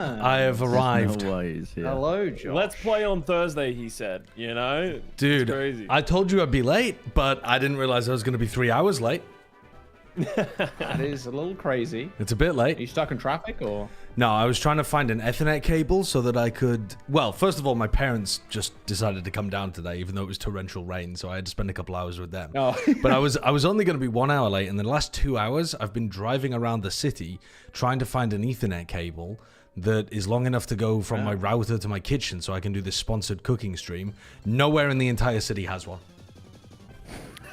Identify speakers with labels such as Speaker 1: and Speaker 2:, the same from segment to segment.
Speaker 1: I have arrived.
Speaker 2: No way he's here.
Speaker 3: Hello, Josh.
Speaker 4: Let's play on Thursday, he said. You know?
Speaker 1: Dude,
Speaker 4: It's crazy.
Speaker 1: I told you I'd be late, but I didn't realize I was going to be 3 hours late.
Speaker 3: That is a little crazy.
Speaker 1: It's a bit late.
Speaker 3: Are you stuck in traffic or?
Speaker 1: No, I was trying to find an Ethernet cable so that I could... Well, first of all, my parents just decided to come down today, even though it was torrential rain, so I had to spend a couple hours with them.
Speaker 3: Oh.
Speaker 1: But I was only going to be 1 hour late, and in the last 2 hours, I've been driving around the city trying to find an Ethernet cable that is long enough to go from my router to my kitchen so I can do this sponsored cooking stream. Nowhere in the entire city has one.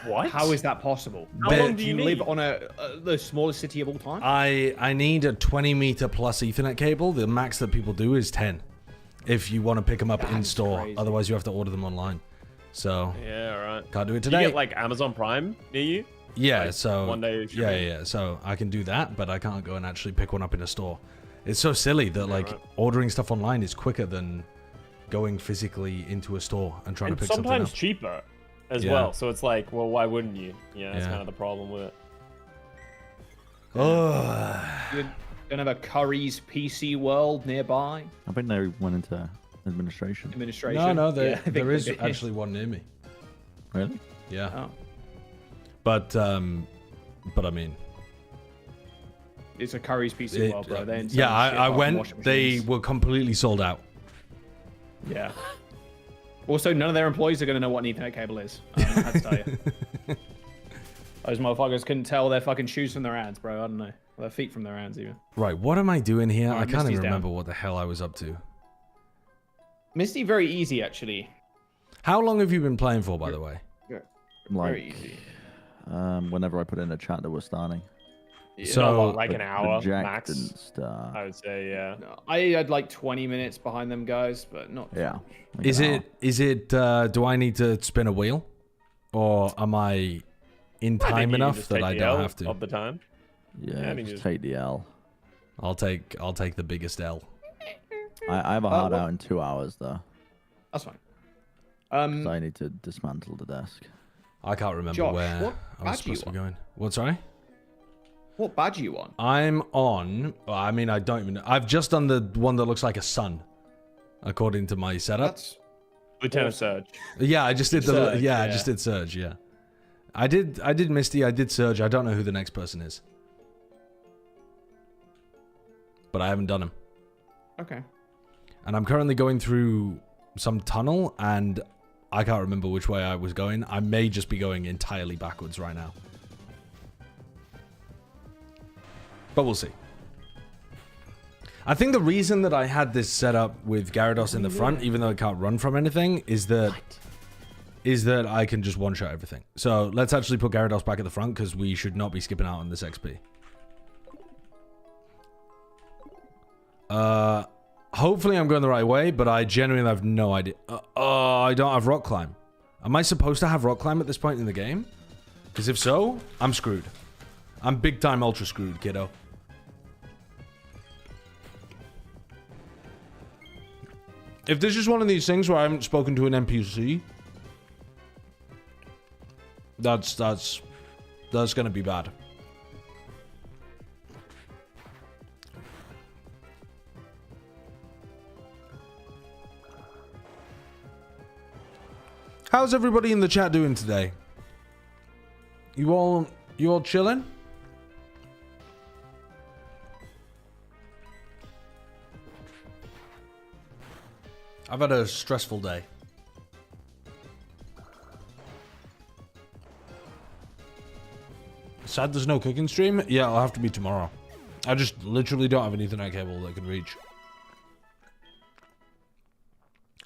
Speaker 4: What?
Speaker 3: How is that possible?
Speaker 4: How long do you need?
Speaker 3: live on the smallest city of all time?
Speaker 1: I need a 20-meter plus Ethernet cable. The max that people do is 10. If you want to pick them up in store,
Speaker 3: crazy.
Speaker 1: otherwise you have to order them online. So
Speaker 4: Yeah, all right.
Speaker 1: can't do it
Speaker 4: Do
Speaker 1: today.
Speaker 4: you get like Amazon Prime near you?
Speaker 1: yeah,
Speaker 4: like,
Speaker 1: so
Speaker 4: one day
Speaker 1: yeah. So I can do that, but I can't go and actually pick one up in a store. It's so silly that like
Speaker 4: right.
Speaker 1: ordering stuff online is quicker than going physically into a store and trying
Speaker 4: And
Speaker 1: to pick something
Speaker 4: sometimes
Speaker 1: up.
Speaker 4: cheaper as
Speaker 1: Yeah.
Speaker 4: well. So it's like, well, why wouldn't you? Yeah, that's
Speaker 1: Yeah.
Speaker 4: kind of the problem with it.
Speaker 1: Oh,
Speaker 3: You don't have a Curry's PC World nearby?
Speaker 2: I think they went into administration.
Speaker 3: Administration?
Speaker 1: no,
Speaker 3: Yeah, I think
Speaker 1: there
Speaker 3: they
Speaker 1: is
Speaker 3: did.
Speaker 1: actually one near me.
Speaker 2: Really?
Speaker 1: Yeah,
Speaker 3: Oh,
Speaker 1: but I mean.
Speaker 3: it's a Curry's PC World, bro. They're insane
Speaker 1: Yeah,
Speaker 3: shit
Speaker 1: I
Speaker 3: apart from
Speaker 1: went.
Speaker 3: washing
Speaker 1: They
Speaker 3: machines.
Speaker 1: were completely sold out.
Speaker 3: Yeah. Also, none of their employees are going to know what an Ethernet cable is. I had to tell you. Those motherfuckers couldn't tell their fucking shoes from their hands, bro. I don't know. Their feet from their hands, even.
Speaker 1: Right, what am I doing here?
Speaker 3: Alright,
Speaker 1: I can't
Speaker 3: Misty's
Speaker 1: even
Speaker 3: down.
Speaker 1: remember what the hell I was up to.
Speaker 3: Misty, very easy, actually.
Speaker 1: How long have you been playing for, by the way?
Speaker 2: Like,
Speaker 3: Very easy.
Speaker 2: whenever I put in a chat that was starting.
Speaker 1: So,
Speaker 4: like an
Speaker 2: But
Speaker 4: hour
Speaker 2: Jack
Speaker 4: max.
Speaker 2: didn't start.
Speaker 4: I would say, yeah.
Speaker 3: No, I had like 20 minutes behind them guys, but not.
Speaker 2: Yeah. like
Speaker 1: is
Speaker 2: an
Speaker 1: it, do I need to spin a wheel? Or am I in
Speaker 4: I think
Speaker 1: time
Speaker 4: you can
Speaker 1: enough
Speaker 4: just
Speaker 1: that
Speaker 4: take
Speaker 1: I
Speaker 4: the
Speaker 1: don't
Speaker 4: L
Speaker 1: have to?
Speaker 4: Of the time.
Speaker 2: hour.
Speaker 4: I
Speaker 2: Yeah,
Speaker 4: think
Speaker 2: just
Speaker 4: you-
Speaker 2: take the L.
Speaker 1: I'll take the biggest L.
Speaker 2: I have a hard
Speaker 3: what-
Speaker 2: out in 2 hours though.
Speaker 3: That's fine.
Speaker 2: 'Cause I need to dismantle the desk.
Speaker 1: I can't remember
Speaker 3: Josh,
Speaker 1: where
Speaker 3: what
Speaker 1: I was
Speaker 3: badge are you
Speaker 1: supposed to be going. What, sorry?
Speaker 3: What badge are you on?
Speaker 1: I'm on, well, I mean, I don't even know. I've just done the one that looks like a sun, according to my setup.
Speaker 3: That's
Speaker 4: Lieutenant Surge.
Speaker 1: Yeah, I just did the,
Speaker 3: Surge,
Speaker 1: I
Speaker 3: yeah.
Speaker 1: just did Surge, yeah. I did Misty, I did Surge. I don't know who the next person is. But I haven't done him.
Speaker 3: okay.
Speaker 1: And I'm currently going through some tunnel, and I can't remember which way I was going. I may just be going entirely backwards right now. But we'll see. I think the reason that I had this set up with Gyarados in the front, even though it can't run from anything, is that I can just one-shot everything. So let's actually put Gyarados back at the front, because we should not be skipping out on this XP. Hopefully I'm going the right way, but I genuinely have no idea. I don't have Rock Climb. Am I supposed to have Rock Climb at this point in the game? Because if so, I'm screwed. I'm big time ultra screwed, kiddo. If this is one of these things where I haven't spoken to an NPC, that's gonna be bad. How's everybody in the chat doing today? You all chilling? I've had a stressful day. Sad there's no cooking stream? Yeah, it'll have to be tomorrow. I just literally don't have an Ethernet cable that can reach.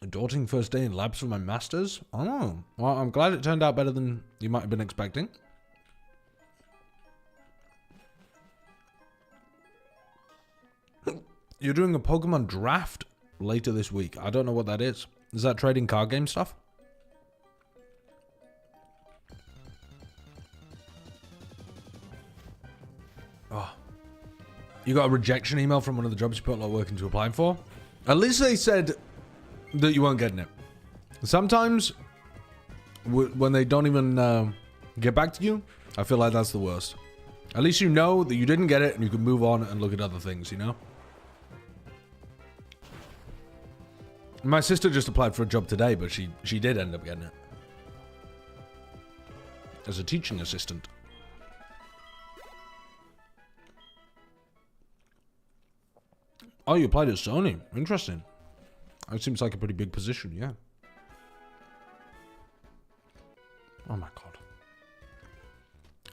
Speaker 1: A daunting first day in labs for my masters? Oh, well, I'm glad it turned out better than you might have been expecting. You're doing a Pokemon draft later this week. I don't know what that is. Is that trading card game stuff? Oh. You got a rejection email from one of the jobs you put a lot of work into applying for? At least they said that you weren't getting it. Sometimes, when they don't even get back to you, I feel like that's the worst. At least you know that you didn't get it and you can move on and look at other things, you know? My sister just applied for a job today, but she did end up getting it. As a teaching assistant. Oh, you applied at Sony. Interesting. That seems like a pretty big position, yeah. Oh my god.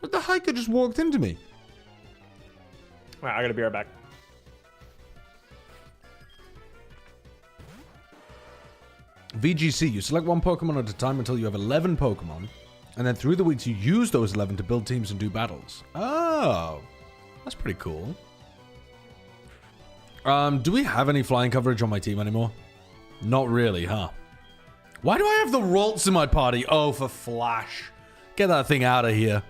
Speaker 1: What the hiker just walked into me?
Speaker 4: Alright, I gotta be right back.
Speaker 1: VGC, you select one Pokemon at a time until you have 11 Pokemon, and then through the weeks you use those 11 to build teams and do battles. Oh, that's pretty cool. Do we have any flying coverage on my team anymore? Not really, huh? Why do I have the Ralts in my party? Oh, for Flash. Get that thing out of here.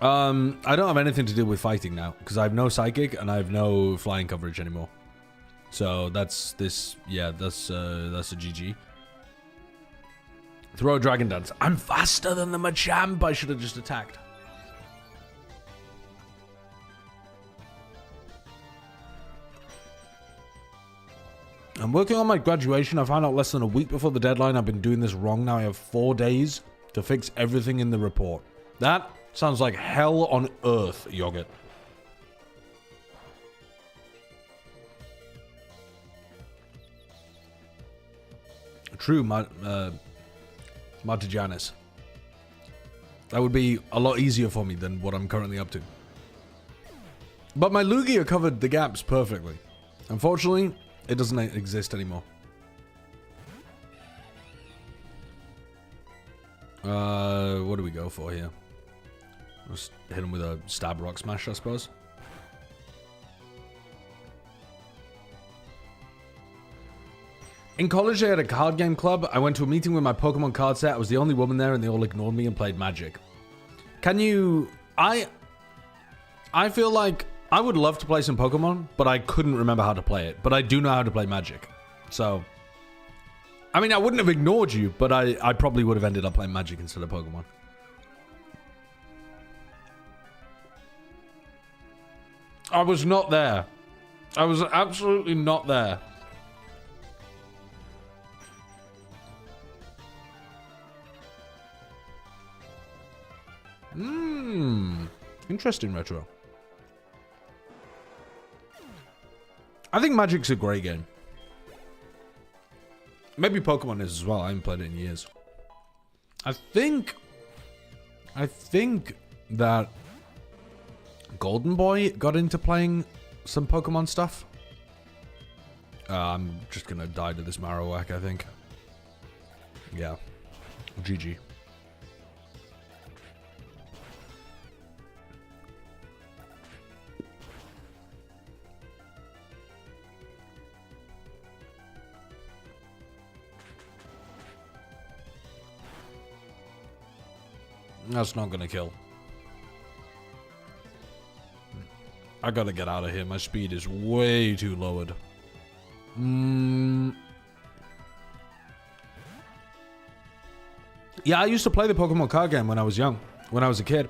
Speaker 1: I don't have anything to do with fighting now, because I have no Psychic and I have no flying coverage anymore. So that's this, yeah, that's a GG. Throw a Dragon Dance. I'm faster than the Machamp. I should have just attacked. I'm working on my graduation. I found out less than a week before the deadline. I've been doing this wrong now. I have 4 days to fix everything in the report. That sounds like hell on earth, Yogurt. True, Martijanis. That would be a lot easier for me than what I'm currently up to. But my Lugia covered the gaps perfectly. Unfortunately, it doesn't exist anymore. What do we go for here? Just hit him with a stab rock smash, I suppose. In college, I had a card game club. I went to a meeting with my Pokemon card set. I was the only woman there, and they all ignored me and played Magic. Can you... I feel like I would love to play some Pokemon, but I couldn't remember how to play it. But I do know how to play Magic. So... I mean, I wouldn't have ignored you, but I probably would have ended up playing Magic instead of Pokemon. I was not there. I was absolutely not there. Interesting, Retro. I think Magic's a great game. Maybe Pokemon is as well. I haven't played it in years. I think that Golden Boy got into playing some Pokemon stuff. I'm just gonna die to this Marowak, I think. Yeah. GG. That's not gonna kill. I gotta get out of here. My speed is way too lowered. Yeah, I used to play the Pokemon card game when I was young. When I was a kid.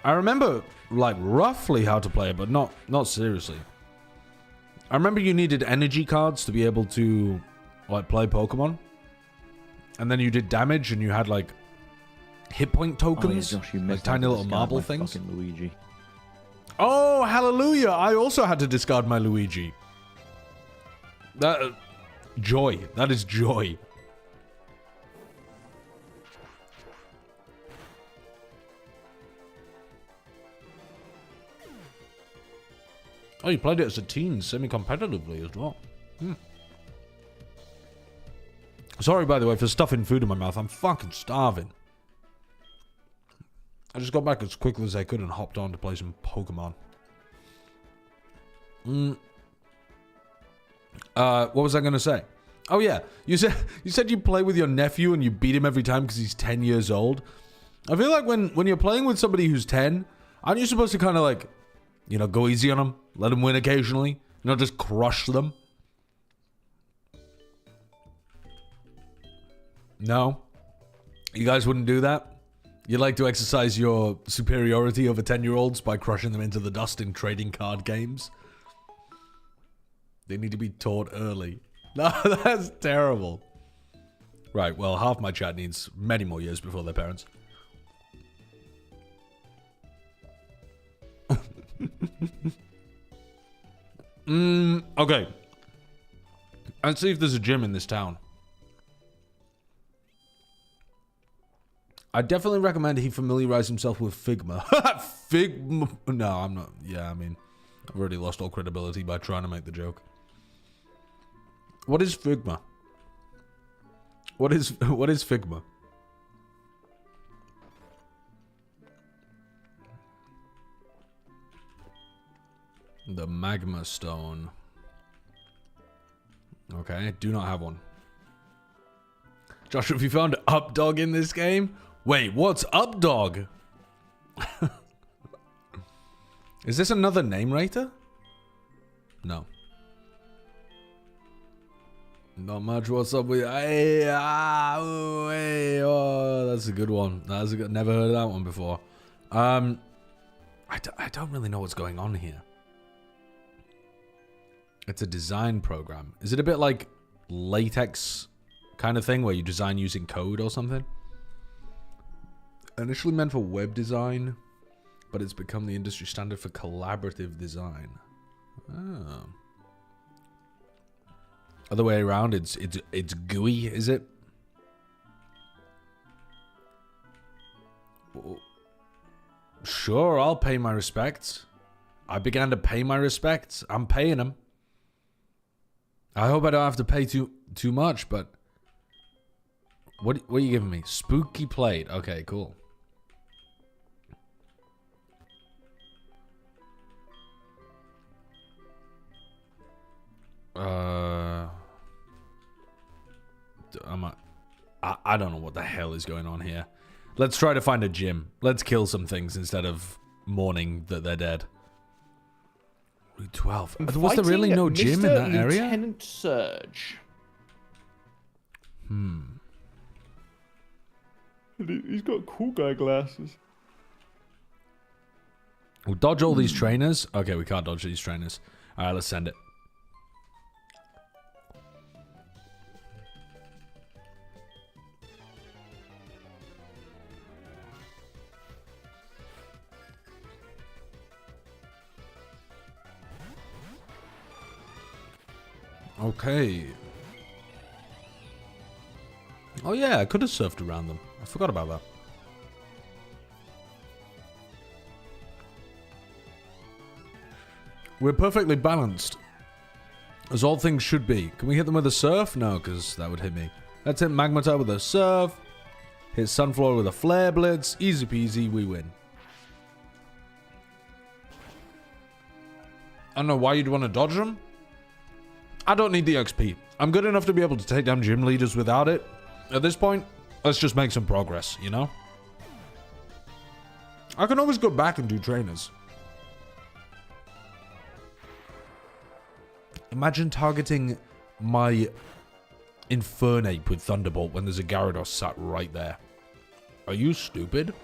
Speaker 1: I remember, like, roughly how to play it, but not seriously. I remember you needed energy cards to be able to, like, play Pokemon. And then you did damage and you had, like, hit point tokens,
Speaker 2: oh, yeah, Josh, you
Speaker 1: like tiny little marble things.
Speaker 2: Fucking Luigi.
Speaker 1: Oh, hallelujah! I also had to discard my Luigi. That joy. That is joy. Oh, you played it as a teen, semi-competitively as well. Sorry, by the way, for stuffing food in my mouth. I'm fucking starving. I just got back as quickly as I could and hopped on to play some Pokemon. What was I gonna say? Oh yeah, you said you play with your nephew and you beat him every time because he's 10 years old. I feel like when you're playing with somebody who's 10, aren't you supposed to kind of like, you know, go easy on them, let them win occasionally, not just crush them? No, you guys wouldn't do that. You like to exercise your superiority over 10-year-olds by crushing them into the dust in trading card games. They need to be taught early. No, that's terrible. Right, well, half my chat needs many more years before their parents. Okay. Let's see if there's a gym in this town. I definitely recommend he familiarize himself with Figma. Figma? No, I'm not. Yeah, I mean, I've already lost all credibility by trying to make the joke. What is Figma? What is Figma? The magma stone. Okay, do not have one. Josh, have you found Updog in this game? Wait, what's Updog? Is this another name rater? No. Not much. What's up with? Hey, oh, that's a good one. That's a good. Never heard of that one before. I don't really know what's going on here. It's a design program. Is it a bit like latex kind of thing where you design using code or something? Initially meant for web design, but it's become the industry standard for collaborative design. Oh. Other way around, it's GUI, is it? Sure, I'll pay my respects. I began to pay my respects. I'm paying them. I hope I don't have to pay too much, but what are you giving me? Spooky plate. Okay, cool. I don't know what the hell is going on here. Let's try to find a gym. Let's kill some things instead of mourning that they're dead. Route 12. Was there really no gym in that area?
Speaker 3: Lieutenant Surge.
Speaker 4: He's got cool guy glasses.
Speaker 1: We'll dodge all these trainers. Okay, we can't dodge these trainers. Alright, let's send it. Okay. Oh yeah, I could have surfed around them. I forgot about that. We're perfectly balanced. As all things should be. Can we hit them with a surf? No, because that would hit me. Let's hit Magmata with a surf. Hit Sunflower with a flare blitz. Easy peasy, we win. I don't know why you'd want to dodge them. I don't need the XP. I'm good enough to be able to take down gym leaders without it. At this point, let's just make some progress, you know? I can always go back and do trainers. Imagine targeting my Infernape with Thunderbolt when there's a Gyarados sat right there. Are you stupid?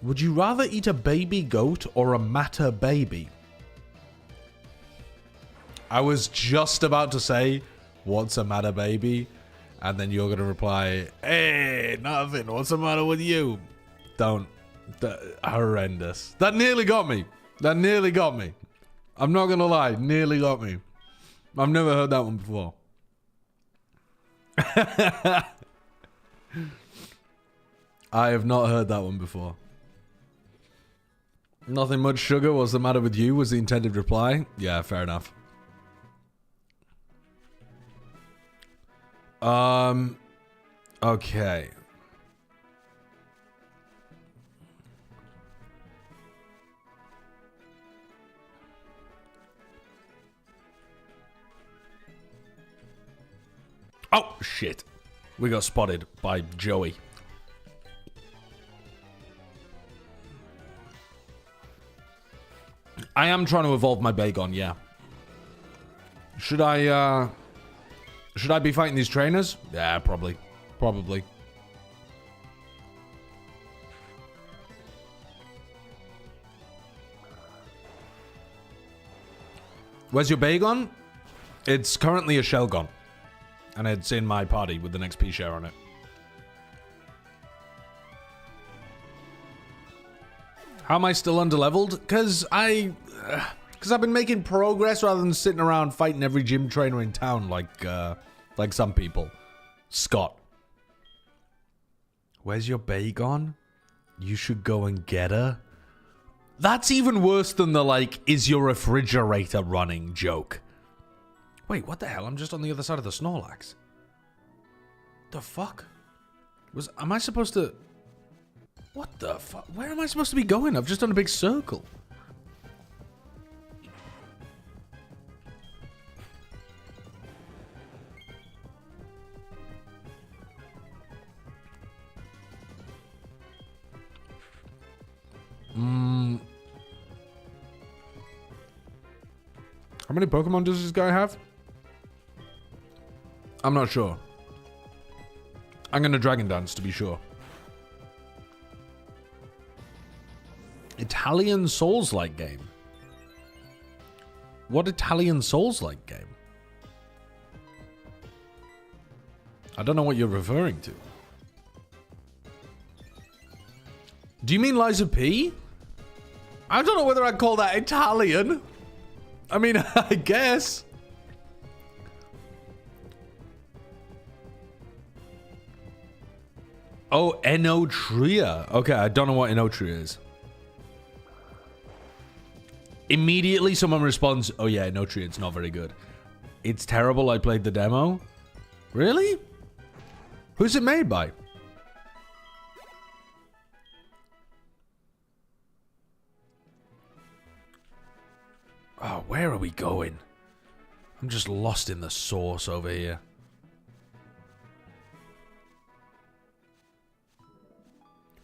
Speaker 1: Would you rather eat a baby goat or a matter baby? I was just about to say, what's a matter baby? And then you're going to reply, hey, nothing. What's the matter with you? Don't. Horrendous. That nearly got me. That nearly got me. I'm not going to lie. Nearly got me. I've never heard that one before. I have not heard that one before. Nothing much, sugar. What's the matter with you? Was the intended reply. Yeah, fair enough. Okay. Oh, shit. We got spotted by Joey. I am trying to evolve my Bagon, yeah. Should I be fighting these trainers? Yeah, probably. Probably. Where's your Bagon? It's currently a Shelgon. And it's in my party with the next P share on it. How am I still underleveled? Because I've been making progress rather than sitting around fighting every gym trainer in town like some people. Scott. Where's your Bagon? You should go and get her. That's even worse than the, like, is your refrigerator running joke. Wait, what the hell? I'm just on the other side of the Snorlax. The fuck? Am I supposed to... What the fuck? Where am I supposed to be going? I've just done a big circle. How many Pokemon does this guy have? I'm not sure. I'm gonna Dragon Dance to be sure. Italian Souls-like game. What Italian Souls-like game? I don't know what you're referring to. Do you mean Liza P? I don't know whether I'd call that Italian. I mean, I guess. Oh, Enotria. Okay, I don't know what Enotria is. Immediately someone responds, oh yeah, Enotria, it's not very good. It's terrible, I played the demo. Really? Who's it made by? Oh, where are we going? I'm just lost in the source over here.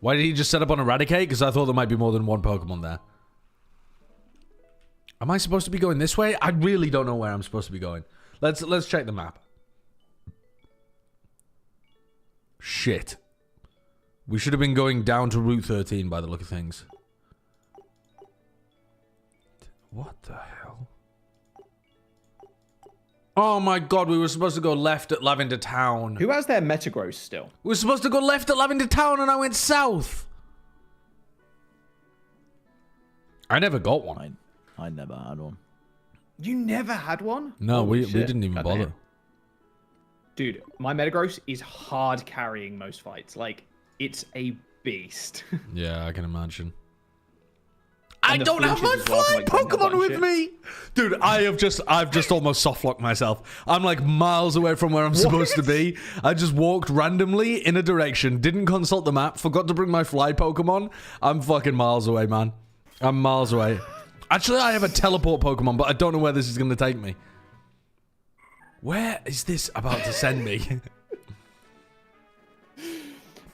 Speaker 1: Why did he just set up on Eradicate? Because I thought there might be more than one Pokemon there. Am I supposed to be going this way? I really don't know where I'm supposed to be going. Let's check the map. Shit. We should have been going down to Route 13 by the look of things. What the hell? Oh my god, we were supposed to go left at Lavender Town.
Speaker 3: Who has their Metagross still?
Speaker 1: We were supposed to go left at Lavender Town and I went south. I never got one.
Speaker 2: I never had one.
Speaker 3: You never had one?
Speaker 1: No,
Speaker 3: Holy
Speaker 1: we
Speaker 3: shit.
Speaker 1: didn't even bother.
Speaker 3: Damn. Dude, my Metagross is hard carrying most fights. Like, it's a beast.
Speaker 1: Yeah, I can imagine.
Speaker 3: And
Speaker 1: I
Speaker 3: the
Speaker 1: don't have my
Speaker 3: flinches as well,
Speaker 1: flying
Speaker 3: like, bring up
Speaker 1: Pokemon
Speaker 3: that
Speaker 1: with
Speaker 3: shit.
Speaker 1: me. Dude, I've just almost soft-locked myself. I'm like miles away from where I'm supposed to be. I just walked randomly in a direction, didn't consult the map, forgot to bring my fly Pokemon. I'm fucking miles away, man. I'm miles away. Actually, I have a teleport Pokemon, but I don't know where this is going to take me. Where is this about to send me?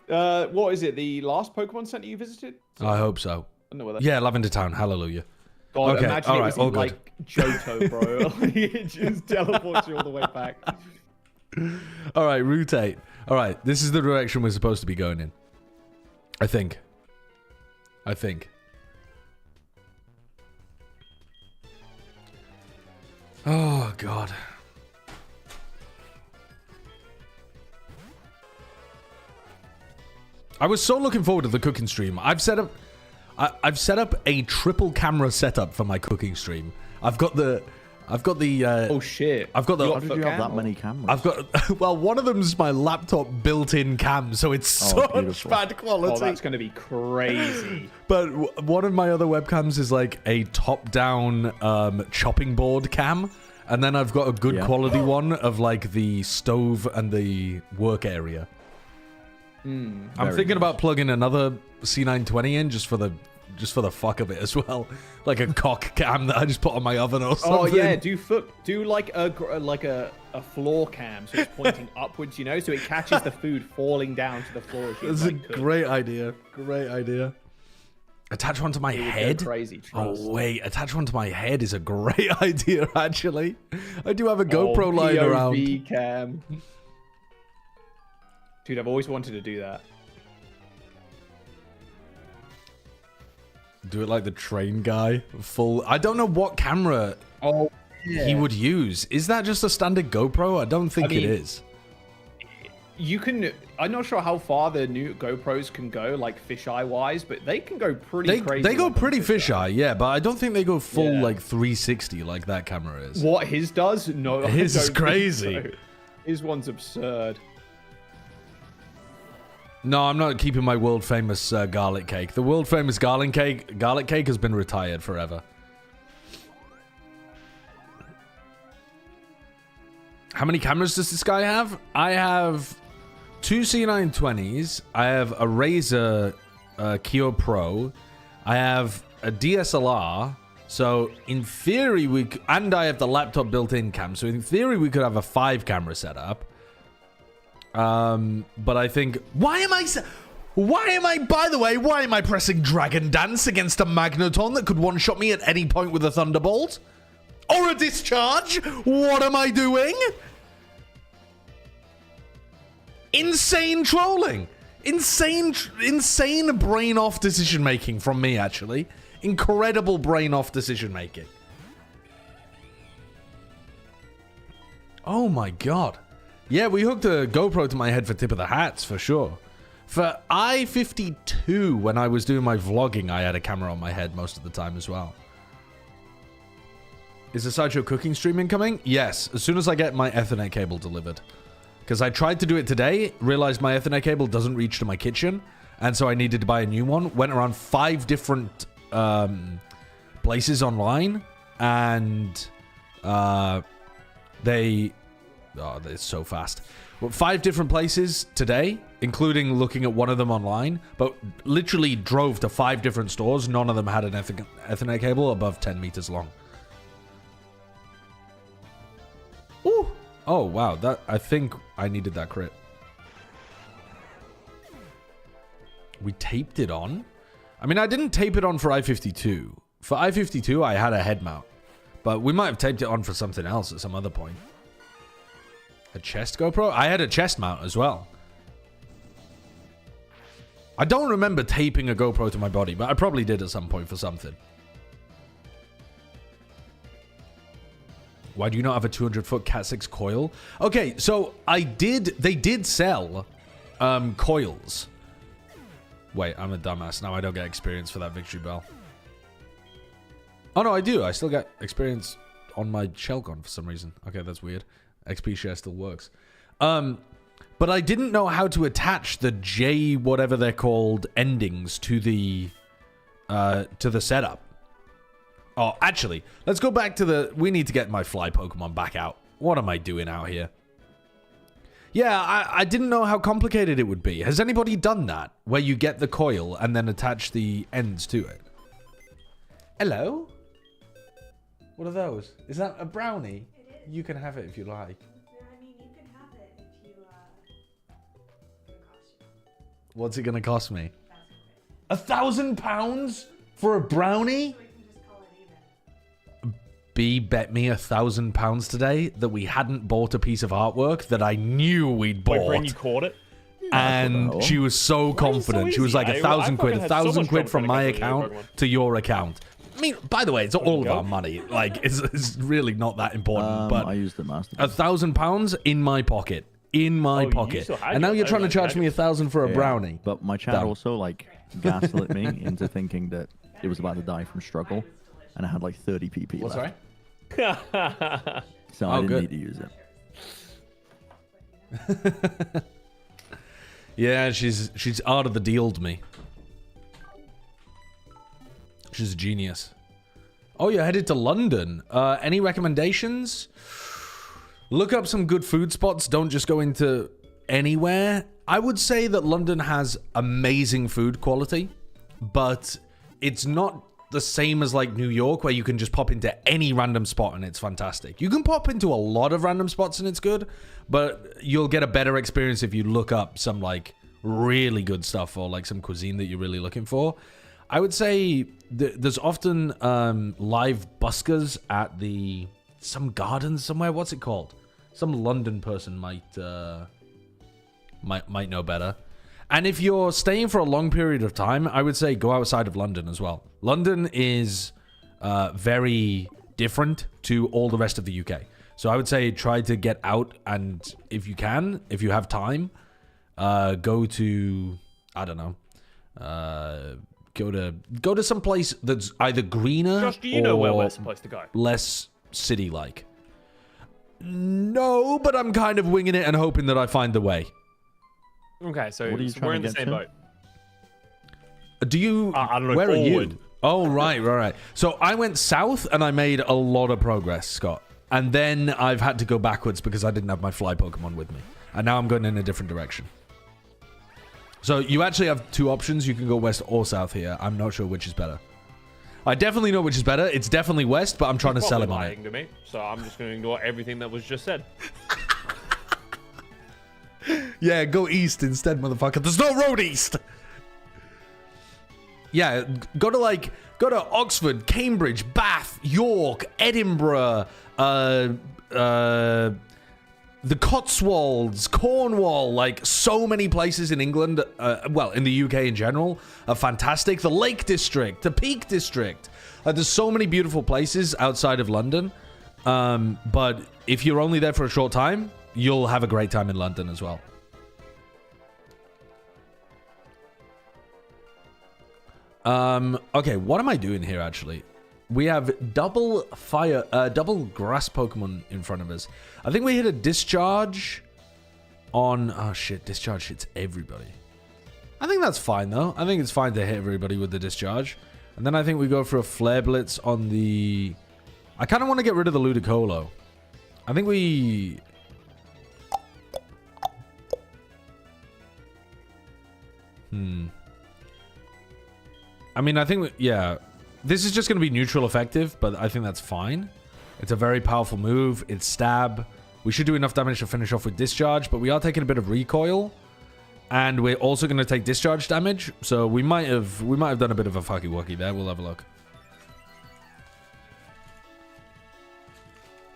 Speaker 3: What is it? The last Pokemon Center you visited?
Speaker 1: I hope so.
Speaker 3: I don't know whether.
Speaker 1: Yeah, Lavender Town. Hallelujah.
Speaker 3: God,
Speaker 1: Okay,
Speaker 3: imagine
Speaker 1: all
Speaker 3: it
Speaker 1: right,
Speaker 3: was
Speaker 1: all
Speaker 3: in,
Speaker 1: good.
Speaker 3: like Johto, bro. It just teleports you all the way back.
Speaker 1: All right, Route 8. All right, this is the direction we're supposed to be going in. I think. Oh, God. I was so looking forward to the cooking stream. I've set up a triple camera setup for my cooking stream. I've got the
Speaker 3: Oh shit!
Speaker 1: I've got the.
Speaker 2: How did you have that many cameras?
Speaker 1: I've got. Well, one of them's my laptop built-in cam, so it's such
Speaker 2: beautiful.
Speaker 1: bad quality.
Speaker 3: Oh, that's gonna be crazy.
Speaker 1: But one of my other webcams is like a top-down chopping board cam, and then I've got a good quality one of like the stove and the work area. I'm thinking about plugging another C920 in just for the fuck of it as well, like a cock cam that I just put on my oven or something.
Speaker 3: Oh yeah, do like a floor cam, so it's pointing upwards, you know, so it catches the food falling down to the floor. As you,
Speaker 1: That's
Speaker 3: like,
Speaker 1: a
Speaker 3: cook.
Speaker 1: great idea. Great idea. Attach one to my
Speaker 3: It would go
Speaker 1: head.
Speaker 3: crazy. Trust.
Speaker 1: Oh wait, attach one to my head is a great idea. Actually, I do have a GoPro lying around.
Speaker 3: POV cam. Dude, I've always wanted to do that.
Speaker 1: Do it like the train guy. Full. I don't know what camera.
Speaker 3: Oh,
Speaker 1: he would use. Is that just a standard GoPro? I don't think it is.
Speaker 3: You can. I'm not sure how far the new GoPros can go, like fisheye wise, but they can go pretty crazy.
Speaker 1: They go pretty fisheye, yeah, but I don't think they go full like 360 like that camera is.
Speaker 3: What his does? No,
Speaker 1: his is crazy.
Speaker 3: So. His one's absurd.
Speaker 1: No, I'm not keeping my world famous garlic cake. The world famous garlic cake has been retired forever. How many cameras does this guy have? I have 2 C920s. I have a Razer Kio Pro. I have a DSLR. So in theory, and I have the laptop built-in cam. So in theory, we could have a 5-camera setup. But I think, why am I, by the way, why am I pressing Dragon Dance against a Magneton that could one-shot me at any point with a Thunderbolt? Or a Discharge? What am I doing? Insane trolling. Insane brain off decision making from me, actually. Incredible brain off decision making. Oh my god. Yeah, we hooked a GoPro to my head for tip of the hats, for sure. For I-52, when I was doing my vlogging, I had a camera on my head most of the time as well. Is the Sideshow cooking stream incoming? Yes, as soon as I get my Ethernet cable delivered. Because I tried to do it today, realized my Ethernet cable doesn't reach to my kitchen, and so I needed to buy a new one. Went around 5 different places online, and they're so fast. Well, 5 different places today, including looking at one of them online, but literally drove to 5 different stores. None of them had an Ethernet cable above 10 meters long. Ooh. Oh, wow. That, I think I needed that crit. We taped it on? I mean, I didn't tape it on for I-52. For I-52, I had a head mount. But we might have taped it on for something else at some other point. A chest GoPro? I had a chest mount as well. I don't remember taping a GoPro to my body, but I probably did at some point for something. Why do you not have a 200-foot Cat 6 coil? Okay, so they did sell coils. Wait, I'm a dumbass. Now I don't get experience for that victory bell. Oh, no, I do. I still get experience on my shell gun for some reason. Okay, that's weird. XP share still works. But I didn't know how to attach the J whatever they're called endings to the setup. Oh, actually, let's go back to the... We need to get my fly Pokemon back out. What am I doing out here? Yeah, I didn't know how complicated it would be. Has anybody done that? Where you get the coil and then attach the ends to it? Hello? What are those? Is that a brownie?
Speaker 5: It is.
Speaker 1: You can have it if you like.
Speaker 5: I mean, you can have it if you, it'll cost you.
Speaker 1: What's it going to cost me?
Speaker 5: £1,000.
Speaker 1: £1,000 for a brownie?
Speaker 5: So we can just call it even.
Speaker 1: B bet me £1,000 today that we hadn't bought a piece of artwork that I knew we'd bought.
Speaker 4: Wait, Bren, you caught it?
Speaker 1: And she was so confident. She was like,
Speaker 4: easy?
Speaker 1: £1,000 quid,
Speaker 4: I fucking had so much
Speaker 1: £1,000 from my
Speaker 4: confidence in you,
Speaker 1: account
Speaker 4: Pokemon.
Speaker 1: to your account. I mean, by the way, it's all of
Speaker 4: go.
Speaker 1: our money. Like, it's really not that important.
Speaker 2: I
Speaker 1: But
Speaker 2: used the master.
Speaker 1: £1,000 in my pocket. In my
Speaker 4: you
Speaker 1: pocket.
Speaker 4: still had
Speaker 1: And now
Speaker 4: your-
Speaker 1: you're trying to
Speaker 4: I
Speaker 1: charge
Speaker 4: had
Speaker 1: me $1,000 for a brownie.
Speaker 2: But my chat
Speaker 1: Done.
Speaker 2: also like gaslit me into thinking that it was about to die from struggle, and I had like 30 PP
Speaker 1: What's
Speaker 2: left,
Speaker 1: right?
Speaker 2: so I
Speaker 1: Oh,
Speaker 2: didn't
Speaker 1: good.
Speaker 2: need to use it.
Speaker 1: Yeah, she's out of the dealed me. She's a genius. Oh, you're headed to London. Any recommendations? Look up some good food spots. Don't just go into anywhere. I would say that London has amazing food quality, but it's not the same as like New York, where you can just pop into any random spot and it's fantastic. You can pop into a lot of random spots and it's good, but you'll get a better experience if you look up some like really good stuff or like some cuisine that you're really looking for. I would say there's often live buskers at some gardens somewhere. What's it called? Some London person might know better. And if you're staying for a long period of time, I would say go outside of London as well. London is very different to all the rest of the UK. So I would say try to get out, and if you can, if you have time, go to, I don't know, go to some place that's either greener
Speaker 6: Josh, do you know where
Speaker 1: or
Speaker 6: we're supposed to go?
Speaker 1: less city-like. No, but I'm kind of winging it and hoping that I find the way.
Speaker 6: Okay, so,
Speaker 2: What are you
Speaker 6: so
Speaker 2: trying
Speaker 6: we're
Speaker 2: to
Speaker 6: in the
Speaker 2: get
Speaker 6: same
Speaker 2: to?
Speaker 6: boat.
Speaker 1: Do you?
Speaker 6: I don't know,
Speaker 1: where are
Speaker 6: forward.
Speaker 1: you? Oh, right. So I went south and I made a lot of progress, Scott. And then I've had to go backwards because I didn't have my fly Pokemon with me. And now I'm going in a different direction. So you actually have two options. You can go west or south here. I'm not sure which is better. I definitely know which is better. It's definitely west, but I'm trying to sell him on it.
Speaker 6: Lying to me, so I'm just going to ignore everything that was just said.
Speaker 1: Yeah, go east instead, motherfucker. There's no road east. Yeah, go to Oxford, Cambridge, Bath, York, Edinburgh, the Cotswolds, Cornwall, like so many places in England, well, in the UK in general, are fantastic. The Lake District, the Peak District. There's so many beautiful places outside of London. But if you're only there for a short time, you'll have a great time in London as well. Okay, what am I doing here actually? We have double grass Pokemon in front of us. I think we hit a discharge on... Oh shit, discharge hits everybody. I think that's fine though. I think it's fine to hit everybody with the discharge. And then I think we go for a Flare Blitz on the... I kind of want to get rid of the Ludicolo. I think we... I mean, I think... Yeah. This is just going to be neutral effective, but I think that's fine. It's a very powerful move. It's stab. We should do enough damage to finish off with discharge, but we are taking a bit of recoil. And we're also going to take discharge damage. So we might have done a bit of a fucky wucky there. We'll have a look.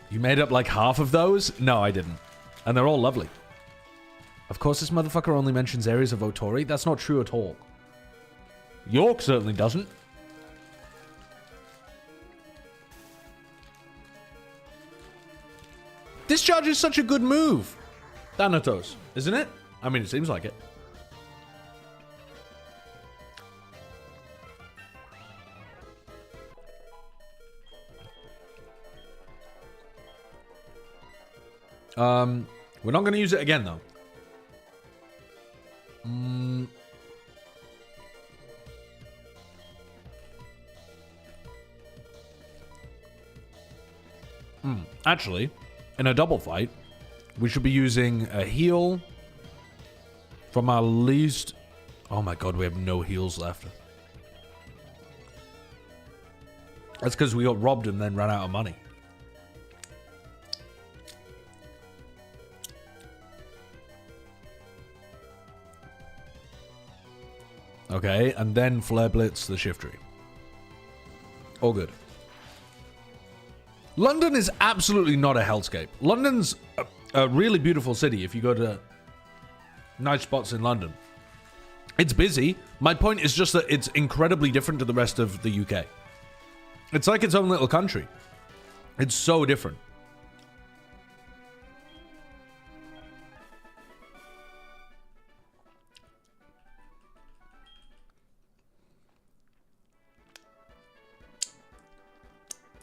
Speaker 1: You made up like half of those? No, I didn't. And they're all lovely. Of course, this motherfucker only mentions areas of Otori. That's not true at all. York certainly doesn't. Discharge is such a good move. Thanatos, isn't it? I mean, it seems like it. We're not going to use it again, though. Actually, in a double fight, we should be using a heal from our least... Oh my god, we have no heals left. That's because we got robbed and then ran out of money. Okay, and then Flare Blitz the Shiftry. All good. London is absolutely not a hellscape. London's a really beautiful city if you go to nice spots in London. It's busy. My point is just that it's incredibly different to the rest of the UK. It's like its own little country. It's so different.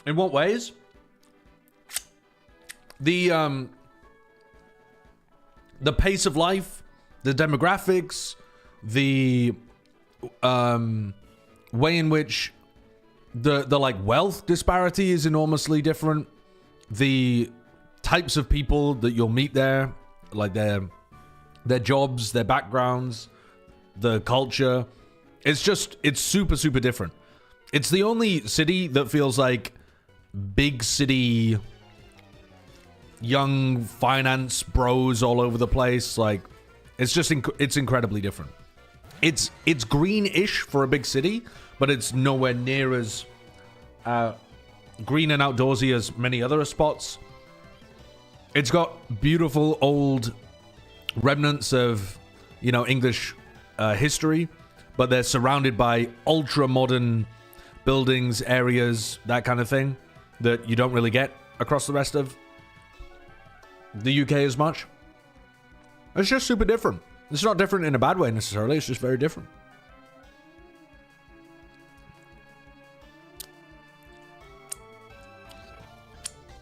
Speaker 1: In what ways? The pace of life, the demographics, the way in which the like wealth disparity is enormously different. The types of people that you'll meet there, like their jobs, their backgrounds, the culture. It's super, super different. It's the only city that feels like big city, young finance bros all over the place. Like, it's just it's incredibly different. It's greenish for a big city, but it's nowhere near as green and outdoorsy as many other spots. It's got beautiful old remnants of, English history, but they're surrounded by ultra modern buildings, areas, that kind of thing. that you don't really get across the rest of the UK as much. It's just super different. It's not different in a bad way necessarily, it's just very different.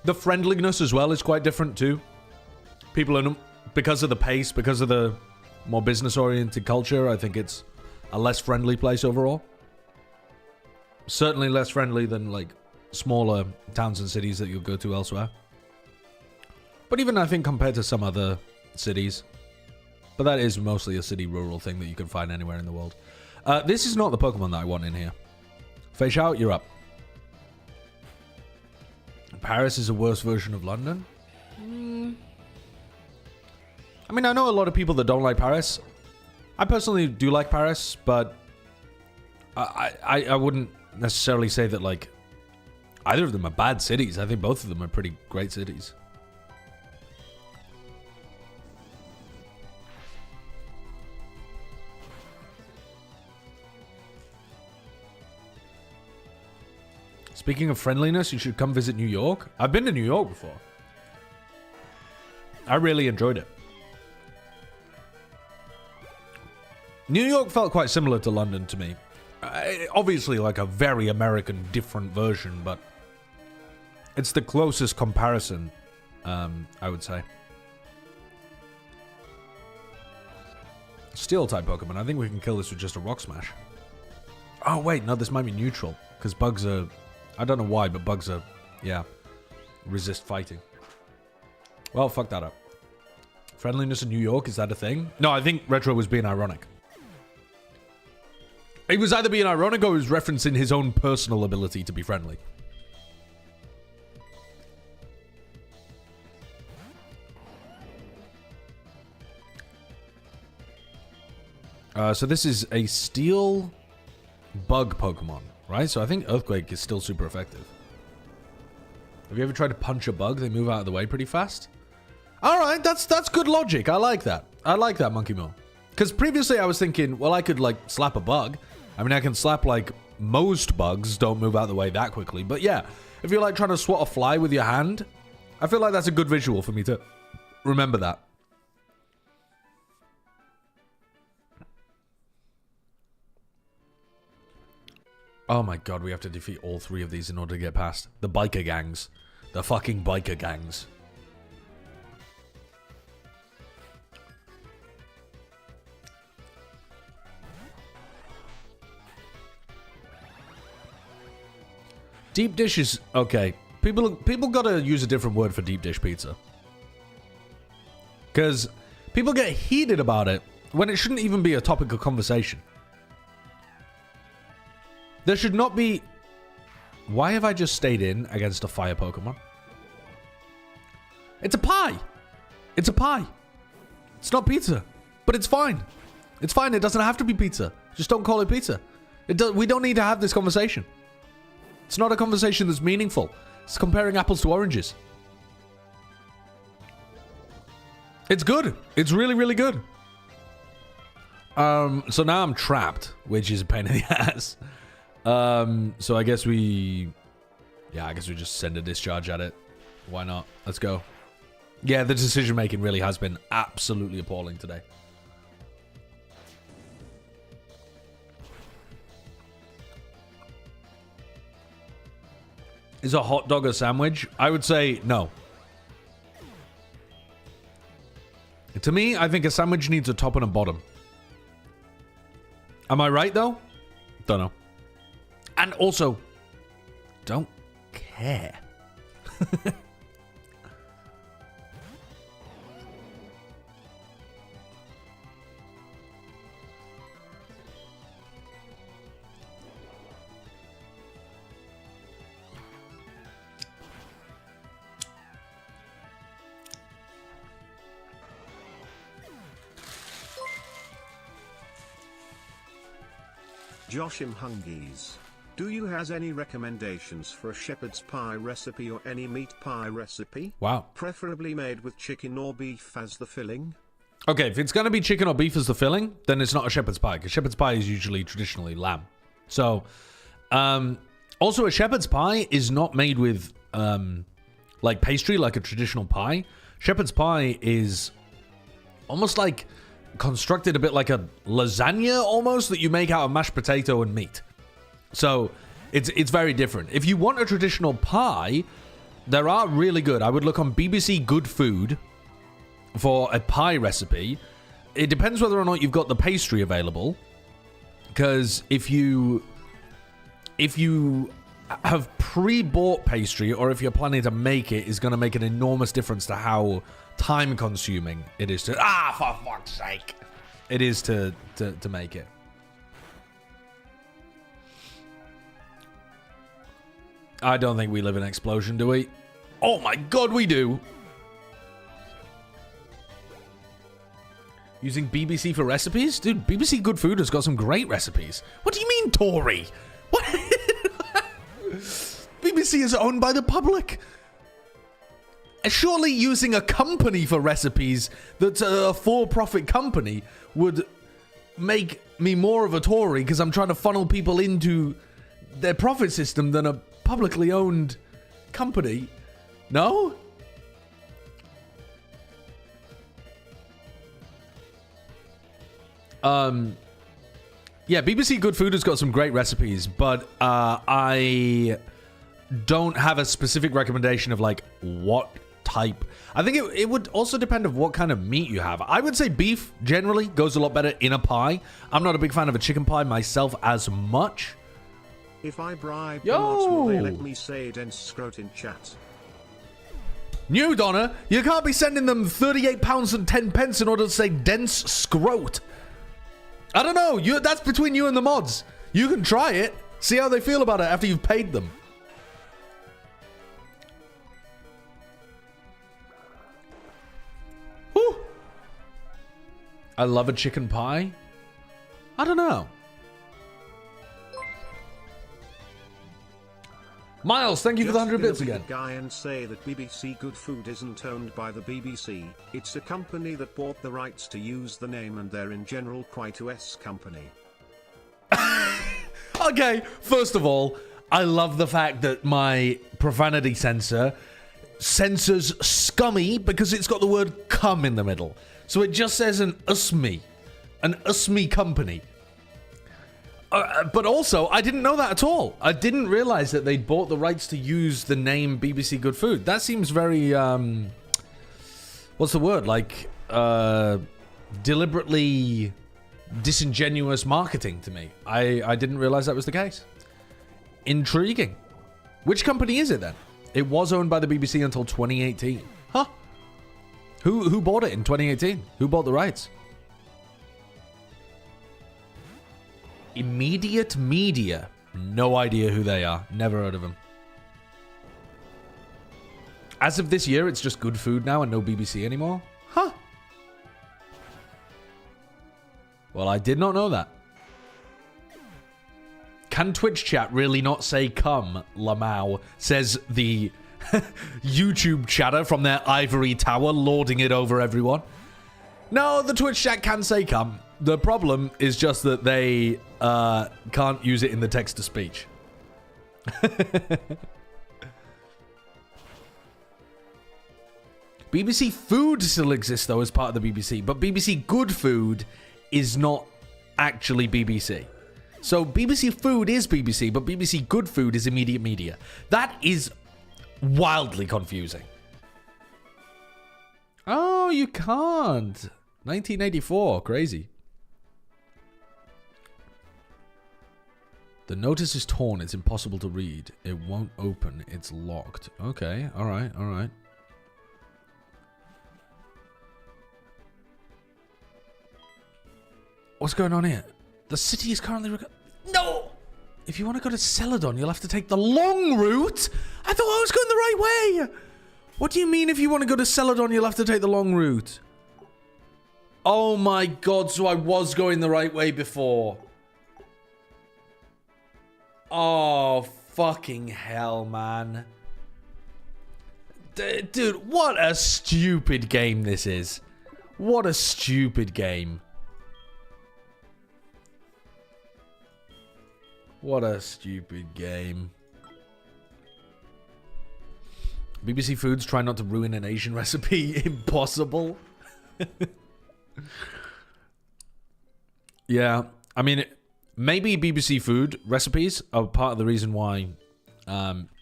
Speaker 1: The friendliness as well is quite different too. People are, because of the pace, because of the more business-oriented culture, I think it's a less friendly place overall. Certainly less friendly than like smaller towns and cities that you'll go to elsewhere. But even I think compared to some other cities. But that is mostly a city-rural thing that you can find anywhere in the world. This is not the Pokemon that I want in here. Fish out, you're up. Paris is a worse version of London? I mean, I know a lot of people that don't like Paris. I personally do like Paris, but I wouldn't necessarily say that, like, either of them are bad cities. I think both of them are pretty great cities. Speaking of friendliness, you should come visit New York. I've been to New York before. I really enjoyed it. New York felt quite similar to London to me. Obviously, like a very American, different version, but it's the closest comparison, I would say. Steel-type Pokemon. I think we can kill this with just a Rock Smash. Oh, wait. No, this might be neutral, because bugs are... I don't know why, but bugs are... Yeah. Resist fighting. Well, fuck that up. Friendliness in New York, is that a thing? No, I think Retro was being ironic. He was either being ironic or he was referencing his own personal ability to be friendly. So this is a steel bug Pokemon, right? So I think Earthquake is still super effective. Have you ever tried to punch a bug? They move out of the way pretty fast. All right, that's good logic. I like that. I like that, Monkey Mo. Because previously I was thinking, well, I could like slap a bug. I mean, I can slap like most bugs don't move out of the way that quickly. But yeah, if you're like trying to swat a fly with your hand, I feel like that's a good visual for me to remember that. Oh my god, we have to defeat all three of these in order to get past. The biker gangs. The fucking biker gangs. Deep dish is... Okay. People gotta use a different word for deep dish pizza. Because people get heated about it when it shouldn't even be a topic of conversation. There should not be... Why have I just stayed in against a fire Pokemon? It's a pie. It's a pie. It's not pizza. But it's fine. It's fine. It doesn't have to be pizza. Just don't call it pizza. We don't need to have this conversation. It's not a conversation that's meaningful. It's comparing apples to oranges. It's good. It's really, really good. So now I'm trapped, which is a pain in the ass. So I guess we... Yeah, I guess we just send a discharge at it. Why not? Let's go. Yeah, the decision-making really has been absolutely appalling today. Is a hot dog a sandwich? I would say no. To me, I think a sandwich needs a top and a bottom. Am I right, though? Don't know. And also, don't care.
Speaker 7: Joshim Hungies. Do you has any recommendations for a shepherd's pie recipe or any meat pie recipe?
Speaker 1: Wow.
Speaker 7: Preferably made with chicken or beef as the filling?
Speaker 1: Okay, if it's going to be chicken or beef as the filling, then it's not a shepherd's pie, because shepherd's pie is usually traditionally lamb. So, also a shepherd's pie is not made with like pastry, like a traditional pie. Shepherd's pie is almost like constructed a bit like a lasagna almost that you make out of mashed potato and meat. So it's very different. If you want a traditional pie, there are really good. I would look on BBC Good Food for a pie recipe. It depends whether or not you've got the pastry available, because if you have pre-bought pastry, or if you're planning to make it, is going to make an enormous difference to how time-consuming it is to... for fuck's sake! It is to make it. I don't think we live in Explosion, do we? Oh my god, we do! Using BBC for recipes? Dude, BBC Good Food has got some great recipes. What do you mean, Tory? What? BBC is owned by the public. Surely using a company for recipes that's a for-profit company would make me more of a Tory because I'm trying to funnel people into their profit system than a publicly owned company. No? Yeah, BBC Good Food has got some great recipes, but I don't have a specific recommendation of like what type. I think it would also depend of what kind of meat you have. I would say beef generally goes a lot better in a pie. I'm not a big fan of a chicken pie myself as much.
Speaker 7: If I bribe
Speaker 1: Yo!
Speaker 7: the mods, will they let me say dense scrot in chat?
Speaker 1: New Donna, you can't be sending them £38 and 10 pence in order to say dense scrote. I don't know. That's between you and the mods. You can try it. See how they feel about it after you've paid them. Whew. I love a chicken pie. I don't know. Miles, thank you for the 100 bits again.
Speaker 7: Guy and say that BBC Good Food isn't owned by the BBC. It's a company that bought the rights to use the name, and they're in general quite a S company.
Speaker 1: Okay, first of all, I love the fact that my profanity sensor censors scummy because it's got the word cum in the middle. So it just says an usme company. But also, I didn't know that at all. I didn't realize that they'd bought the rights to use the name BBC Good Food. That seems very, what's the word? Like, deliberately disingenuous marketing to me. I didn't realize that was the case. Intriguing. Which company is it then? It was owned by the BBC until 2018. Huh. Who bought it in 2018? Who bought the rights? Immediate Media. No idea who they are. Never heard of them. As of this year, it's just Good Food now and no BBC anymore? Huh. Well, I did not know that. Can Twitch chat really not say come, Lamau? Says the YouTube chatter from their ivory tower, lording it over everyone. No, the Twitch chat can say come. The problem is just that they can't use it in the text-to-speech. BBC Food still exists, though, as part of the BBC. But BBC Good Food is not actually BBC. So BBC Food is BBC, but BBC Good Food is Immediate Media. That is wildly confusing. Oh, you can't. 1984. Crazy. The notice is torn. It's impossible to read. It won't open. It's locked. Okay. All right. All right. What's going on here? The city is currently... No! If you want to go to Celadon, you'll have to take the long route. I thought I was going the right way. What do you mean if you want to go to Celadon, you'll have to take the long route? Oh my god, so I was going the right way before. Oh, fucking hell, man. Dude, what a stupid game this is. What a stupid game. What a stupid game. BBC Foods try not to ruin an Asian recipe. Impossible. Yeah, I mean, maybe BBC Food recipes are part of the reason why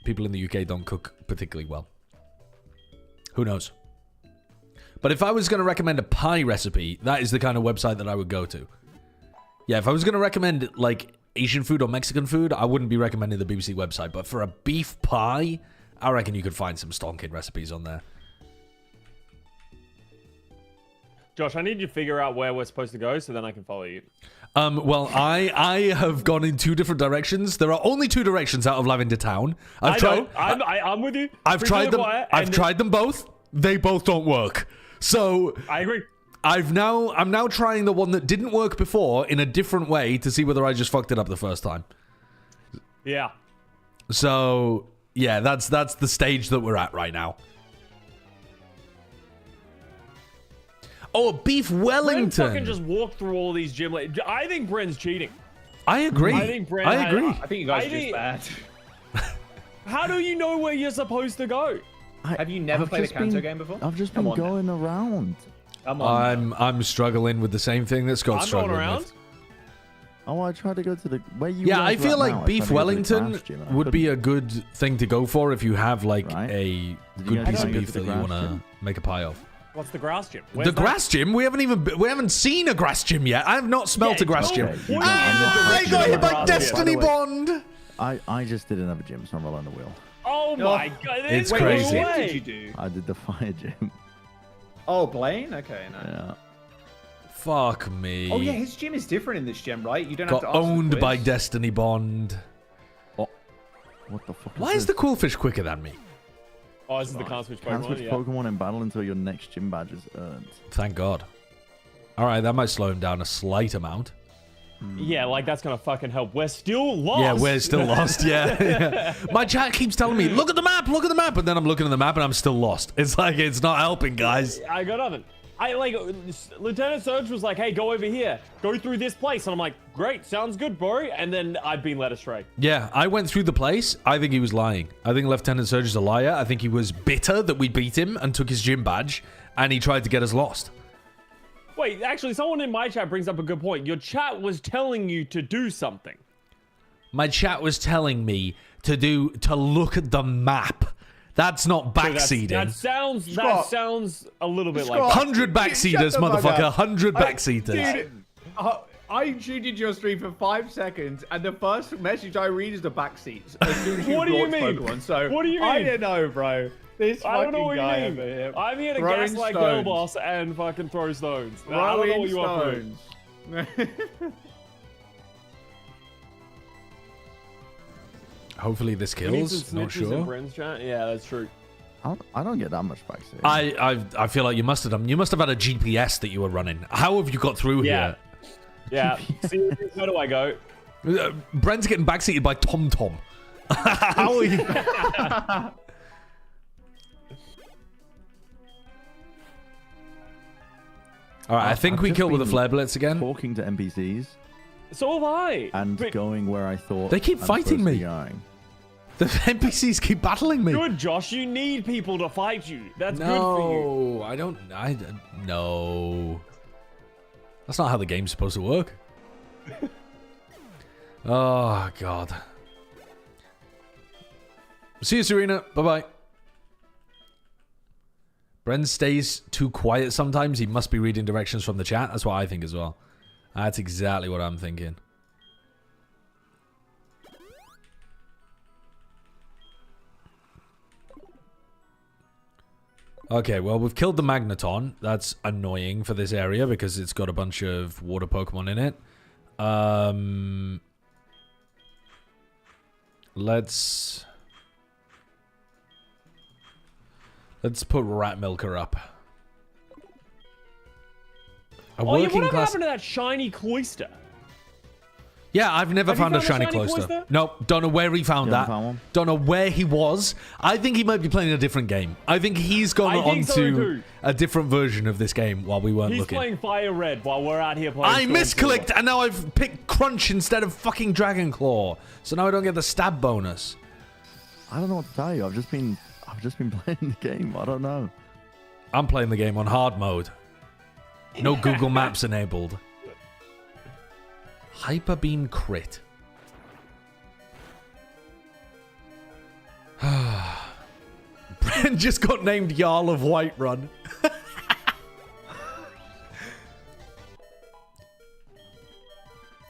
Speaker 1: people in the UK don't cook particularly well. Who knows? But if I was going to recommend a pie recipe, that is the kind of website that I would go to. Yeah, if I was going to recommend, like, Asian food or Mexican food, I wouldn't be recommending the BBC website. But for a beef pie, I reckon you could find some stonking recipes on there.
Speaker 6: Josh, I need you to figure out where we're supposed to go so then I can follow you.
Speaker 1: Well, I have gone in 2 different directions. There are only 2 directions out of Lavender Town.
Speaker 6: I'm with you.
Speaker 1: I've tried them. I've tried them both. They both don't work. So
Speaker 6: I agree.
Speaker 1: I'm now trying the one that didn't work before in a different way to see whether I just fucked it up the first time.
Speaker 6: Yeah.
Speaker 1: So yeah, that's the stage that we're at right now. Oh, beef Wellington.
Speaker 6: Bren fucking just walked through all these gym. I think Bren's cheating.
Speaker 1: I agree.
Speaker 6: I think Bren.
Speaker 1: I agree.
Speaker 3: I think you guys are just bad.
Speaker 6: How do you know where you're supposed to go?
Speaker 3: Have you never played a Kanto game before?
Speaker 2: I've just been going around.
Speaker 3: Come on.
Speaker 1: I'm struggling with the same thing that Scott's
Speaker 6: I'm going
Speaker 1: struggling
Speaker 6: around.
Speaker 1: with.
Speaker 2: Oh, I tried to go to the where you.
Speaker 1: Yeah,
Speaker 2: guys
Speaker 1: I
Speaker 2: were
Speaker 1: feel
Speaker 2: at
Speaker 1: like
Speaker 2: now. I
Speaker 1: beef
Speaker 2: tried to go to the
Speaker 1: Wellington
Speaker 2: grass gym and I
Speaker 1: would be
Speaker 2: couldn't.
Speaker 1: a good thing to go for if you have like
Speaker 2: Right.
Speaker 1: a
Speaker 2: Did
Speaker 1: good
Speaker 2: you
Speaker 1: piece
Speaker 2: guys
Speaker 1: of
Speaker 2: go
Speaker 1: beef
Speaker 2: to
Speaker 1: that
Speaker 2: the
Speaker 1: you
Speaker 2: grass
Speaker 1: want to
Speaker 2: gym?
Speaker 1: make a pie of.
Speaker 6: What's the grass gym?
Speaker 1: The grass gym? We haven't seen a grass gym yet. I have not smelt a grass gym.
Speaker 2: okay.
Speaker 1: I got hit by
Speaker 6: By
Speaker 1: Destiny
Speaker 2: the way-
Speaker 1: Bond.
Speaker 2: I just did another gym, so I'm rolling the wheel.
Speaker 6: Oh my god,
Speaker 1: It's
Speaker 3: Wait,
Speaker 1: crazy.
Speaker 3: what gym did you do?
Speaker 2: I did the fire gym.
Speaker 3: Oh, Blaine? Okay, no.
Speaker 2: Yeah.
Speaker 1: Fuck me.
Speaker 3: Oh yeah, his gym is different in this gym, right? You don't have
Speaker 1: Got
Speaker 3: to ask the
Speaker 1: owned by
Speaker 3: quiz.
Speaker 1: Destiny Bond.
Speaker 2: Oh, what the fuck?
Speaker 1: Why is the Quillfish quicker than me?
Speaker 6: Oh, this is the can't switch
Speaker 2: Can't
Speaker 6: Pokemon.
Speaker 2: switch
Speaker 6: Yeah.
Speaker 2: Pokemon in battle until your next gym badge is earned?
Speaker 1: Thank God. All right, that might slow him down a slight amount.
Speaker 6: Yeah, like that's gonna fucking help. We're still lost.
Speaker 1: Yeah, we're still lost. Yeah, yeah. My chat keeps telling me, look at the map, and then I'm looking at the map and I'm still lost. It's like, it's not helping, guys.
Speaker 6: I got nothing. Lieutenant Surge was like, hey, go over here. Go through this place. And I'm like, great, sounds good, bro. And then I'd been led astray.
Speaker 1: Yeah, I went through the place. I think he was lying. I think Lieutenant Surge is a liar. I think he was bitter that we beat him and took his gym badge, and he tried to get us lost.
Speaker 6: Wait, actually, someone in my chat brings up a good point. Your chat was telling you to do something.
Speaker 1: My chat was telling me to look at the map. That's not backseating.
Speaker 6: That sounds a little bit like
Speaker 3: Scott.
Speaker 1: 100 backseaters,
Speaker 3: Shut the fuck
Speaker 1: motherfucker.
Speaker 3: up.
Speaker 1: 100 backseaters.
Speaker 3: Dude, I tuned into your stream for 5 seconds, and the first message I read is the backseats as soon as you
Speaker 6: What do you
Speaker 3: launch
Speaker 6: mean?
Speaker 3: Pokemon. So
Speaker 6: What do you
Speaker 3: I
Speaker 6: mean?
Speaker 3: don't know, bro. This
Speaker 6: I don't know
Speaker 3: fucking
Speaker 6: what
Speaker 3: guy
Speaker 6: you
Speaker 3: over
Speaker 6: mean.
Speaker 3: here.
Speaker 6: I'm here to
Speaker 3: Throwing
Speaker 6: gaslight Girl
Speaker 3: stones.
Speaker 6: Boss and fucking throw stones. I don't know what you want.
Speaker 3: stones.
Speaker 1: Hopefully this
Speaker 6: We need
Speaker 1: kills.
Speaker 6: some
Speaker 1: Not
Speaker 6: snitches in
Speaker 1: sure.
Speaker 6: Bren's chat. Yeah, that's true.
Speaker 2: I don't get that much backseat.
Speaker 1: I feel like you must have done. You must have had a GPS that you were running. How have you got through
Speaker 6: Yeah. Yeah. See, where do I go?
Speaker 1: here? Brent's getting backseated by Tom Tom. How are you? All right, I think
Speaker 2: I've
Speaker 1: we
Speaker 2: just
Speaker 1: killed with the
Speaker 2: been
Speaker 1: flare blitz again.
Speaker 2: Talking to NPCs
Speaker 6: So have I.
Speaker 2: and
Speaker 6: But
Speaker 2: going where I thought
Speaker 1: They keep
Speaker 2: I'm
Speaker 1: fighting
Speaker 2: supposed to be
Speaker 1: me.
Speaker 2: going.
Speaker 1: The NPCs keep battling me.
Speaker 6: good, Josh. You need people to fight you. That's good for you.
Speaker 1: No, I don't. No. That's not how the game's supposed to work. Oh, God. See you, Serena. Bye-bye. Bren stays too quiet sometimes. He must be reading directions from the chat. That's what I think as well. That's exactly what I'm thinking. Okay, well, we've killed the Magneton. That's annoying for this area because it's got a bunch of water Pokemon in it. Let's put Rat Milker up.
Speaker 6: Oh, yeah, whatever happened to that shiny Cloyster?
Speaker 1: Yeah, I've never
Speaker 6: Have you
Speaker 1: found a
Speaker 6: found a
Speaker 1: shiny
Speaker 6: shiny
Speaker 1: Cloyster.
Speaker 6: Cloyster?
Speaker 1: Nope, don't know where he found
Speaker 2: You
Speaker 1: that.
Speaker 2: haven't found one?
Speaker 1: Don't know where he was. I think he might be playing a different game. I think he's gone
Speaker 6: I
Speaker 1: on
Speaker 6: think so
Speaker 1: to
Speaker 6: too.
Speaker 1: a different version of this game while we weren't
Speaker 6: He's
Speaker 1: looking.
Speaker 6: playing Fire Red while we're out here playing.
Speaker 1: I
Speaker 6: Storm
Speaker 1: misclicked,
Speaker 6: Silver.
Speaker 1: and now I've picked Crunch instead of fucking Dragon Claw. So now I don't get the stab bonus.
Speaker 2: I don't know what to tell you. I've just been I've just been playing the game. I don't know.
Speaker 1: I'm playing the game on hard mode. No Google Maps enabled. Hyper Beam crit. Bren just got named Jarl of Whiterun.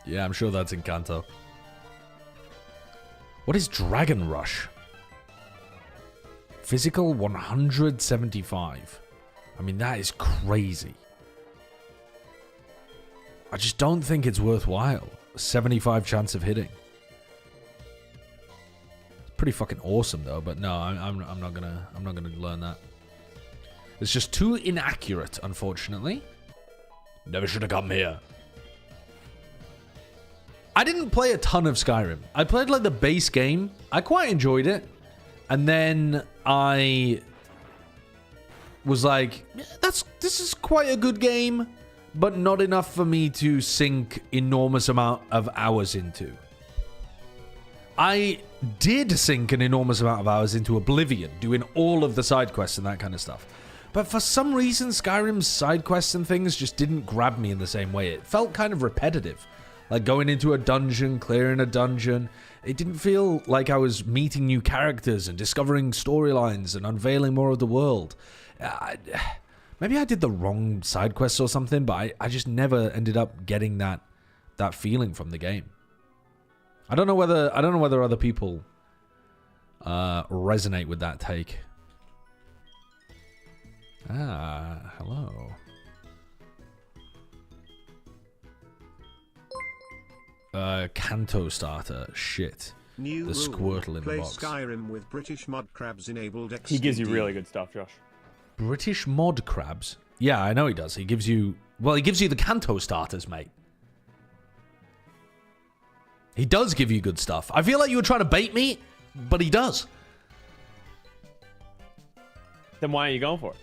Speaker 1: Yeah, I'm sure that's in Kanto. What is Dragon Rush? Physical 175. I mean, that is crazy. I just don't think it's worthwhile. 75 chance of hitting. It's pretty fucking awesome though, but no, I'm not gonna learn that. It's just too inaccurate, unfortunately. Never should have come here. I didn't play a ton of Skyrim. I played like the base game. I quite enjoyed it. And then I was like, this is quite a good game, but not enough for me to sink enormous amount of hours into. I did sink an enormous amount of hours into Oblivion, doing all of the side quests and that kind of stuff. But for some reason, Skyrim's side quests and things just didn't grab me in the same way. It felt kind of repetitive. Like going into a dungeon, clearing a dungeon. It didn't feel like I was meeting new characters and discovering storylines and unveiling more of the world. Maybe I did the wrong side quests or something, but I just never ended up getting that feeling from the game. I don't know whether other people resonate with that take. Hello. Kanto starter. Shit.
Speaker 7: New
Speaker 1: The Squirtle in
Speaker 7: Play
Speaker 1: the box.
Speaker 7: Skyrim with British mud crabs enabled XDD.
Speaker 6: He gives you really good stuff, Josh.
Speaker 1: British mod crabs? Yeah, I know he does. He gives you... Well, he gives you the Kanto starters, mate. He does give you good stuff. I feel like you were trying to bait me, but he does.
Speaker 6: Then why aren't you going for it?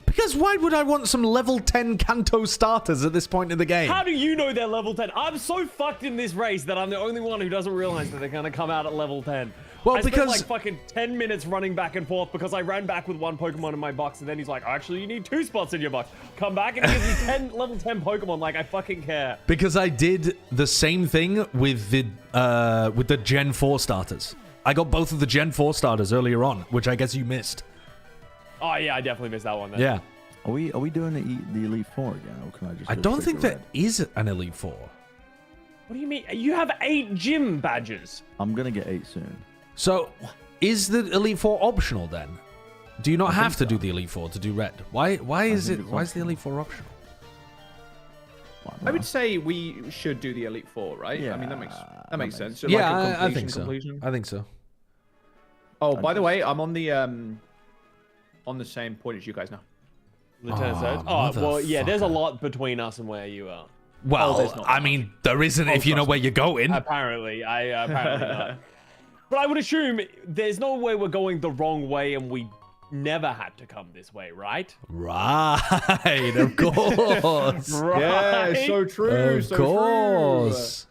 Speaker 1: Because why would I want some level 10 Kanto starters at this point in the game?
Speaker 6: How do you know they're level 10? I'm so fucked in this race that I'm the only one who doesn't realize that they're going to come out at level 10.
Speaker 1: Well,
Speaker 6: I
Speaker 1: because...
Speaker 6: spent like fucking 10 minutes running back and forth because I ran back with one Pokemon in my box, and then he's like, actually, you need 2 spots in your box. Come back, and he gives you 10 level 10 Pokemon. Like, I fucking care.
Speaker 1: Because I did the same thing with the Gen 4 starters. I got both of the Gen 4 starters earlier on, which I guess you missed.
Speaker 6: Oh, yeah, I definitely missed that one then.
Speaker 1: Yeah.
Speaker 2: Are we doing the Elite Four again, or can I just?
Speaker 1: I
Speaker 2: go
Speaker 1: don't
Speaker 2: straight
Speaker 1: think
Speaker 2: to
Speaker 1: there
Speaker 2: red?
Speaker 1: is an Elite 4.
Speaker 6: What do you mean? You have 8 gym badges.
Speaker 2: I'm gonna get 8 soon.
Speaker 1: So, is the Elite 4 optional then? Do you not have to
Speaker 2: so.
Speaker 1: do the Elite 4 to do red? Why is
Speaker 2: think
Speaker 1: it?
Speaker 2: it's
Speaker 1: Why is the
Speaker 2: optional.
Speaker 1: Elite 4 optional?
Speaker 3: I would say we should do the Elite Four, right? I mean, that makes sense. So
Speaker 1: Yeah,
Speaker 3: like a
Speaker 1: I think so.
Speaker 3: completion.
Speaker 1: I think so.
Speaker 3: Oh, by the way, I'm on the same point as you guys now.
Speaker 6: Lieutenant Surge. Oh, well, yeah, there's a lot between us and where you are.
Speaker 1: Well,
Speaker 3: there's not
Speaker 1: I
Speaker 3: much.
Speaker 1: mean, there isn't if you know where you're going.
Speaker 6: Apparently, apparently not. But I would assume there's no way we're going the wrong way and we never had to come this way, right?
Speaker 1: Right, of course.
Speaker 6: Right.
Speaker 3: Yeah, so true.
Speaker 1: Of
Speaker 3: so
Speaker 1: course.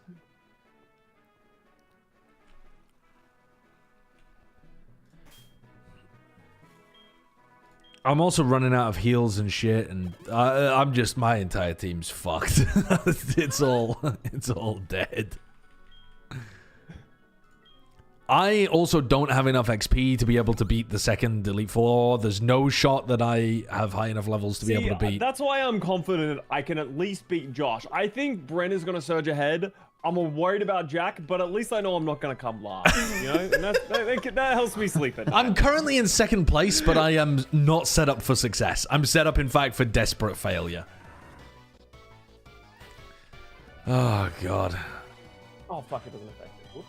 Speaker 1: I'm also running out of heals and shit, and I'm just, my entire team's fucked. it's all dead. I also don't have enough XP to be able to beat the second Elite Four. There's no shot that I have high enough levels to be able to beat.
Speaker 6: That's why I'm confident I can at least beat Josh. I think Bren is going to surge ahead. I'm worried about Jack, but at least I know I'm not going to come last. You know, and that helps me sleep at night.
Speaker 1: I'm currently in second place, but I am not set up for success. I'm set up, in fact, for desperate failure. Oh, God.
Speaker 6: Oh, fuck, it doesn't affect me. Whoops.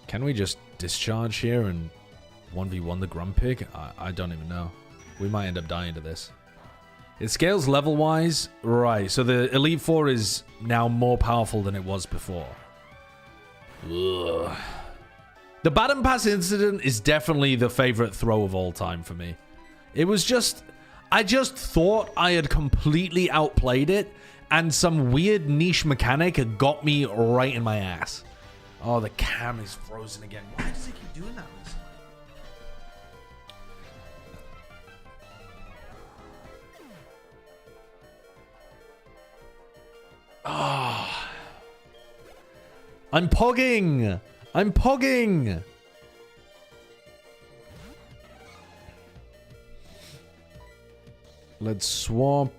Speaker 1: Can we just discharge here and 1v1 the Grumpig? I don't even know. We might end up dying to this. It scales level-wise. Right, so the Elite Four is now more powerful than it was before. Ugh. The Baton Pass incident is definitely the favorite throw of all time for me. It was just... I just thought I had completely outplayed it, and some weird niche mechanic had got me right in my ass. Oh, the cam is frozen again. Why does it keep doing that recently? Ah. I'm pogging. I'm pogging. Let's swap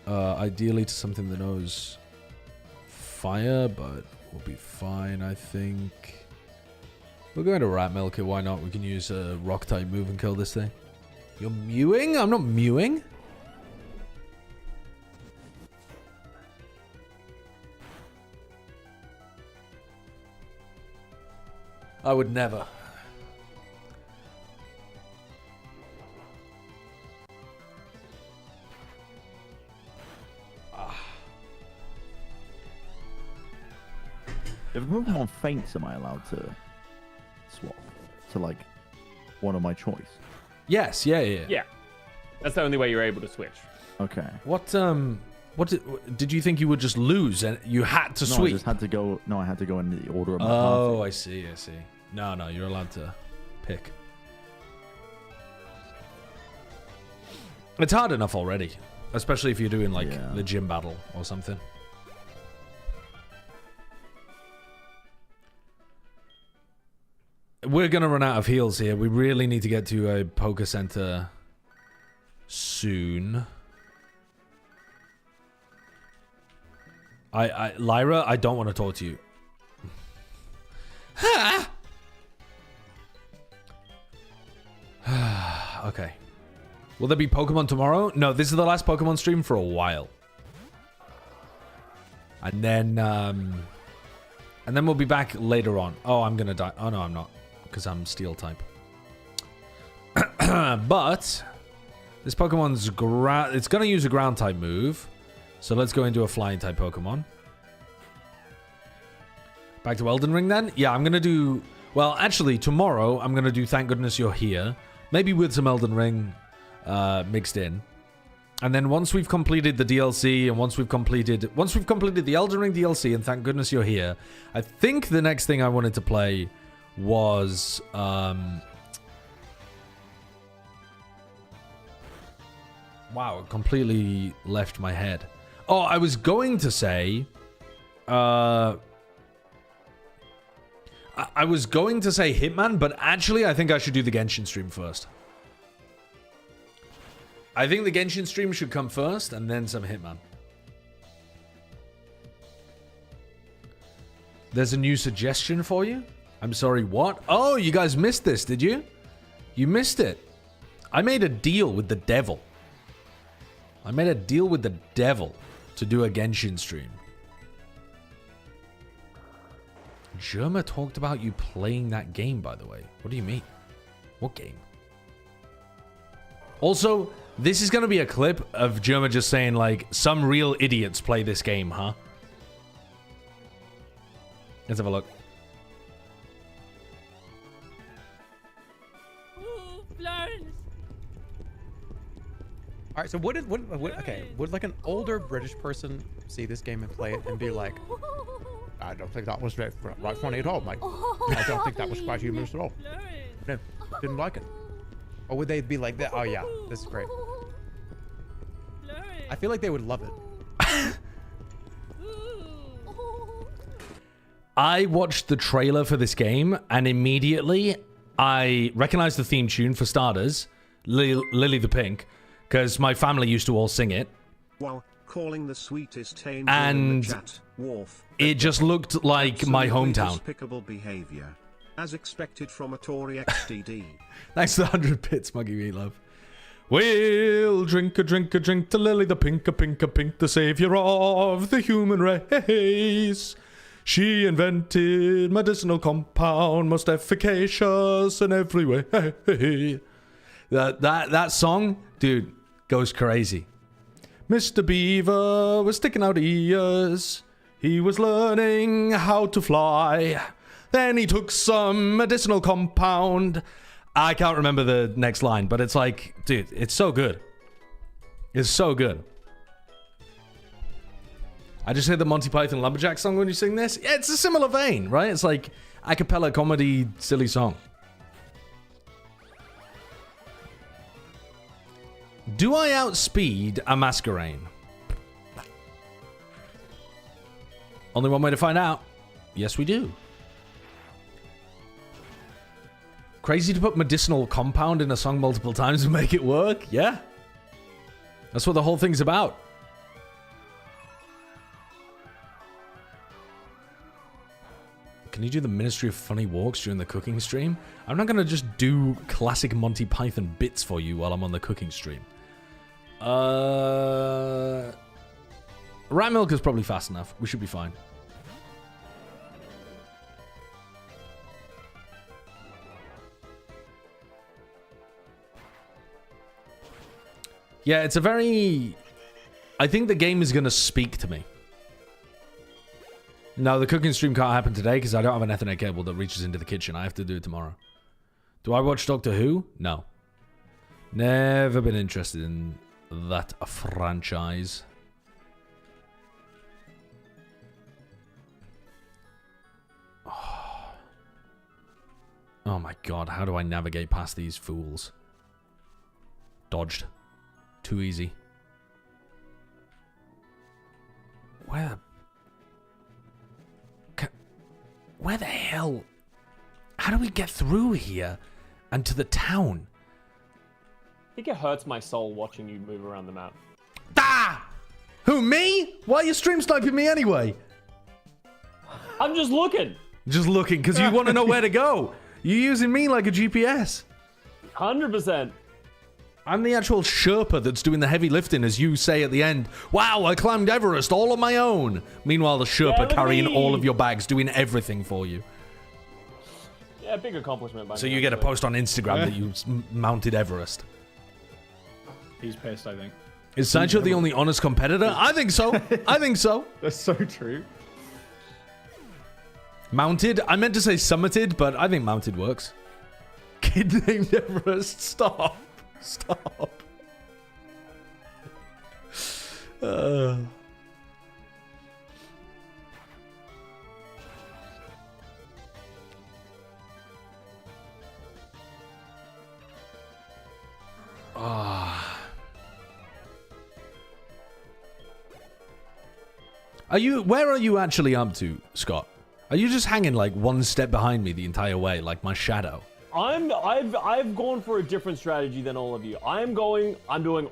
Speaker 1: ideally to something that knows fire, but we'll be fine, I think. We're going to Rat Milk it, why not? We can use a rock type move and kill this thing. You're mewing? I'm not mewing. I would never.
Speaker 2: If a Pokemon faints, am I allowed to swap to like one of my choice?
Speaker 1: Yes, yeah.
Speaker 6: Yeah. That's the only way you're able to switch.
Speaker 2: Okay.
Speaker 1: What did you think you would just lose and you had to
Speaker 2: No, I
Speaker 1: sweep?
Speaker 2: just had to go. No, I had to go in the order of my
Speaker 1: Oh,
Speaker 2: party.
Speaker 1: I see. No, you're allowed to pick. It's hard enough already, especially if you're doing like the gym battle or something. We're gonna run out of heals here. We really need to get to a poker center soon. Lyra, I don't want to talk to you. Okay. Will there be Pokemon tomorrow? No, this is the last Pokemon stream for a while. And then we'll be back later on. Oh, I'm gonna die. Oh no, I'm not, because I'm Steel type. But this Pokemon's it's gonna use a ground type move. So let's go into a flying type Pokemon. Back to Elden Ring then? Yeah, I'm gonna do... Well, actually, tomorrow I'm gonna do Thank Goodness You're Here. Maybe with some Elden Ring mixed in. And then once we've completed the DLC and once we've completed the Elden Ring DLC and Thank Goodness You're Here, I think the next thing I wanted to play was... Wow, it completely left my head. Oh, I was going to say... I was going to say Hitman, but actually I think I should do the Genshin stream first. I think the Genshin stream should come first, and then some Hitman. There's a new suggestion for you? I'm sorry, what? Oh, you guys missed this, did you? You missed it. I made a deal with the devil. I made a deal with the devil to do a Genshin stream. Germa talked about you playing that game, by the way. What do you mean? What game? Also, this is going to be a clip of Germa just saying, like, some real idiots play this game, huh? Let's have a look.
Speaker 8: Ooh, Florence.
Speaker 9: All right, so would like an older British person see this game and play it and be like, I don't think that was right funny at all, Mike. I don't think that was quite humorous at all. No, didn't like it. Or would they be like that? Oh yeah, this is great. I feel like they would love it.
Speaker 1: I watched the trailer for this game, and immediately I recognized the theme tune for starters, Lily the Pink, because my family used to all sing it.
Speaker 7: While calling the sweetest angel
Speaker 1: And
Speaker 7: in the chat, Worf,
Speaker 1: it just looked like my hometown.
Speaker 7: Despicable behavior, as expected from a Tory XDD.
Speaker 1: Thanks to the 100 bits, Muggy Meatloaf. We'll drink a drink to Lily the Pink, a pink, the savior of the human race. She invented medicinal compound, most efficacious in every way. That song, dude, goes crazy. Mr. Beaver was sticking out ears. He was learning how to fly. Then he took some medicinal compound. I can't remember the next line, but it's like, dude, it's so good. It's so good. I just hear the Monty Python Lumberjack song when you sing this. Yeah, it's a similar vein, right? It's like a cappella comedy, silly song. Do I outspeed a Masquerain? Only one way to find out. Yes, we do. Crazy to put medicinal compound in a song multiple times and make it work? Yeah. That's what the whole thing's about. Can you do the Ministry of Funny Walks during the cooking stream? I'm not going to just do classic Monty Python bits for you while I'm on the cooking stream. Rat milk is probably fast enough. We should be fine. Yeah, it's a very... I think the game is going to speak to me. No, the cooking stream can't happen today because I don't have an Ethernet cable that reaches into the kitchen. I have to do it tomorrow. Do I watch Doctor Who? No. Never been interested in that franchise. Oh my god, how do I navigate past these fools? Dodged. Too easy. Where the hell? How do we get through here and to the town?
Speaker 6: I think it hurts my soul watching you move around the map.
Speaker 1: Ah! Who, me? Why are you stream sniping me anyway?
Speaker 6: I'm just looking.
Speaker 1: Just looking, because you want to know where to go. You're using me like a GPS.
Speaker 6: 100%.
Speaker 1: I'm the actual Sherpa that's doing the heavy lifting, as you say at the end. Wow, I climbed Everest all on my own. Meanwhile, the Sherpa carrying all of your bags, doing everything for you.
Speaker 6: Yeah, big accomplishment.
Speaker 1: So you get a post on Instagram that you mounted Everest.
Speaker 3: He's pissed, I think.
Speaker 1: Is Sancho the only honest competitor? I think so. I think so.
Speaker 4: That's so true.
Speaker 1: Mounted? I meant to say summited, but I think mounted works. Kid named Everest. Stop. Stop. Where are you actually up to, Scott? Are you just hanging like one step behind me the entire way, like my shadow?
Speaker 6: I've gone for a different strategy than all of you. I'm doing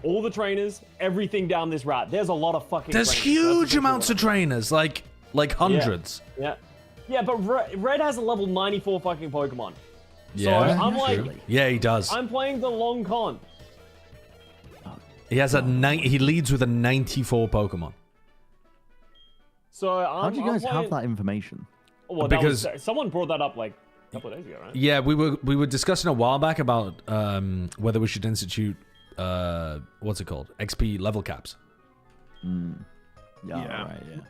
Speaker 6: all the trainers, everything down this route. There's a lot of fucking
Speaker 1: There's
Speaker 6: trainers.
Speaker 1: huge amounts of trainers, like hundreds.
Speaker 6: Yeah, but Red has a level 94 fucking Pokemon.
Speaker 1: Yeah,
Speaker 6: so I'm like,
Speaker 1: yeah, he does.
Speaker 6: I'm playing the long con.
Speaker 1: He has he leads with a 94 Pokemon.
Speaker 6: So
Speaker 2: how do you guys have that information?
Speaker 6: Well, because someone brought that up like a couple of days ago, right?
Speaker 1: Yeah, we were discussing a while back about whether we should institute what's it called, XP level caps.
Speaker 2: Yeah, right, yeah.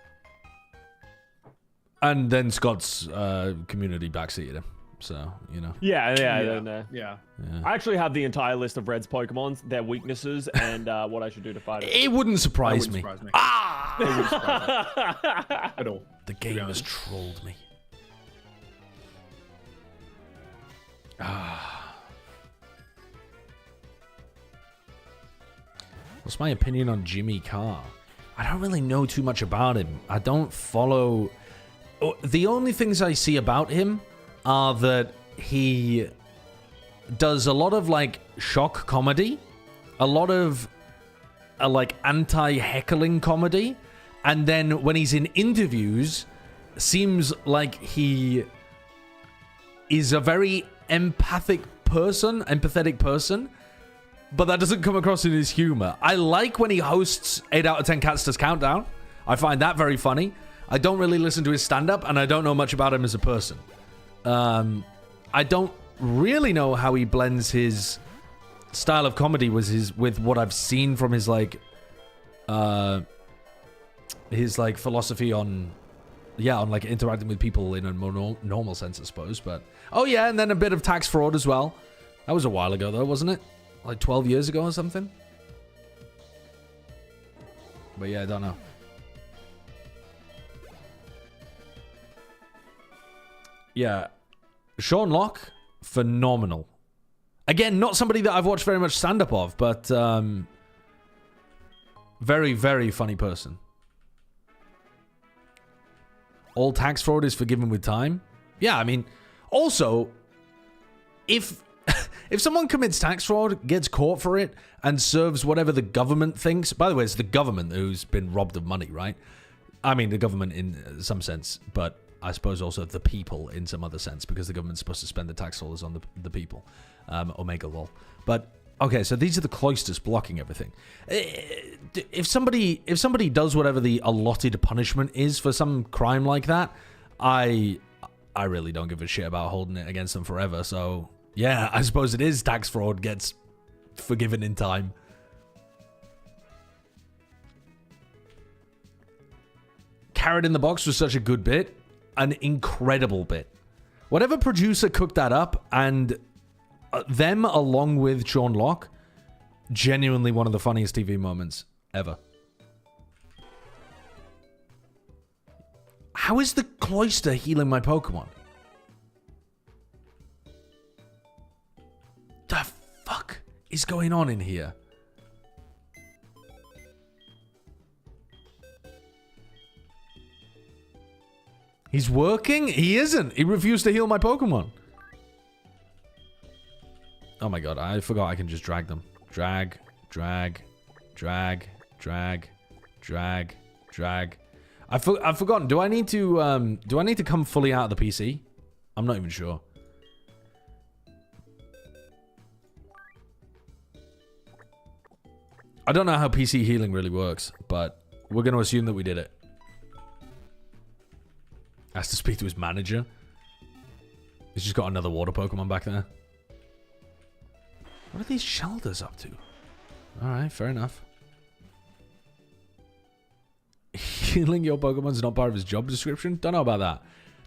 Speaker 1: And then Scott's community backseated him. So, you know.
Speaker 6: Yeah. I actually have the entire list of Red's Pokemons, their weaknesses, and what I should do to fight it.
Speaker 1: It wouldn't surprise me. Ah!
Speaker 3: It wouldn't surprise me. At all.
Speaker 1: The game has trolled me. What's my opinion on Jimmy Carr? I don't really know too much about him. I don't follow... The only things I see about him are that he does a lot of like shock comedy, a lot of like anti-heckling comedy, and then when he's in interviews, seems like he is a very empathetic person, but that doesn't come across in his humor. I like when he hosts 8 out of 10 Catsters Countdown. I find that very funny. I don't really listen to his stand-up, and I don't know much about him as a person. I don't really know how he blends his style of comedy with what I've seen from his philosophy on like interacting with people in a more normal sense, I suppose. But and then a bit of tax fraud as well. That was a while ago though, wasn't it? Like 12 years ago or something. But yeah, I don't know. Yeah. Sean Locke, phenomenal. Again, not somebody that I've watched very much stand-up of, but very, very funny person. All tax fraud is forgiven with time. Yeah, I mean, also, if someone commits tax fraud, gets caught for it, and serves whatever the government thinks... By the way, it's the government who's been robbed of money, right? I mean, the government in some sense, but I suppose also the people in some other sense, because the government's supposed to spend the tax dollars on the people. Omega lol. But, okay, so these are the cloisters blocking everything. If somebody does whatever the allotted punishment is for some crime like that, I really don't give a shit about holding it against them forever, so... Yeah, I suppose it is tax fraud gets forgiven in time. Carrot in the Box was such a good bit. An incredible bit. Whatever producer cooked that up, and them along with Sean Locke, genuinely one of the funniest TV moments ever. How is the cloister healing my Pokemon? The fuck is going on in here? He's working? He isn't. He refused to heal my Pokemon. Oh my god, I forgot I can just drag them. Drag, drag, drag, drag, drag, drag. I've forgotten. Do I need to come fully out of the PC? I'm not even sure. I don't know how PC healing really works, but we're going to assume that we did it. Has to speak to his manager. He's just got another water Pokemon back there. What are these Shelders up to? Alright, fair enough. Healing your Pokemon's not part of his job description? Don't know about that.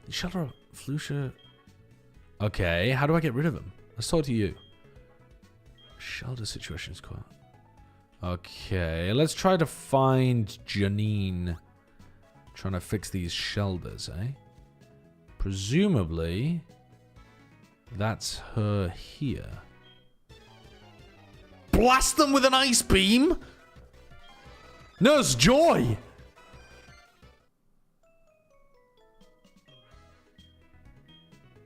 Speaker 1: Shelter, Flusha. Okay, how do I get rid of him? Let's talk to you. Shelter situation's cool. Okay, let's try to find Janine. Trying to fix these Shelders, eh? Presumably, that's her here. Blast them with an ice beam! Nurse Joy!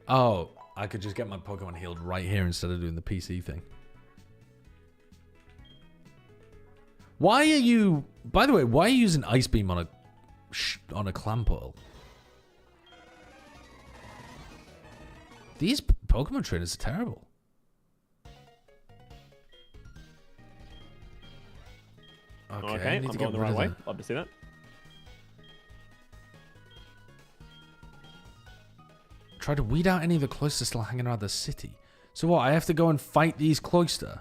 Speaker 1: Oh, I could just get my Pokemon healed right here instead of doing the PC thing. Why are you... By the way, why are you using Ice Beam on a Clamperl? These Pokemon trainers are terrible.
Speaker 6: Okay, I'm going the right way. Love to see that.
Speaker 1: Try to weed out any of the cloisters still hanging around the city. So what, I have to go and fight these cloister?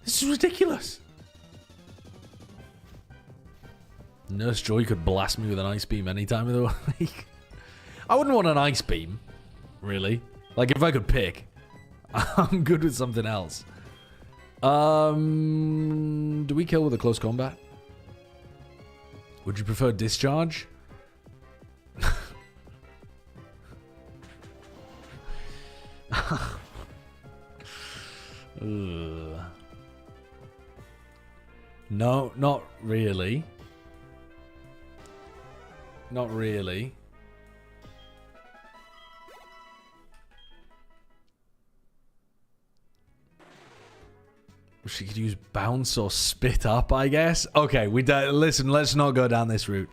Speaker 1: This is ridiculous. Nurse Joy could blast me with an ice beam any time of the week. I wouldn't want an ice beam, really. Like, if I could pick, I'm good with something else. Do we kill with a close combat? Would you prefer discharge? No, not really. Not really. She could use bounce or spit up, I guess. Okay, listen, let's not go down this route.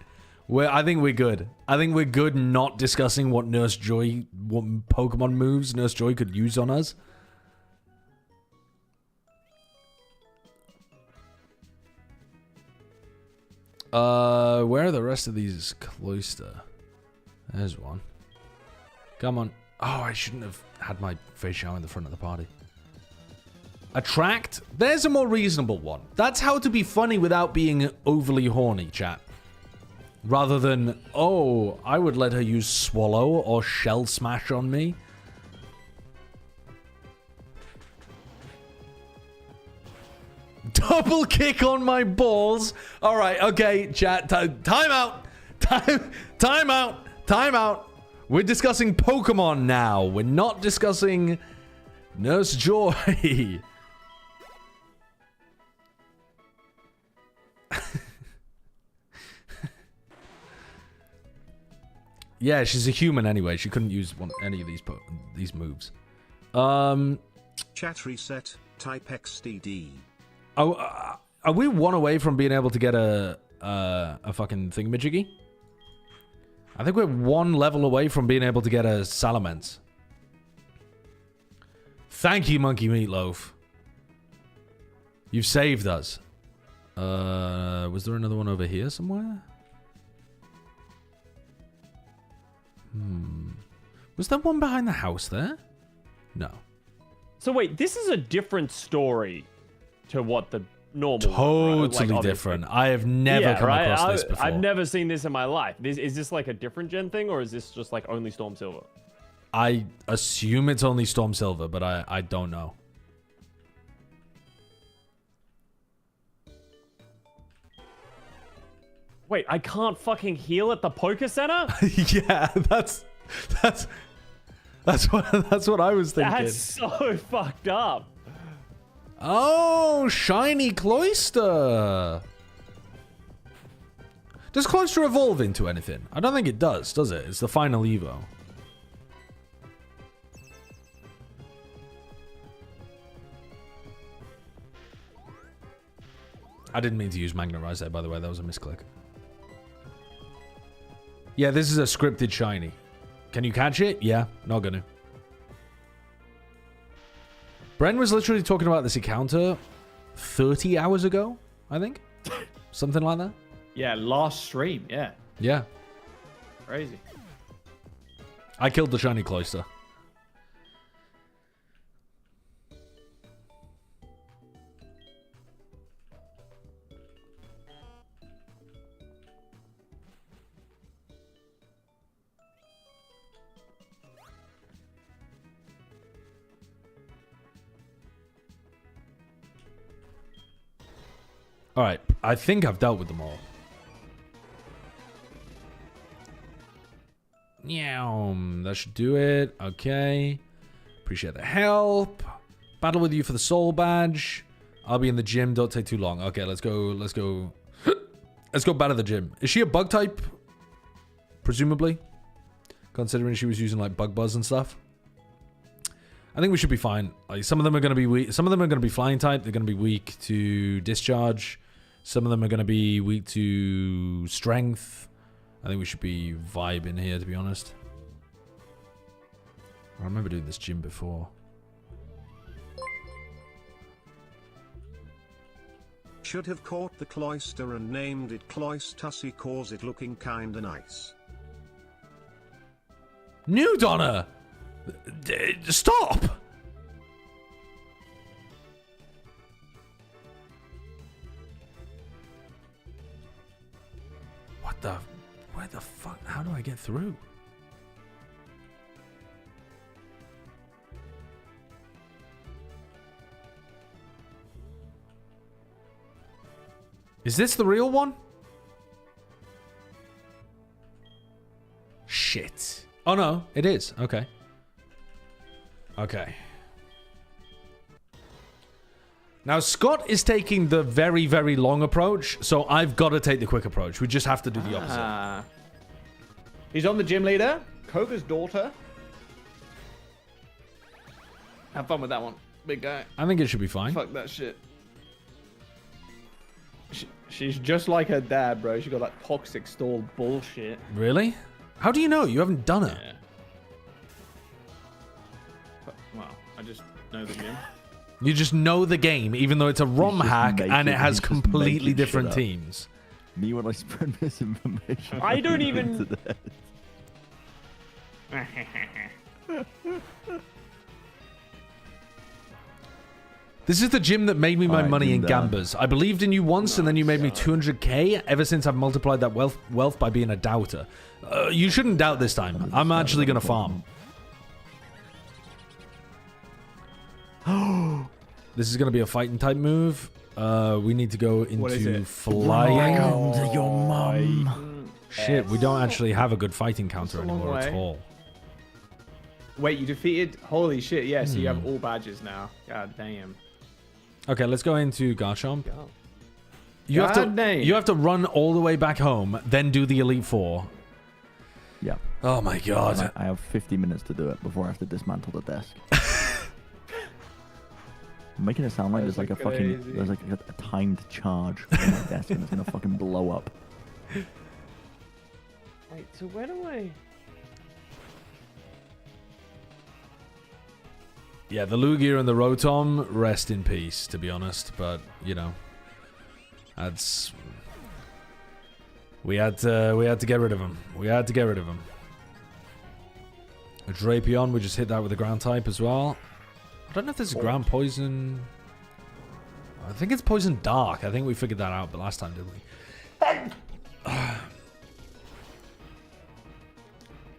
Speaker 1: I think we're good. I think we're good not discussing what Pokemon moves Nurse Joy could use on us. Where are the rest of these cloister? There's one. Come on. Oh, I shouldn't have had my face shower in the front of the party. Attract? There's a more reasonable one. That's how to be funny without being overly horny, chat. Rather than, oh, I would let her use Swallow or Shell Smash on me. Double kick on my balls. All right, okay, chat. Time out. Time out. Time out. We're discussing Pokemon now. We're not discussing Nurse Joy. Yeah, she's a human anyway. She couldn't use any of these moves.
Speaker 7: Chat reset. Type XDD.
Speaker 1: Are we one away from being able to get a fucking thingamajiggy? I think we're one level away from being able to get a Salamence. Thank you, Monkey Meatloaf. You've saved us. Was there another one over here somewhere? Was there one behind the house there? No.
Speaker 6: So wait, this is a different story to what the normal one, right?
Speaker 1: Totally
Speaker 6: Like,
Speaker 1: different. I have never come across this before.
Speaker 6: I've never seen this in my life. Is this like a different gen thing, or is this just like only Storm Silver?
Speaker 1: I assume it's only Storm Silver, but I don't know.
Speaker 6: Wait, I can't fucking heal at the Poker Center?
Speaker 1: Yeah, that's what I was thinking.
Speaker 6: That's so fucked up.
Speaker 1: Oh, shiny Cloyster. Does Cloyster evolve into anything? I don't think it does it? It's the final Evo. I didn't mean to use Magnetize there, by the way. That was a misclick. Yeah, this is a scripted shiny. Can you catch it? Yeah, not gonna. Bren was literally talking about this encounter 30 hours ago, I think. Something like that.
Speaker 3: Yeah, last stream. Yeah.
Speaker 1: Yeah.
Speaker 3: Crazy.
Speaker 1: I killed the shiny Cloyster. Alright, I think I've dealt with them all. Yeah, that should do it. Okay. Appreciate the help. Battle with you for the soul badge. I'll be in the gym. Don't take too long. Okay, let's go. Let's go. Let's go battle the gym. Is she a bug type? Presumably. Considering she was using like bug buzz and stuff. I think we should be fine. Like some of them are going to be weak. Some of them are going to be flying type. They're going to be weak to discharge. Some of them are going to be weak to strength. I think we should be vibing here, to be honest. I remember doing this gym before.
Speaker 7: Should have caught the Cloyster and named it Cloystussy cause it looking kinda nice.
Speaker 1: New Donna! Stop! What the... Where the fuck... How do I get through? Is this the real one? Shit. Oh no, it is. Okay. Okay. Now, Scott is taking the very, very long approach, so I've got to take the quick approach. We just have to do the opposite.
Speaker 3: He's on the gym leader. Koga's daughter. Have fun with that one, big guy.
Speaker 1: I think it should be fine.
Speaker 3: Fuck that shit. She's just like her dad, bro. She got that toxic stall bullshit.
Speaker 1: Really? How do you know? You haven't done it.
Speaker 3: Yeah. Well, I just know the gym.
Speaker 1: You just know the game, even though it's a ROM hack and it has
Speaker 2: he's just
Speaker 1: completely
Speaker 2: making
Speaker 1: different
Speaker 2: shit up.
Speaker 1: teams.
Speaker 2: Me when I spread misinformation.
Speaker 6: I don't even-
Speaker 2: into that.
Speaker 1: This is the gym that made me my
Speaker 2: Alright,
Speaker 1: money in
Speaker 2: Dunda.
Speaker 1: Gambas. I believed in you once and then you made me 200k. Ever since I've multiplied that wealth by being a doubter. You shouldn't doubt this time. I'm actually going to farm. This is going to be a fighting type move. We need to go into flying.
Speaker 2: Welcome to your mum.
Speaker 1: Shit, we don't actually have a good fighting counter
Speaker 3: That's a long
Speaker 1: anymore at
Speaker 3: way.
Speaker 1: all.
Speaker 3: Wait, you defeated? Holy shit! Yeah, so you have all badges now. God damn.
Speaker 1: Okay, let's go into Garchomp.
Speaker 3: God.
Speaker 1: You have
Speaker 3: God damn.
Speaker 1: you have to run all the way back home, then do the Elite Four.
Speaker 2: Yeah.
Speaker 1: Oh my god.
Speaker 2: I have 50 minutes to do it before I have to dismantle the desk. I'm making it sound like
Speaker 3: That's
Speaker 2: there's like a
Speaker 3: crazy.
Speaker 2: fucking there's like a timed charge on my desk and it's gonna fucking blow up.
Speaker 6: Wait, so where do I?
Speaker 1: Yeah, the Lugia and the Rotom, rest in peace, to be honest. But, you know, that's... We had to get rid of him. We had to get rid of him. A Drapion, we just hit that with a ground type as well. I don't know if there's a ground poison... I think it's poison dark. I think we figured that out, but last time, didn't we?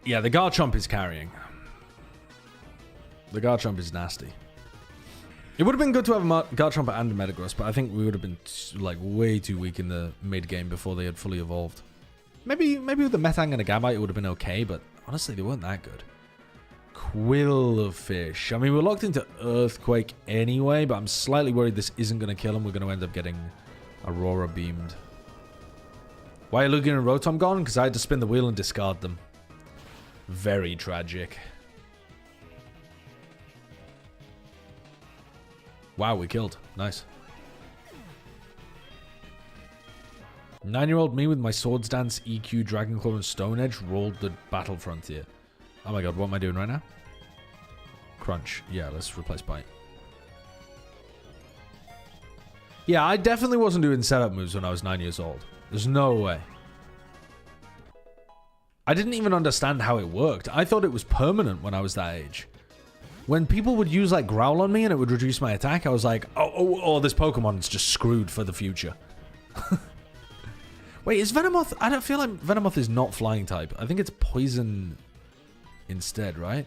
Speaker 1: Yeah, the Garchomp is carrying. The Garchomp is nasty. It would have been good to have a Garchomp and a Metagross, but I think we would have been like way too weak in the mid game before they had fully evolved. Maybe with the Metang and a Gabite it would have been okay, but honestly they weren't that good. Quillfish. I mean, we're locked into Earthquake anyway, but I'm slightly worried this isn't going to kill him. We're going to end up getting Aurora beamed. Why are Lugia and Rotom gone? Because I had to spin the wheel and discard them. Very tragic. Wow, we killed. Nice. 9-year-old me with my Swords Dance, EQ, Dragonclaw, and Stone Edge rolled the Battle Frontier. Oh my god, what am I doing right now? Crunch. Yeah, let's replace Bite. Yeah, I definitely wasn't doing setup moves when I was 9 years old. There's no way. I didn't even understand how it worked. I thought it was permanent when I was that age. When people would use like Growl on me and it would reduce my attack, I was like, oh, this Pokemon's just screwed for the future. Wait, is Venomoth... I don't feel like Venomoth is not flying type. I think it's poison instead, right?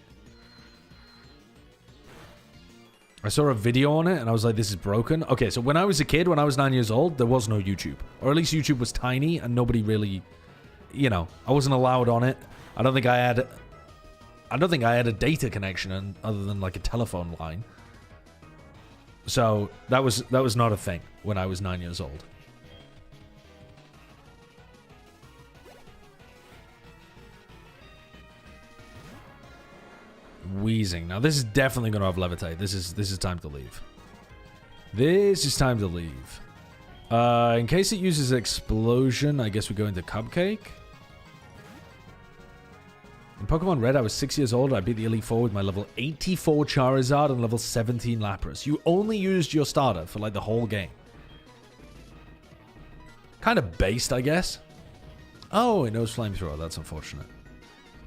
Speaker 1: I saw a video on it and I was like, this is broken. Okay, so when I was a kid, when I was 9 years old, there was no YouTube. Or at least YouTube was tiny and nobody really... You know, I wasn't allowed on it. I don't think I had a data connection other than like a telephone line. So that was not a thing when I was 9 years old. Wheezing. Now this is definitely going to have Levitate. This is time to leave. This is time to leave. In case it uses Explosion, I guess we go into Cupcake. In Pokemon Red, I was 6 years old. I beat the Elite Four with my level 84 Charizard and level 17 Lapras. You only used your starter for like the whole game. Kind of based, I guess. Oh, it knows Flamethrower. That's unfortunate.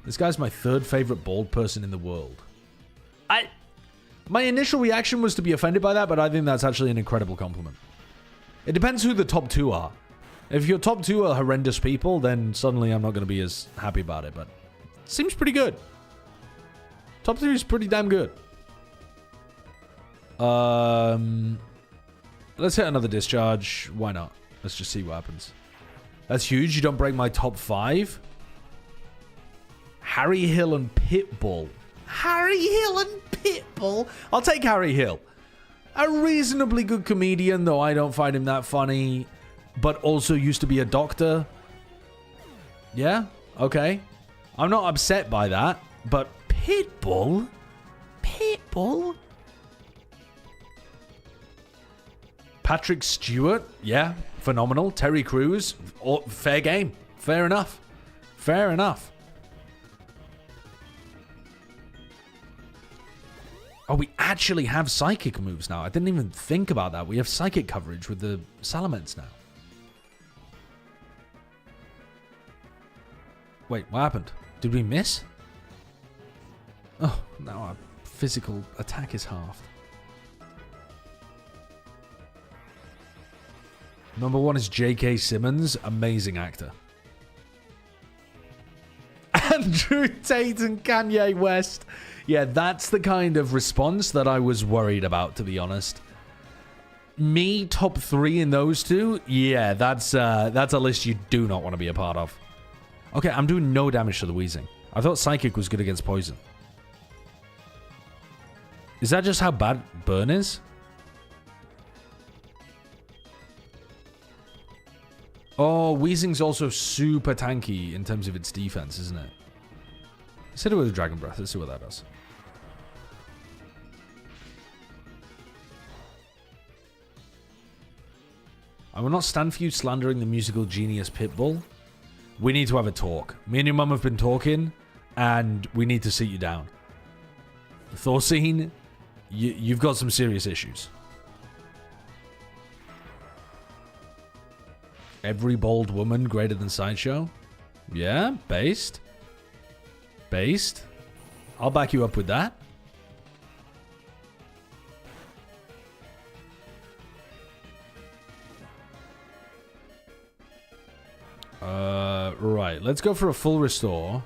Speaker 1: This guy's my third favorite bald person in the world. My initial reaction was to be offended by that, but I think that's actually an incredible compliment. It depends who the top two are. If your top two are horrendous people, then suddenly I'm not going to be as happy about it, but... Seems pretty good. Top 3 is pretty damn good. Let's hit another discharge. Why not? Let's just see what happens. That's huge. You don't break my top 5. Harry Hill and Pitbull. Harry Hill and Pitbull? I'll take Harry Hill. A reasonably good comedian, though I don't find him that funny. But also used to be a doctor. Yeah? Okay. I'm not upset by that, but Pitbull? Pitbull? Patrick Stewart? Yeah, phenomenal. Terry Crews? Fair game. Fair enough. Fair enough. Oh, we actually have psychic moves now. I didn't even think about that. We have psychic coverage with the Salamence now. Wait, what happened? Did we miss? Oh, now our physical attack is halved. Number 1 is J.K. Simmons. Amazing actor. Andrew Tate and Kanye West. Yeah, that's the kind of response that I was worried about, to be honest. Me, top 3 in those two? Yeah, that's a list you do not want to be a part of. Okay, I'm doing no damage to the wheezing. I thought psychic was good against poison. Is that just how bad burn is? Oh, wheezing's also super tanky in terms of its defense, isn't it? Let's hit it with a dragon breath. Let's see what that does. I will not stand for you slandering the musical genius Pitbull. We need to have a talk. Me and your mum have been talking, and we need to sit you down. Thorsine, you've got some serious issues. Every bold woman greater than Sideshow? Yeah, based. Based. I'll back you up with that. Right. Let's go for a full restore.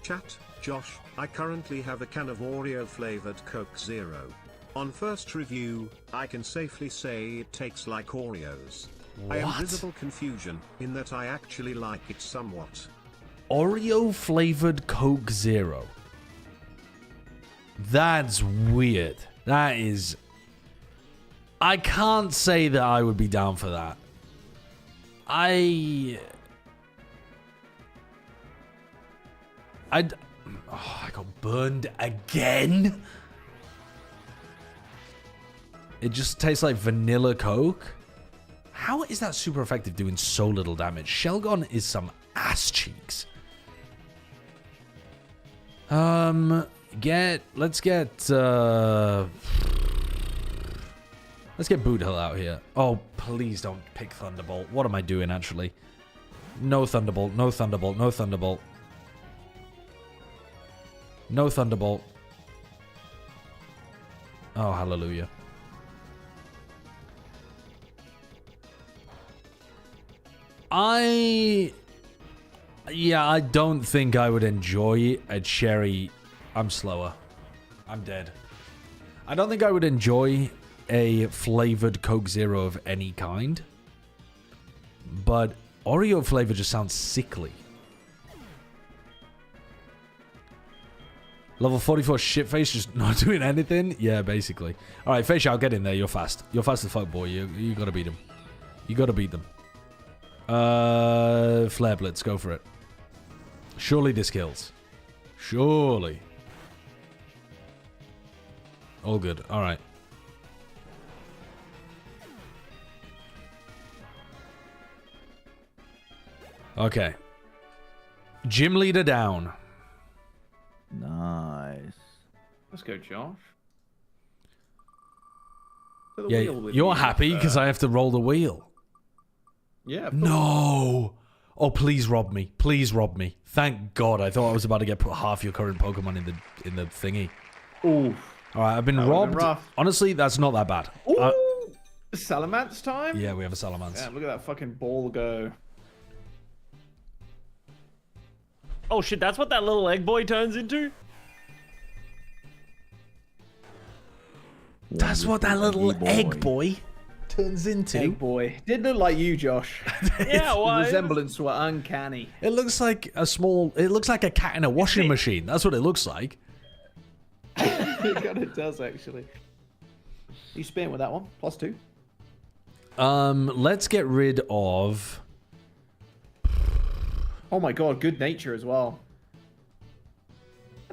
Speaker 7: Chat, Josh, I currently have a can of Oreo-flavored Coke Zero. On first review, I can safely say it tastes like Oreos. I am visible confusion in that I actually like it somewhat.
Speaker 1: Oreo flavored Coke Zero. That's weird. That is... I can't say that I would be down for that. I got burned again. It just tastes like vanilla Coke. How is that super effective doing so little damage? Shelgon is some ass cheeks. Let's get Boot Hill out here. Oh, please don't pick Thunderbolt. What am I doing, actually? No Thunderbolt, no Thunderbolt, no Thunderbolt. No Thunderbolt. Oh, hallelujah. I don't think I would enjoy a cherry. I'm slower. I'm dead. I don't think I would enjoy a flavored Coke Zero of any kind. But Oreo flavor just sounds sickly. Level 44 shitface just not doing anything? Yeah, basically. Alright, Facial, get in there. You're fast. You're fast as fuck, boy. You gotta beat them. You gotta beat them. Flare Blitz, go for it. Surely this kills. Surely. All good. Alright. Okay. Gym leader down.
Speaker 2: Nice.
Speaker 3: Let's go, Josh.
Speaker 1: Yeah, you're happy because I have to roll the wheel.
Speaker 3: Yeah.
Speaker 1: No. Oh, please rob me. Please rob me. Thank God. I thought I was about to get put half your current Pokemon in the thingy.
Speaker 3: Ooh.
Speaker 1: All right, I've been robbed. Honestly, that's not that bad.
Speaker 3: Ooh. Salamence time?
Speaker 1: Yeah, we have a Salamence.
Speaker 3: Yeah, look at that fucking ball go.
Speaker 6: Oh shit, that's what that little egg boy turns into?
Speaker 1: That's what that little egg boy turns into.
Speaker 3: Egg boy. Did look like you, Josh.
Speaker 6: Yeah,
Speaker 3: The
Speaker 6: why?
Speaker 3: resemblance were uncanny.
Speaker 1: It looks like it looks like a cat in a washing machine. That's what it looks like.
Speaker 3: It kind of does, actually. You spin with that one. +2.
Speaker 1: Let's get rid of...
Speaker 3: Oh my god, good nature as well.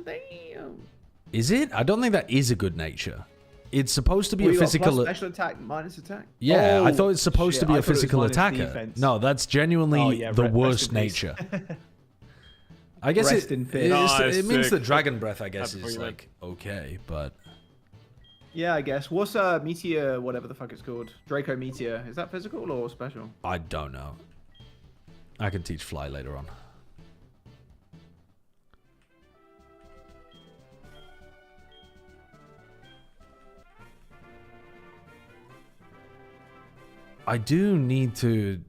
Speaker 3: Damn.
Speaker 1: Is it? I don't think that is a good nature. It's supposed to be
Speaker 3: Well,
Speaker 1: a
Speaker 3: you got
Speaker 1: physical...
Speaker 3: plus special attack, minus attack?
Speaker 1: Yeah,
Speaker 3: Oh,
Speaker 1: I thought it's supposed to be
Speaker 3: shit,
Speaker 1: a
Speaker 3: I thought it was
Speaker 1: physical
Speaker 3: minus
Speaker 1: attacker.
Speaker 3: defense.
Speaker 1: No, that's genuinely
Speaker 3: Oh, yeah,
Speaker 1: the
Speaker 3: rest
Speaker 1: worst
Speaker 3: in peace.
Speaker 1: nature. I guess
Speaker 3: Rest in peace.
Speaker 1: it means
Speaker 6: sick.
Speaker 1: the dragon breath, I guess,
Speaker 6: Happy
Speaker 1: is
Speaker 6: for you,
Speaker 1: like okay, but
Speaker 3: Yeah, I guess. What's Meteor, whatever the fuck it's called? Draco Meteor. Is that physical or special?
Speaker 1: I don't know. I can teach fly later on. I do need to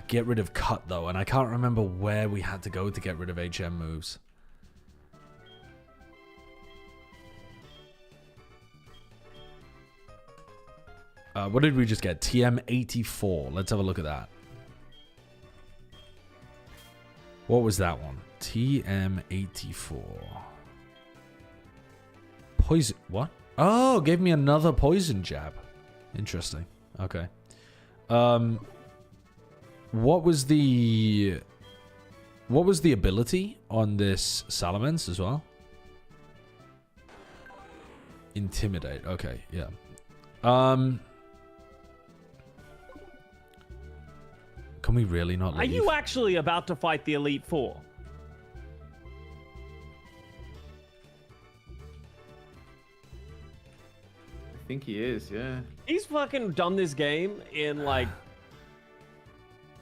Speaker 1: get rid of cut though, and I can't remember where we had to go to get rid of HM moves. What did we just get? TM84. Let's have a look at that. What was that one? TM84. Poison. What? Oh, gave me another poison jab. Interesting. Okay. What was the ability on this Salamence as well? Intimidate. Okay, yeah. Can we really not leave?
Speaker 6: Are you actually about to fight the Elite Four?
Speaker 3: I think he is, yeah.
Speaker 6: He's fucking done this game in like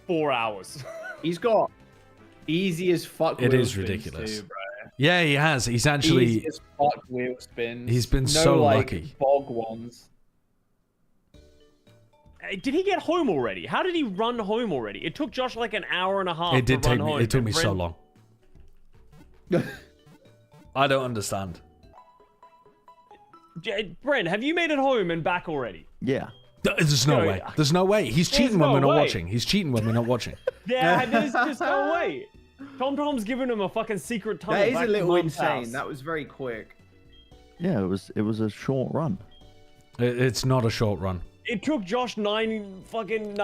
Speaker 6: 4 hours.
Speaker 3: He's got easy as fuck.
Speaker 1: It
Speaker 3: wheel
Speaker 1: is
Speaker 3: spins
Speaker 1: ridiculous.
Speaker 3: too, bro.
Speaker 1: Yeah, he has. He's actually.
Speaker 3: Easy as fuck wheel spins.
Speaker 1: He's been
Speaker 3: no,
Speaker 1: so
Speaker 3: like,
Speaker 1: lucky.
Speaker 3: Bog ones.
Speaker 6: Did he get home already? How did he run home already? It took Josh like an hour and a half.
Speaker 1: It did
Speaker 6: to run
Speaker 1: take me.
Speaker 6: home,
Speaker 1: It took
Speaker 6: and
Speaker 1: me so
Speaker 6: Bren-
Speaker 1: long. I don't understand.
Speaker 6: Bren, have you made it home and back already?
Speaker 2: Yeah.
Speaker 1: There's no
Speaker 6: No,
Speaker 1: way. There's no way. He's cheating when
Speaker 6: no
Speaker 1: we're not
Speaker 6: way.
Speaker 1: watching. He's cheating when we're not watching.
Speaker 6: Yeah, there's just no way. Tom's giving him a fucking secret tunnel.
Speaker 3: That is
Speaker 6: back
Speaker 3: a
Speaker 6: to
Speaker 3: little
Speaker 6: Mum's
Speaker 3: insane.
Speaker 6: house.
Speaker 3: That was very quick.
Speaker 2: Yeah, it was a short run.
Speaker 1: It's not a short run.
Speaker 6: It took Josh 90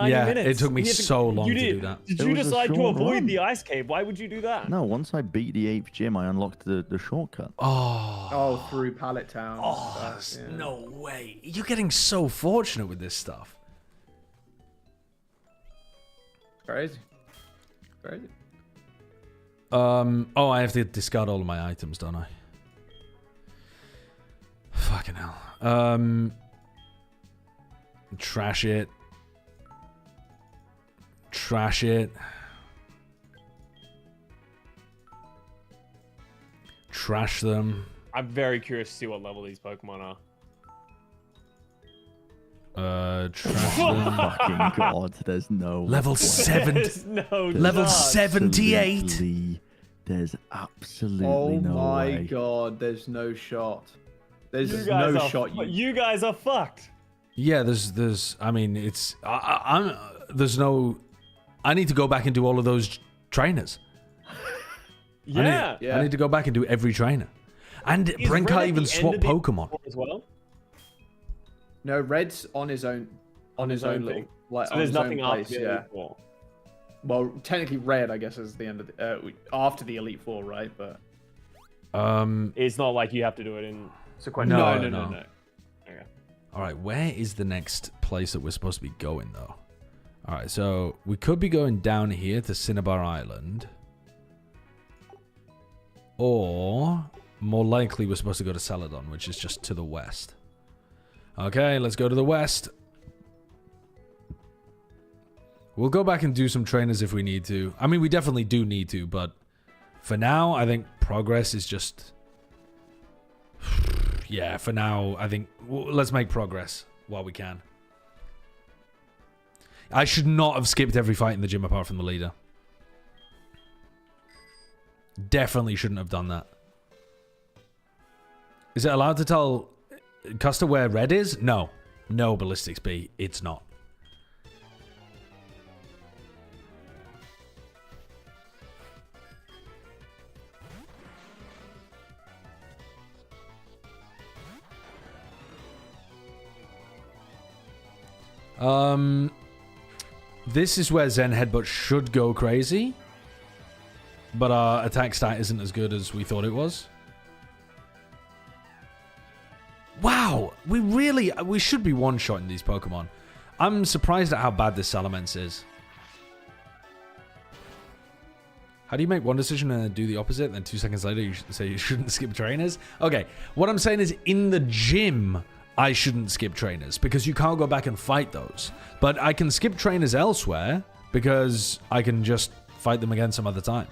Speaker 1: Yeah,
Speaker 6: minutes.
Speaker 1: it took me
Speaker 6: He had to-
Speaker 1: so long
Speaker 6: you
Speaker 1: to
Speaker 6: did,
Speaker 1: do that.
Speaker 6: Did
Speaker 2: It
Speaker 6: you
Speaker 2: was a
Speaker 6: decide to
Speaker 2: short
Speaker 6: avoid
Speaker 2: run.
Speaker 6: the ice cave? Why would you do that?
Speaker 2: No, once I beat the 8th gym, I unlocked the shortcut.
Speaker 3: Oh, through Pallet Town.
Speaker 1: Oh,
Speaker 3: and
Speaker 1: there's
Speaker 3: stuff, yeah.
Speaker 1: no way. You're getting so fortunate with this stuff.
Speaker 3: Crazy. Crazy.
Speaker 1: Oh, I have to discard all of my items, don't I? Fucking hell. Trash it. Trash it. Trash them.
Speaker 6: I'm very curious to see what level these Pokemon are.
Speaker 1: Trash them.
Speaker 2: Fucking god, there's no
Speaker 1: Level
Speaker 2: way.
Speaker 1: 7.
Speaker 6: There's no
Speaker 1: Level
Speaker 6: chance.
Speaker 1: 78.
Speaker 2: Absolutely- There's absolutely
Speaker 3: Oh
Speaker 2: no
Speaker 3: my
Speaker 2: way.
Speaker 3: god, there's no shot. There's
Speaker 6: You guys
Speaker 3: no
Speaker 6: are,
Speaker 3: shot.
Speaker 6: you guys are fucked.
Speaker 1: Yeah, there's. I mean, it's. There's no. I need to go back and do all of those trainers.
Speaker 6: Yeah.
Speaker 3: Yeah.
Speaker 1: I need to go back and do every trainer. And
Speaker 6: Is
Speaker 1: Bren
Speaker 6: Red
Speaker 1: can't
Speaker 6: at
Speaker 1: even
Speaker 6: the
Speaker 1: swap
Speaker 6: end of the
Speaker 1: Pokemon.
Speaker 6: as well?
Speaker 3: No, Red's on his own. On his own little. Like,
Speaker 6: So
Speaker 3: on
Speaker 6: there's
Speaker 3: his own
Speaker 6: nothing
Speaker 3: place,
Speaker 6: after the
Speaker 3: yeah.
Speaker 6: Elite Four.
Speaker 3: Well, technically, Red, I guess, is the end of the. After the Elite Four, right? But.
Speaker 6: It's not like you have to do it in sequential.
Speaker 1: No,
Speaker 6: no.
Speaker 1: no.
Speaker 6: Okay.
Speaker 1: All right, where is the next place that we're supposed to be going, though? All right, so we could be going down here to Cinnabar Island. Or, more likely, we're supposed to go to Celadon, which is just to the west. Okay, let's go to the west. We'll go back and do some trainers if we need to. I mean, we definitely do need to, but for now, I think progress is just... Yeah, for now, I think let's make progress while we can. I should not have skipped every fight in the gym apart from the leader. Definitely shouldn't have done that. Is it allowed to tell Custa where red is? No. No, Ballistics B. It's not. This is where Zen Headbutt should go crazy. But our attack stat isn't as good as we thought it was. Wow! We should be one-shotting these Pokemon. I'm surprised at how bad this Salamence is. How do you make one decision and then do the opposite, then 2 seconds later you say you shouldn't skip trainers? Okay, what I'm saying is in the gym, I shouldn't skip trainers because you can't go back and fight those. But I can skip trainers elsewhere because I can just fight them again some other time.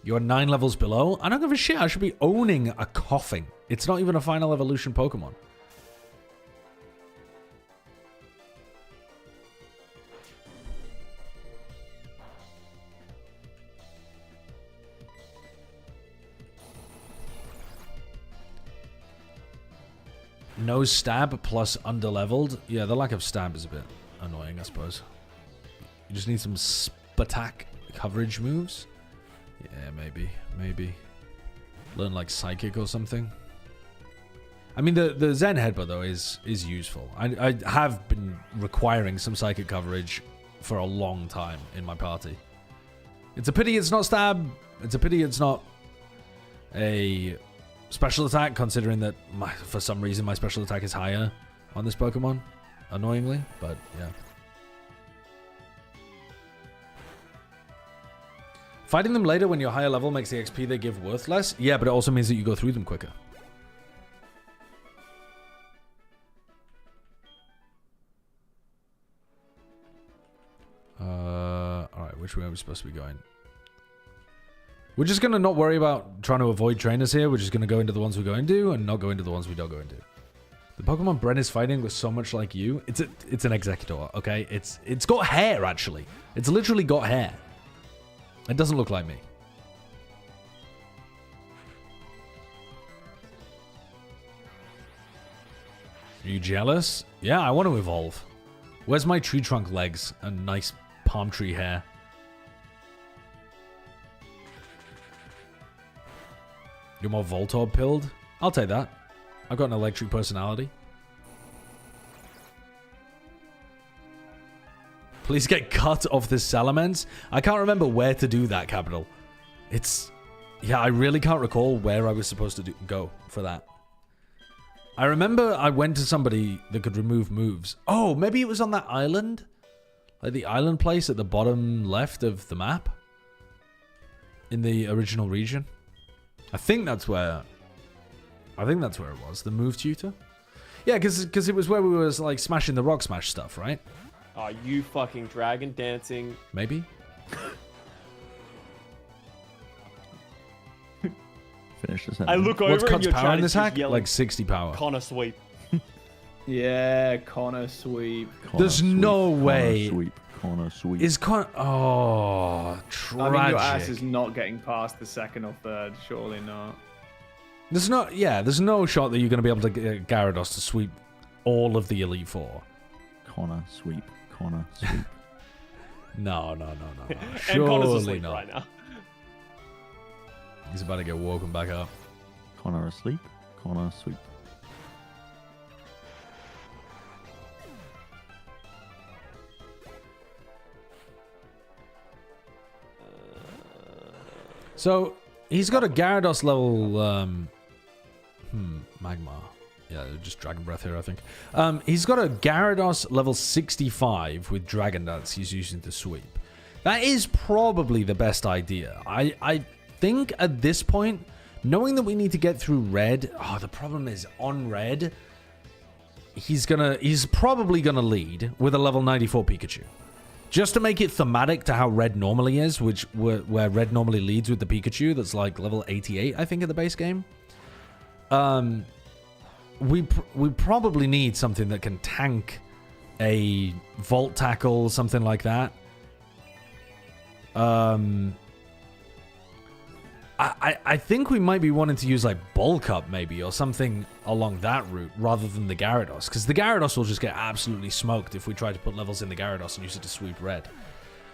Speaker 1: You're 9 levels below? I don't give a shit. I should be owning a coughing. It's not even a final evolution Pokemon. No stab plus underleveled. Yeah, the lack of stab is a bit annoying, I suppose. You just need some attack coverage moves. Yeah, maybe. Learn like psychic or something. I mean, the Zen headbutt though is useful. I have been requiring some psychic coverage for a long time in my party. It's a pity it's not stab. It's a pity it's not a special attack, considering that for some reason my special attack is higher on this Pokemon, annoyingly, but yeah. Fighting them later when you're higher level makes the XP they give worth less. Yeah, but it also means that you go through them quicker. Alright, which way are we supposed to be going? We're just going to not worry about trying to avoid trainers here. We're just going to go into the ones we go into and not go into the ones we don't go into. The Pokemon Bren is fighting looks so much like you. It's an Executor, okay? It's got hair, actually. It's literally got hair. It doesn't look like me. Are you jealous? Yeah, I want to evolve. Where's my tree trunk legs and nice palm tree hair? You're more Voltorb pilled? I'll take that. I've got an electric personality. Please get cut off this Salamence. I can't remember where to do that, Capital. Yeah, I really can't recall where I was supposed to go for that. I remember I went to somebody that could remove moves. Oh, maybe it was on that island? Like the island place at the bottom left of the map? In the original region? I think that's where it was. The move tutor? Yeah, because it was where we were like smashing the rock smash stuff, right?
Speaker 6: Are you fucking dragon dancing?
Speaker 1: Maybe?
Speaker 2: Finish this.
Speaker 6: I look
Speaker 1: What's
Speaker 6: over and
Speaker 1: Cut's
Speaker 6: your
Speaker 1: power
Speaker 6: chat
Speaker 1: in
Speaker 6: is
Speaker 1: this
Speaker 6: just
Speaker 1: hack?
Speaker 6: yelling,
Speaker 1: Like 60 power.
Speaker 6: Connor sweep.
Speaker 3: Yeah, Connor sweep.
Speaker 1: There's no way.
Speaker 2: Corner sweep.
Speaker 1: Is Oh, tragic.
Speaker 3: I mean, your ass is not getting past the second or third. Surely not.
Speaker 1: There's no shot that you're going to be able to get Gyarados to sweep all of the Elite Four.
Speaker 2: Corner sweep. Corner sweep.
Speaker 1: No.
Speaker 6: And Connor's
Speaker 1: Surely
Speaker 6: asleep
Speaker 1: not.
Speaker 6: right now.
Speaker 1: He's about to get woken back up.
Speaker 2: Corner asleep. Corner sweep.
Speaker 1: So, he's got a Gyarados level, Magmar. Yeah, just Dragon Breath here, I think. He's got a Gyarados level 65 with Dragon Dance he's using to sweep. That is probably the best idea. I think at this point, knowing that we need to get through red, the problem is on red, he's probably gonna lead with a level 94 Pikachu. Just to make it thematic to how red normally is, where red normally leads with the Pikachu, that's like level 88, I think, in the base game. We probably need something that can tank a Volt Tackle, something like that. I think we might be wanting to use like Bulk Up maybe, or something along that route, rather than the Gyarados, because the Gyarados will just get absolutely smoked if we try to put levels in the Gyarados and use it to sweep red.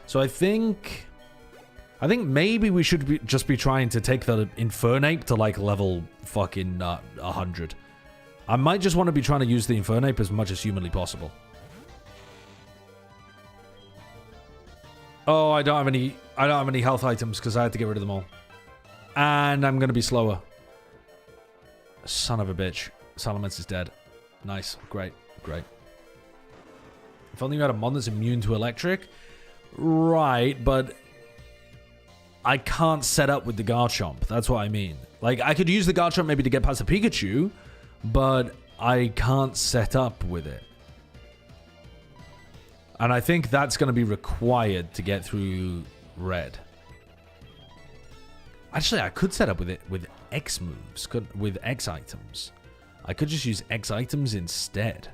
Speaker 1: So I think maybe we should just be trying to take the Infernape to like level fucking 100. I might just want to be trying to use the Infernape as much as humanly possible. Oh, I don't have any health items because I had to get rid of them all. And I'm going to be slower. Son of a bitch. Salamence is dead. Nice. Great. If only you had a mon that's immune to electric. Right, but I can't set up with the Garchomp. That's what I mean. Like, I could use the Garchomp maybe to get past the Pikachu, but I can't set up with it. And I think that's going to be required to get through red. Actually, I could set up with it with X moves, with X items. I could just use X items instead.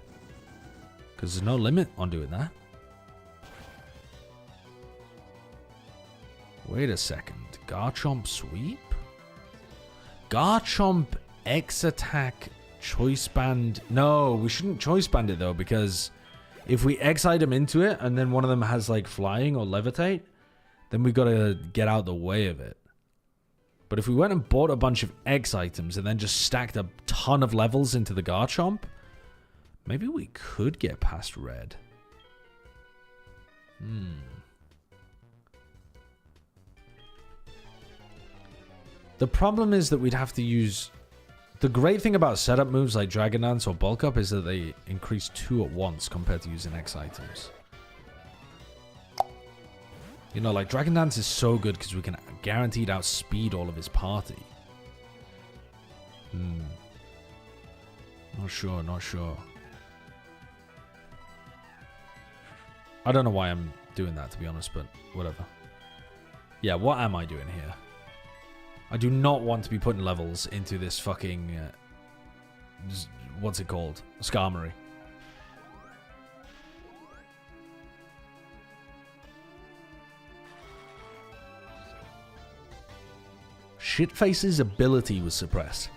Speaker 1: Because there's no limit on doing that. Wait a second. Garchomp sweep? Garchomp X attack Choice band. No, we shouldn't choice band it though, because if we X item into it and then one of them has like flying or levitate, then we gotta get out the way of it. But if we went and bought a bunch of X items and then just stacked a ton of levels into the Garchomp, maybe we could get past red. The problem is that we'd have to use... The great thing about setup moves like Dragon Dance or Bulk Up is that they increase 2 at once compared to using X items. You know, like Dragon Dance is so good because we can guaranteed outspeed all of his party. Not sure, not sure. I don't know why I'm doing that, to be honest, but whatever. Yeah, what am I doing here? I do not want to be putting levels into this fucking... what's it called? Skarmory. Shitface's ability was suppressed.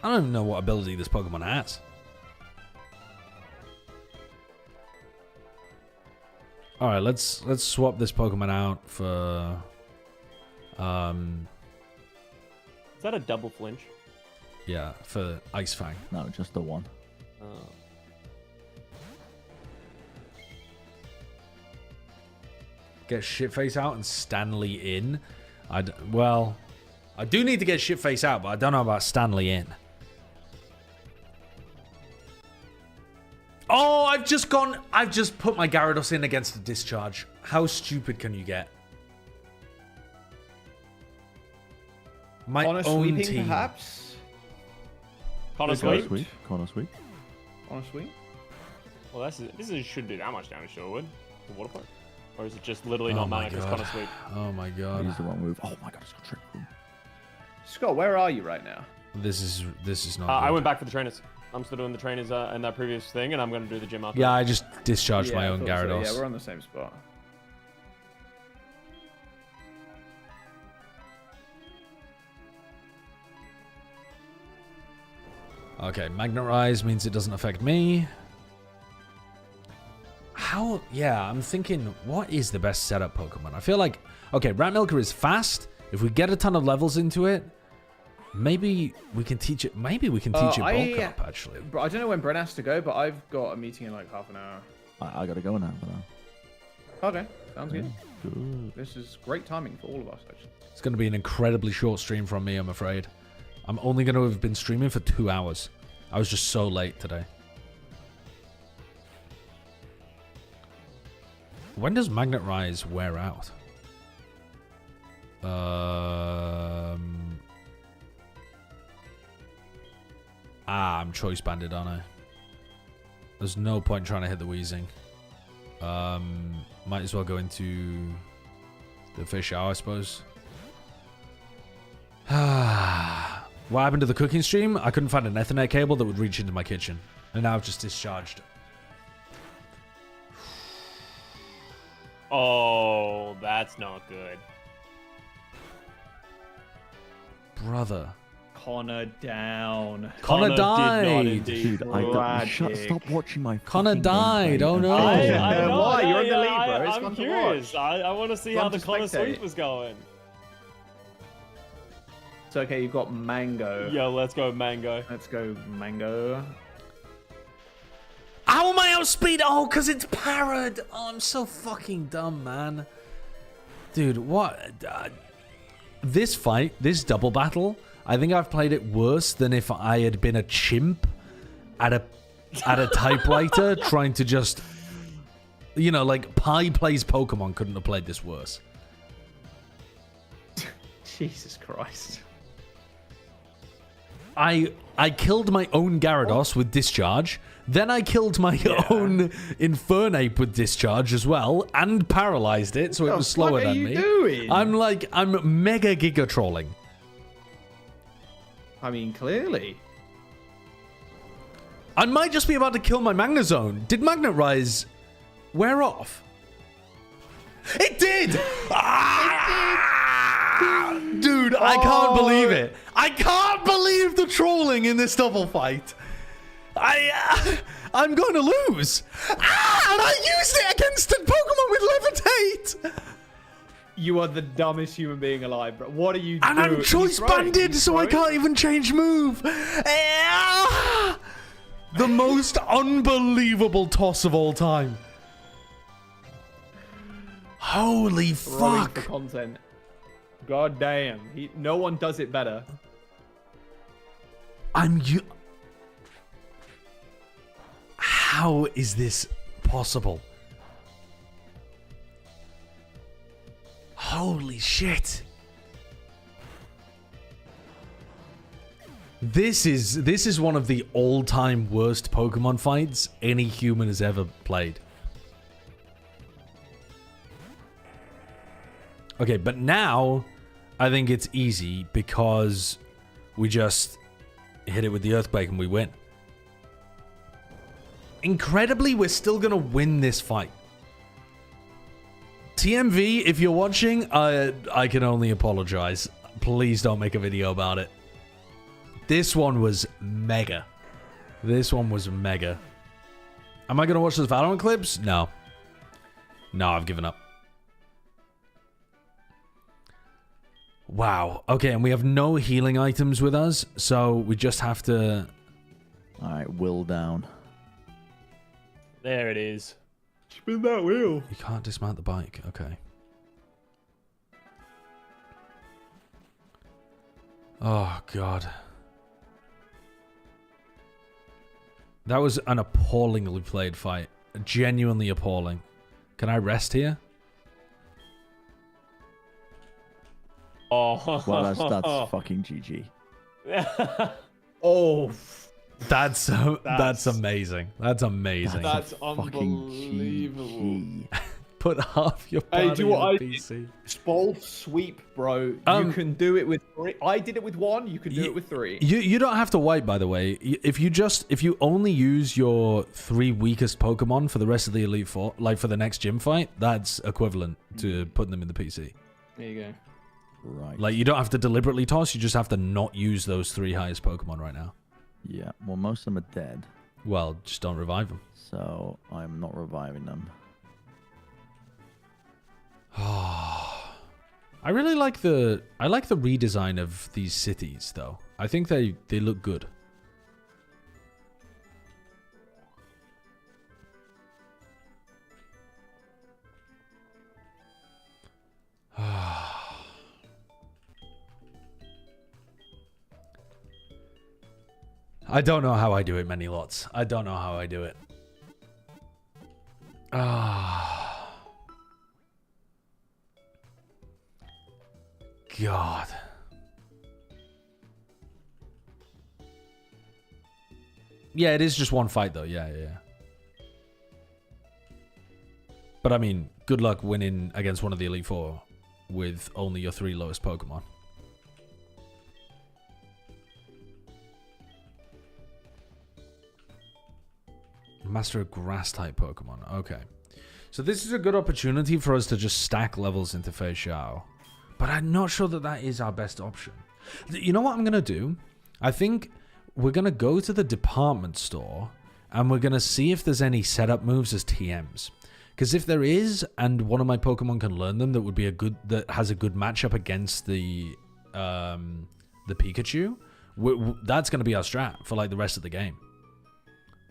Speaker 1: I don't even know what ability this Pokemon has. Alright, let's swap this Pokemon out for...
Speaker 6: Is that a double flinch?
Speaker 1: Yeah, for Ice Fang.
Speaker 2: No, just the one.
Speaker 1: Get Shitface out and Stanley in. Well, I do need to get Shitface out, but I don't know about Stanley in. Oh, I've just put my Gyarados in against a Discharge. How stupid can you get? My
Speaker 3: On a
Speaker 1: own
Speaker 3: sweeping,
Speaker 1: team.
Speaker 3: perhaps?
Speaker 6: Connor
Speaker 2: Connor
Speaker 6: Sweep?
Speaker 2: Sweep. Connor Sweep.
Speaker 3: On a sweep?
Speaker 6: Well, this shouldn't do that much damage, sure it would. The Water Punch? Or is it just literally
Speaker 1: Oh
Speaker 6: not
Speaker 1: my
Speaker 6: mana because
Speaker 1: God.
Speaker 6: Connor Sweep?
Speaker 1: Oh my
Speaker 2: I
Speaker 1: god.
Speaker 2: used the wrong move. Oh my god, it's got Trick Room.
Speaker 3: Scott, where are you right now?
Speaker 1: This is not
Speaker 6: I
Speaker 1: good.
Speaker 6: went back for the trainers. I'm still doing the trainers in that previous thing, and I'm going to do the gym after.
Speaker 1: Yeah, I just discharged my
Speaker 3: I
Speaker 1: own
Speaker 3: thought so.
Speaker 1: Gyarados.
Speaker 3: Yeah, we're on the same spot.
Speaker 1: Okay, Magnet Rise means it doesn't affect me. How? Yeah, I'm thinking, what is the best setup Pokemon? I feel like, okay, Rat Milker is fast. If we get a ton of levels into it, maybe we can teach it. Maybe we can teach it Bulk Up, actually.
Speaker 3: I don't know when Bren has to go, but I've got a meeting in like half an hour.
Speaker 2: I gotta go now. But,
Speaker 3: Okay, sounds good.
Speaker 2: good.
Speaker 3: This is great timing for all of us, actually.
Speaker 1: It's going to be an incredibly short stream from me, I'm afraid. I'm only going to have been streaming for 2 hours. I was just so late today. When does Magnet Rise wear out? I'm choice banded, aren't I? There's no point trying to hit the Weezing. Might as well go into the fish hour, I suppose. What happened to the cooking stream? I couldn't find an Ethernet cable that would reach into my kitchen. And now I've just discharged.
Speaker 6: Oh, that's not good.
Speaker 1: Brother.
Speaker 3: Connor down.
Speaker 1: Connor
Speaker 6: Did not
Speaker 1: died.
Speaker 6: indeed.
Speaker 2: Dude, I got stop watching my.
Speaker 1: Connor
Speaker 2: fucking
Speaker 1: died.
Speaker 2: gameplay
Speaker 1: Oh
Speaker 2: and
Speaker 1: no.
Speaker 2: fucking-
Speaker 6: I know,
Speaker 3: Why? You're in the
Speaker 6: yeah,
Speaker 3: lead, bro. It's
Speaker 6: I'm
Speaker 3: fun to
Speaker 6: curious.
Speaker 3: watch.
Speaker 6: I want to see
Speaker 3: Fun
Speaker 6: how
Speaker 3: to
Speaker 6: the Connor
Speaker 3: spectate.
Speaker 6: Sweep was going.
Speaker 3: It's okay, you've got Mango.
Speaker 6: Yo, let's go Mango.
Speaker 3: Let's go Mango.
Speaker 1: How am I outspeed? Oh, because it's parried. Oh, I'm so fucking dumb, man. Dude, what? This fight, this double battle, I think I've played it worse than if I had been a chimp at a typewriter trying to just, you know, like Pi Plays Pokemon couldn't have played this worse.
Speaker 3: Jesus Christ.
Speaker 1: I killed my own Gyarados with Discharge. Then I killed my own Infernape with Discharge as well, and paralyzed it, so it was slower
Speaker 3: What are
Speaker 1: than
Speaker 3: you
Speaker 1: me.
Speaker 3: doing?
Speaker 1: I'm mega giga trolling.
Speaker 3: I mean, clearly.
Speaker 1: I might just be about to kill my Magnezone. Did Magnet Rise wear off? It did! Ah! Dude, I can't believe it. I can't believe the trolling in this double fight. I'm going to lose. And I used it against a Pokemon with Levitate.
Speaker 3: You are the dumbest human being alive, bro. What are you doing?
Speaker 1: And I'm choice banded, so I can't even change move. The most unbelievable toss of all time. Holy
Speaker 3: Throwing
Speaker 1: fuck.
Speaker 3: for content. God damn. No one does it better.
Speaker 1: How is this possible? Holy shit. This is one of the all-time worst Pokemon fights any human has ever played. Okay, but now I think it's easy because we just hit it with the Earthquake and we win. Incredibly, we're still going to win this fight. TMV, if you're watching, I can only apologize. Please don't make a video about it. This one was mega. This one was mega. Am I going to watch those Valorant clips? No. No, I've given up. Wow. Okay, and we have no healing items with us, so we just have to...
Speaker 2: Alright, will down.
Speaker 6: There it is.
Speaker 4: Spin that wheel.
Speaker 1: You can't dismount the bike. Okay. Oh, God. That was an appallingly played fight. Genuinely appalling. Can I rest here?
Speaker 6: Oh.
Speaker 2: Well, that's fucking GG.
Speaker 3: Oh.
Speaker 1: That's amazing. That's amazing.
Speaker 3: That's
Speaker 2: Fucking
Speaker 3: unbelievable.
Speaker 2: GG.
Speaker 1: Put half your party
Speaker 3: Hey, do you know what
Speaker 1: on
Speaker 3: I
Speaker 1: the
Speaker 3: did?
Speaker 1: PC.
Speaker 3: Spol sweep, bro. You can do it with 3. I did it with 1. You can do it with 3.
Speaker 1: You don't have to wipe, by the way. If you only use your 3 weakest Pokemon for the rest of the Elite Four, like for the next gym fight, that's equivalent to putting them in the PC.
Speaker 3: There you go.
Speaker 2: Right.
Speaker 1: Like, you don't have to deliberately toss, you just have to not use those 3 highest Pokemon right now.
Speaker 2: Yeah, well, most of them are dead,
Speaker 1: Well, just don't revive them.
Speaker 2: so I'm not reviving them.
Speaker 1: I really like the redesign of these cities, though. I think they look good. I don't know how I do it, many lots. I don't know how I do it. God. Yeah, it is just one fight, though. Yeah. But I mean, good luck winning against one of the Elite Four with only your 3 lowest Pokemon. Master a Grass-type Pokemon. Okay. So this is a good opportunity for us to just stack levels into Fei Xiao. But I'm not sure that that is our best option. You know what I'm going to do? I think we're going to go to the department store and we're going to see if there's any setup moves as TMs. Because if there is, and one of my Pokemon can learn them, that has a good matchup against the Pikachu, that's going to be our strat for like the rest of the game.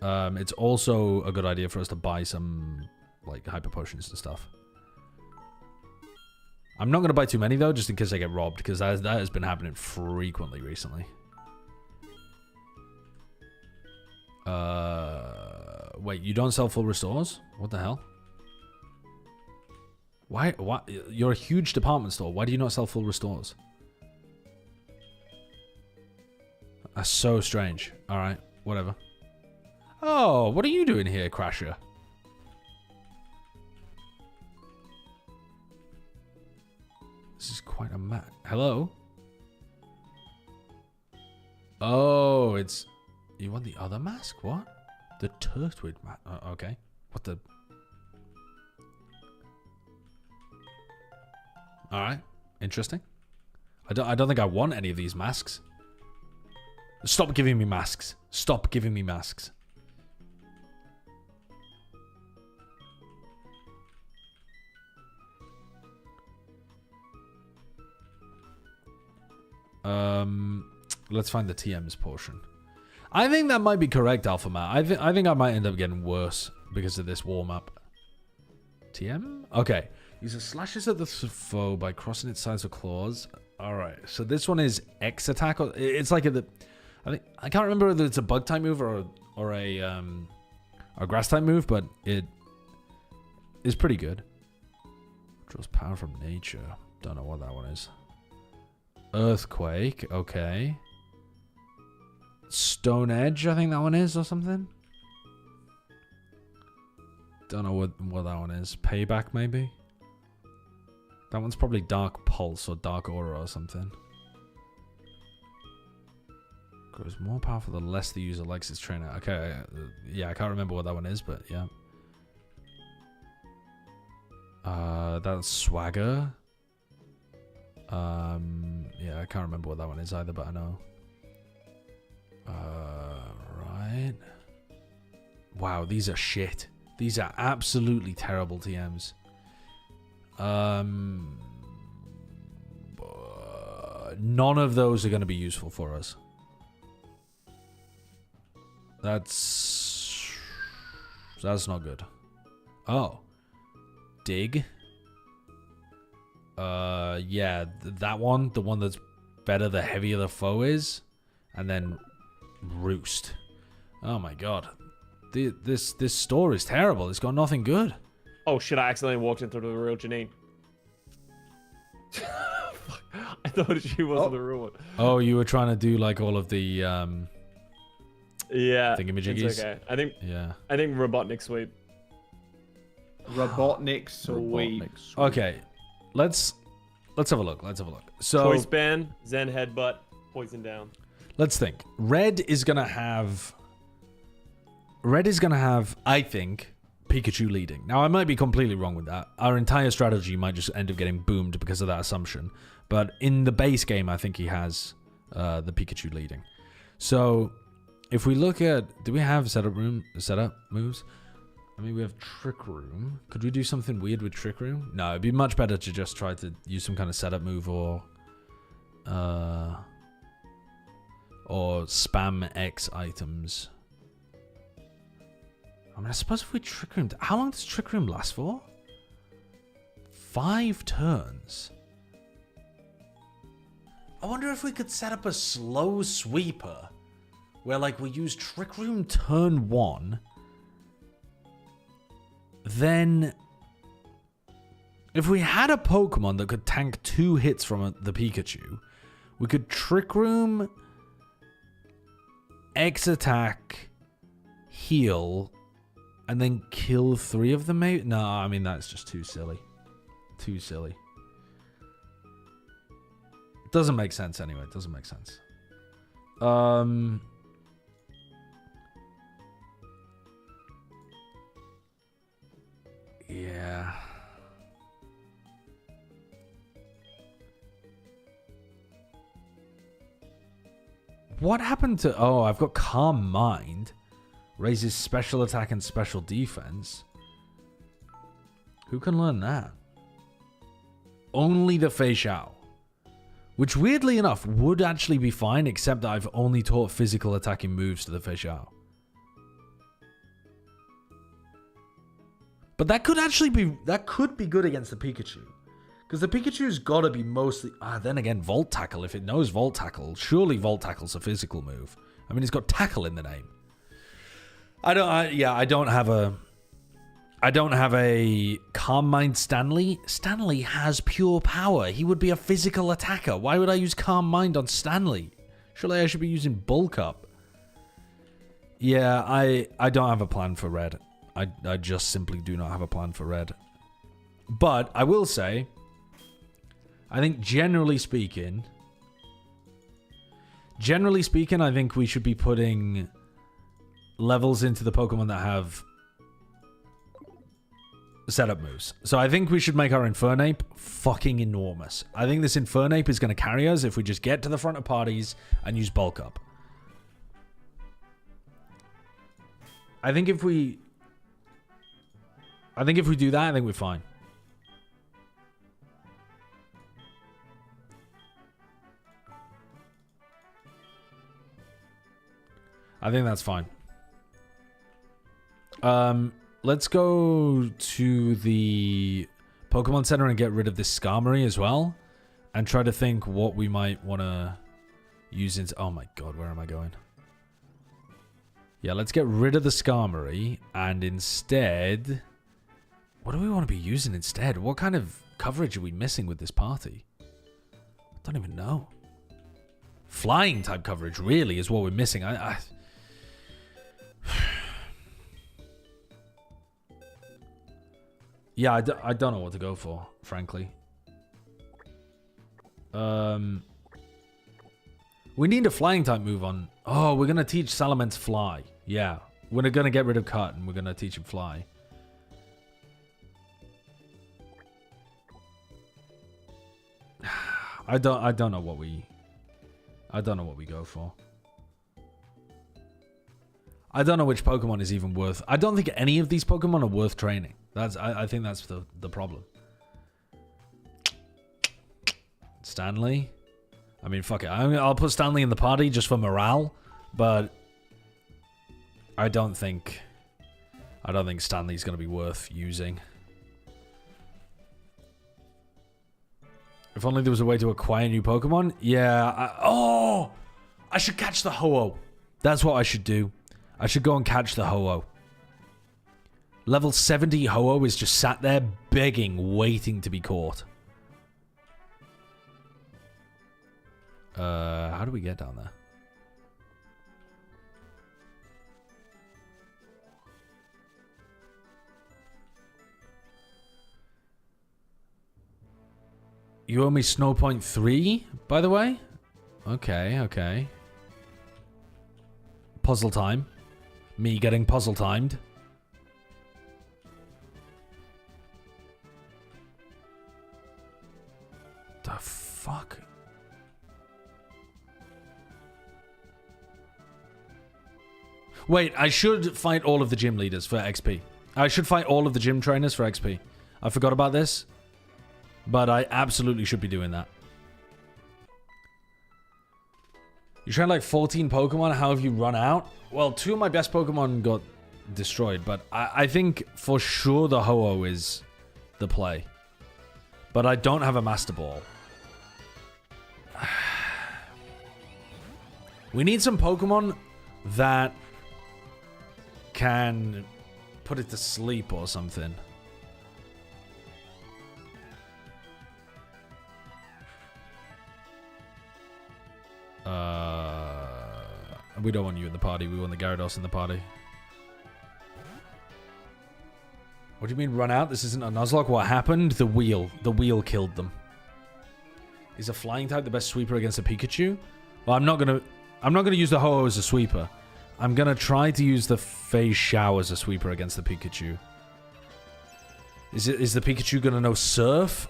Speaker 1: It's also a good idea for us to buy some like hyper potions and stuff. I'm not going to buy too many though, just in case I get robbed, because that has been happening frequently recently. Wait, you don't sell full restores? What the hell? Why? You're a huge department store. Why do you not sell full restores? That's so strange. All right, whatever. Oh, what are you doing here, Crasher? This is quite a map. Hello? Oh, it's... You want the other mask? What? The Turtwig mask? Okay. What the... Alright. Interesting. I don't think I want any of these masks. Stop giving me masks. Stop giving me masks. Let's find the TMs portion. I think that might be correct, Alpha Matt. I think I might end up getting worse because of this warm-up. TM? Okay. User slashes at the foe by crossing its sides or claws. Alright, so this one is X attack. It's like I can't remember whether it's a bug type move or a grass type move, but it is pretty good. Draws power from nature. Don't know what that one is. Earthquake, okay. Stone Edge, I think that one is, or something. Don't know what that one is. Payback, maybe? That one's probably Dark Pulse or Dark Aura or something. Grows more powerful the less the user likes its trainer. Okay, yeah, I can't remember what that one is, but yeah. That's Swagger. Yeah, I can't remember what that one is either, but I know. Right. Wow, these are shit. These are absolutely terrible TMs. None of those are going to be useful for us. That's not good. Oh. Dig. Yeah, that one, the one that's better the heavier the foe is, and then Roost. Oh my god, this store is terrible. It's got nothing good.
Speaker 6: Oh shit! I accidentally walked into the real Janine. I thought she was the real one.
Speaker 1: Oh, you were trying to do like all of the
Speaker 6: yeah,
Speaker 1: thingamajiggies.
Speaker 6: it's okay. I think Robotnik sweep.
Speaker 3: Robotnik sweep.
Speaker 1: Okay, let's have a look. So
Speaker 6: Choice ban, Zen headbutt, poison down.
Speaker 1: Let's think. Red is gonna have, I think, Pikachu leading. Now, I might be completely wrong with that. Our entire strategy might just end up getting boomed because of that assumption. But in the base game, I think he has the Pikachu leading. So, if we look at, do we have setup moves? I mean, we have Trick Room. Could we do something weird with Trick Room? No, it'd be much better to just try to use some kind of setup move or spam X items. I mean, I suppose if we Trick Room... How long does Trick Room last for? 5 turns. I wonder if we could set up a slow sweeper where, like, we use Trick Room turn 1. Then, if we had a Pokemon that could tank 2 hits from the Pikachu, we could Trick Room, X attack, heal, and then kill 3 of them, maybe? No, I mean, that's just too silly. Too silly. It doesn't make sense anyway. It doesn't make sense. Yeah. What happened to... Oh, I've got Calm Mind. Raises special attack and special defense. Who can learn that? Only the Fei Xiao. Which, weirdly enough, would actually be fine, except that I've only taught physical attacking moves to the Fei Xiao. But that could actually be... That could be good against the Pikachu. Because the Pikachu's got to be mostly... then again, Volt Tackle. If it knows Volt Tackle, surely Volt Tackle's a physical move. I mean, it's got Tackle in the name. I don't have a Calm Mind Stanley. Stanley has pure power. He would be a physical attacker. Why would I use Calm Mind on Stanley? Surely I should be using Bulk Up. Yeah, I don't have a plan for Red. I just simply do not have a plan for Red. But I will say, I think generally speaking, I think we should be putting levels into the Pokemon that have setup moves. So I think we should make our Infernape fucking enormous. I think this Infernape is going to carry us if we just get to the front of parties and use Bulk Up. I think if we do that, I think we're fine. I think that's fine. Let's go to the Pokemon Center and get rid of this Skarmory as well. And try to think what we might want to use into... Oh my god, where am I going? Yeah, let's get rid of the Skarmory. And instead... What do we want to be using instead? What kind of coverage are we missing with this party? I don't even know. Flying type coverage really is what we're missing. Yeah, I don't know what to go for, frankly. We need a flying type move on. Oh, we're going to teach Salamence fly. Yeah. We're going to get rid of Cut and we're going to teach him fly. I don't know what we go for. I don't know which Pokemon is even worth. I don't think any of these Pokemon are worth training. I think that's the problem. Stanley. I mean, fuck it. I'll put Stanley in the party just for morale, but I don't think Stanley's going to be worth using. If only there was a way to acquire new Pokemon. Yeah. I should catch the Ho-Oh. That's what I should do. I should go and catch the Ho-Oh. Level 70 Ho-Oh is just sat there begging, waiting to be caught. How do we get down there? You owe me Snow Point 3, by the way? Okay. Puzzle time. Me getting puzzle timed. The fuck? Wait, I should fight all of the gym leaders for XP. I should fight all of the gym trainers for XP. I forgot about this. But I absolutely should be doing that. You trained like 14 Pokemon. How have you run out? Well, 2 of my best Pokemon got destroyed. But I think for sure the Ho-Oh is the play. But I don't have a Master Ball. We need some Pokemon that can put it to sleep or something. We don't want you in the party. We want the Gyarados in the party. What do you mean run out? This isn't a Nuzlocke. What happened? The wheel. The wheel killed them. Is a flying type the best sweeper against a Pikachu? Well, I'm not gonna use the Ho-Oh as a sweeper. I'm gonna try to use the Phase Shower as a sweeper against the Pikachu. Is the Pikachu gonna know Surf?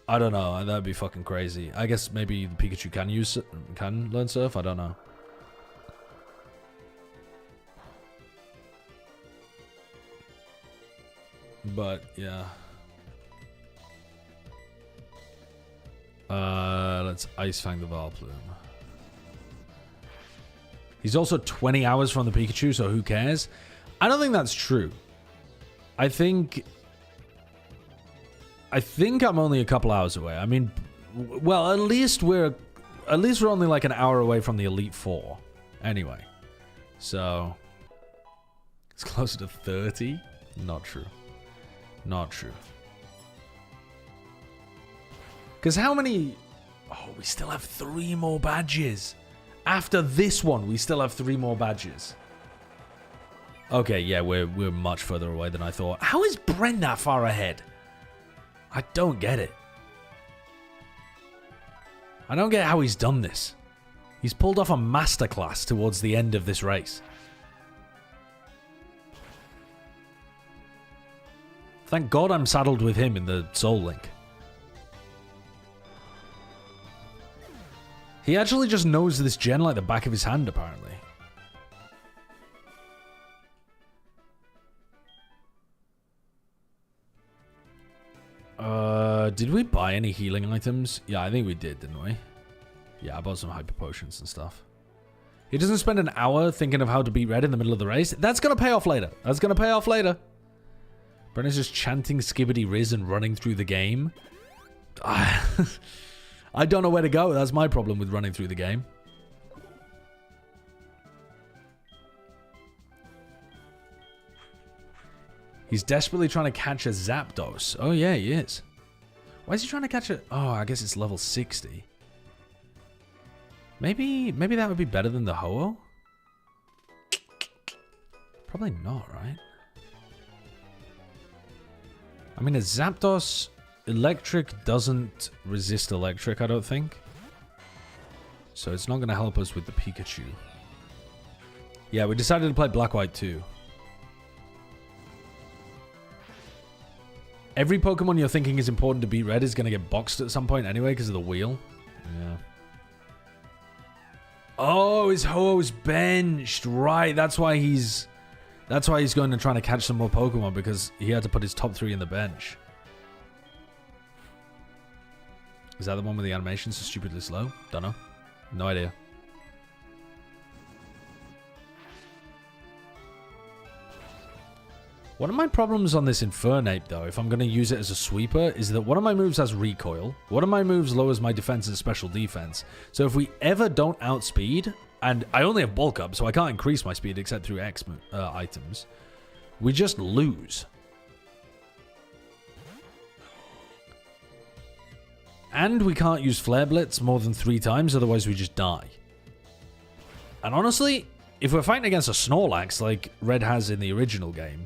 Speaker 1: I don't know. That'd be fucking crazy. I guess maybe the Pikachu can learn Surf. I don't know. But yeah. Let's Ice Fang the Vileplume. He's also 20 hours from the Pikachu, so who cares? I don't think that's true. I think I'm only a couple hours away. I mean, well, at least we're only like an hour away from the Elite Four. Anyway, so it's closer to 30. Not true. Not true. Because how many? Oh, we still have 3 more badges. After this one, we still have 3 more badges. Okay, yeah, we're much further away than I thought. How is Bren that far ahead? I don't get it. I don't get how he's done this. He's pulled off a masterclass towards the end of this race. Thank God I'm saddled with him in the Soul Link. He actually just knows this gen like the back of his hand, apparently. Did we buy any healing items? Yeah, I think we did, didn't we? Yeah, I bought some hyper potions and stuff. He doesn't spend an hour thinking of how to beat Red in the middle of the race. That's going to pay off later. That's going to pay off later. Brenner's just chanting Skibbity Riz and running through the game. I don't know where to go. That's my problem with running through the game. He's desperately trying to catch a Zapdos. Oh, yeah, he is. Why is he trying to catch it? Oh, I guess it's level 60. Maybe that would be better than the Ho-Oh? Probably not, right? I mean, a Zapdos electric doesn't resist electric, I don't think. So it's not going to help us with the Pikachu. Yeah, we decided to play Black-White too. Every Pokemon you're thinking is important to beat Red is going to get boxed at some point anyway because of the wheel. Yeah. Oh, his Ho-Oh's benched. Right, that's why he's going to try to catch some more Pokemon because he had to put his top 3 in the bench. Is that the one where the animations are stupidly slow? Don't know. No idea. One of my problems on this Infernape, though, if I'm going to use it as a sweeper, is that one of my moves has recoil. One of my moves lowers my defense and special defense. So if we ever don't outspeed, and I only have bulk up, so I can't increase my speed except through X items, we just lose. And we can't use Flare Blitz more than 3 times, otherwise we just die. And honestly, if we're fighting against a Snorlax like Red has in the original game,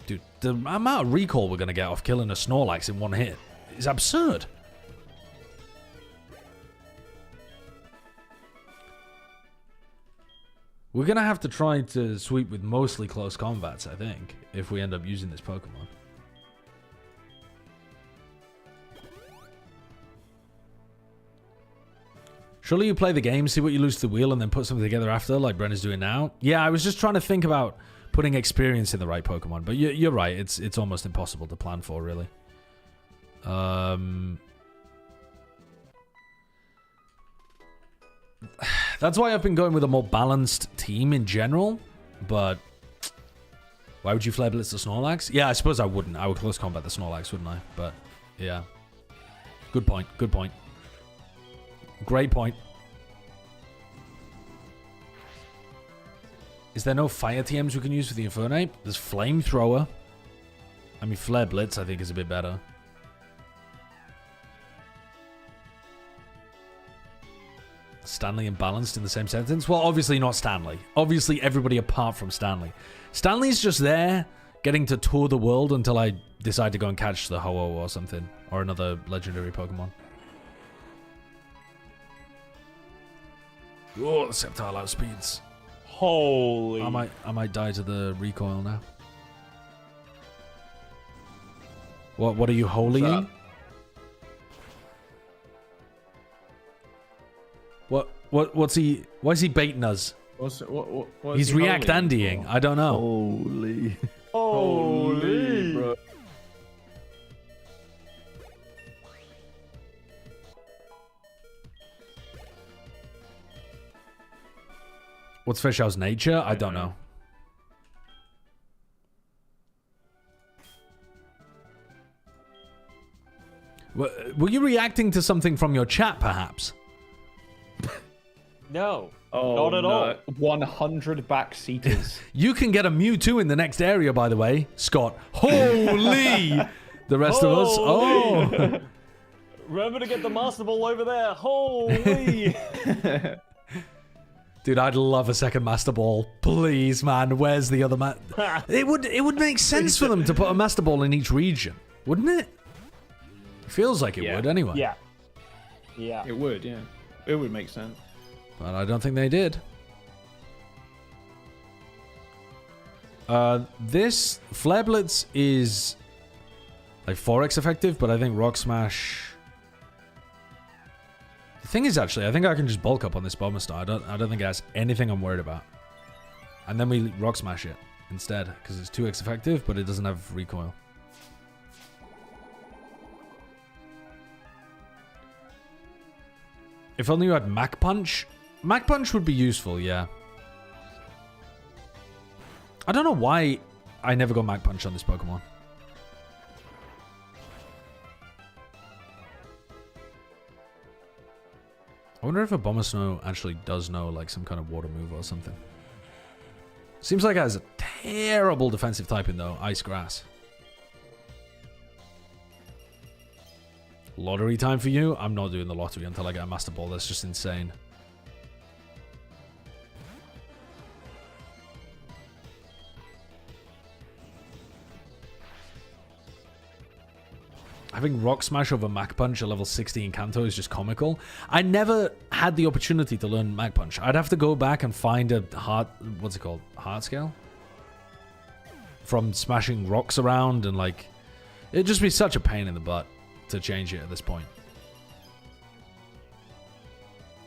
Speaker 1: dude, the amount of recall we're going to get off killing a Snorlax in one hit is absurd. We're going to have to try to sweep with mostly close combats, I think, if we end up using this Pokemon. Surely you play the game, see what you lose to the wheel, and then put something together after, like Bren is doing now? Yeah, I was just trying to think about putting experience in the right Pokemon, but you're right. It's almost impossible to plan for, really. That's why I've been going with a more balanced team in general, but why would you Flare Blitz the Snorlax? Yeah, I suppose I wouldn't. I would close combat the Snorlax, wouldn't I? But, yeah. Good point, good point. Great point. Is there no fire TMs we can use for the Infernape? There's Flamethrower. I mean, Flare Blitz, I think, is a bit better. Stanley and Balanced in the same sentence? Well, obviously not Stanley. Obviously everybody apart from Stanley. Stanley's just there, getting to tour the world until I decide to go and catch the Ho-Oh or something. Or another legendary Pokemon. Oh, the Sceptile outspeeds.
Speaker 6: Holy.
Speaker 1: I might die to the recoil now. What are you holying? What's he? Why is he baiting us? He's react Andying. I don't know.
Speaker 2: Holy.
Speaker 6: Holy, bro.
Speaker 1: What's Fishow's nature? I don't know. Were you reacting to something from your chat, perhaps?
Speaker 6: No.
Speaker 3: Oh,
Speaker 6: not at all.
Speaker 3: 100 backseaters.
Speaker 1: You can get a Mewtwo in the next area, by the way, Scott. Holy! The rest of us. Oh.
Speaker 6: Remember to get the Master Ball over there. Holy.
Speaker 1: Dude, I'd love a second Master Ball. Please, man. Where's the other man? It would make sense for them to put a Master Ball in each region, wouldn't it? Feels like it would, anyway.
Speaker 6: Yeah. Yeah.
Speaker 3: It would, yeah. It would make sense.
Speaker 1: But I don't think they did. This Flare Blitz is like 4x effective, but I think Rock Smash... The thing is, actually, I think I can just bulk up on this Bombastar. I don't think it has anything I'm worried about. And then we Rock Smash it instead, because it's 2x effective, but it doesn't have recoil. If only you had Mach Punch. Mach Punch would be useful, yeah. I don't know why I never got Mach Punch on this Pokemon. I wonder if a Abomasnow actually does know like some kind of water move or something. Seems like it has a terrible defensive typing though, Ice Grass. Lottery time for you? I'm not doing the lottery until I get a Master Ball. That's just insane. Having Rock Smash over Mach Punch at level 60 in Kanto is just comical. I never had the opportunity to learn Mach Punch. I'd have to go back and find a heart... What's it called? Heart scale? From smashing rocks around and like... It'd just be such a pain in the butt to change it at this point.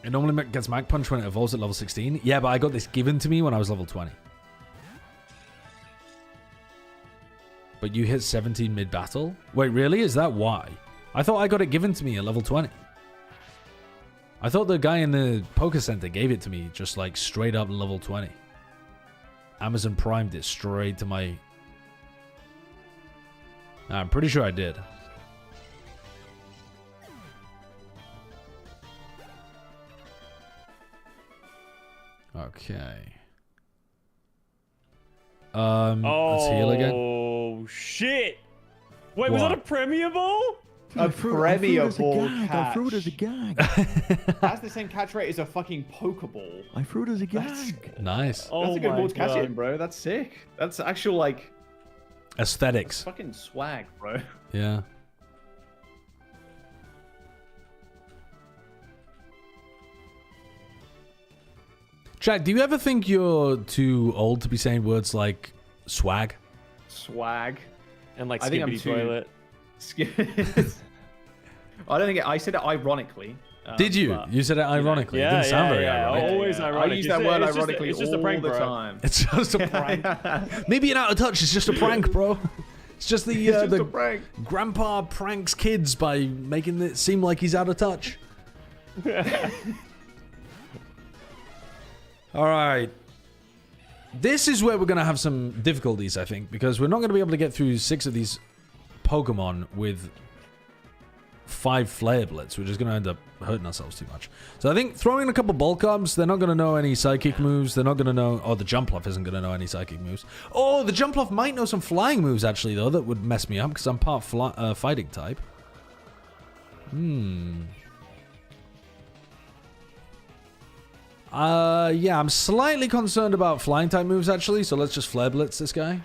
Speaker 1: It normally gets Mach Punch when it evolves at level 16. Yeah, but I got this given to me when I was level 20. But you hit 17 mid-battle? Wait, really? Is that why? I thought I got it given to me at level 20. I thought the guy in the Poké Center gave it to me just like straight up level 20. Amazon Primed it straight to my... I'm pretty sure I did. Okay. Let's heal again.
Speaker 6: Oh, shit. Wait, was
Speaker 1: What?
Speaker 6: that a Premier Ball?
Speaker 3: A Premier Ball
Speaker 2: I
Speaker 3: catch.
Speaker 2: threw it as a gag.
Speaker 3: That's the same catch rate as a fucking Pokeball.
Speaker 2: I threw it as a
Speaker 3: That's-
Speaker 2: gag.
Speaker 1: Nice.
Speaker 6: Oh
Speaker 3: That's a good
Speaker 6: my
Speaker 3: ball to catch
Speaker 6: God.
Speaker 3: it in, bro. That's sick. That's actual, like,
Speaker 1: Aesthetics.
Speaker 3: fucking swag, bro.
Speaker 1: Yeah. Jack, do you ever think you're too old to be saying words like swag?
Speaker 3: Swag.
Speaker 6: And like
Speaker 3: I think I'm
Speaker 6: skibbity
Speaker 3: too-
Speaker 6: toilet.
Speaker 3: I don't think I said it ironically.
Speaker 1: Did you?
Speaker 3: but-
Speaker 1: You said it ironically. It didn't sound very ironic.
Speaker 6: Always
Speaker 3: Yeah,
Speaker 6: ironic.
Speaker 3: I use
Speaker 6: It's
Speaker 3: that
Speaker 6: a-
Speaker 3: word
Speaker 6: it's just a-
Speaker 3: ironically
Speaker 6: it's just a
Speaker 3: all
Speaker 6: prank,
Speaker 3: the
Speaker 6: bro.
Speaker 3: time.
Speaker 1: It's just a prank. Maybe an out of touch is just a prank, bro. It's just the
Speaker 3: It's just
Speaker 1: the
Speaker 3: a prank.
Speaker 1: grandpa pranks kids by making it seem like he's out of touch. All right. This is where we're going to have some difficulties, I think, because we're not going to be able to get through 6 of these Pokemon with 5 Flare Blitz. We're just going to end up hurting ourselves too much. So I think throwing in a couple Bulk Ups, they're not going to know any Psychic moves. They're not going to know... Oh, the Jumpluff isn't going to know any Psychic moves. Oh, the Jumpluff might know some Flying moves, actually, though, that would mess me up, because I'm part Fighting type. Yeah, I'm slightly concerned about Flying type moves, actually, so let's just Flare Blitz this guy.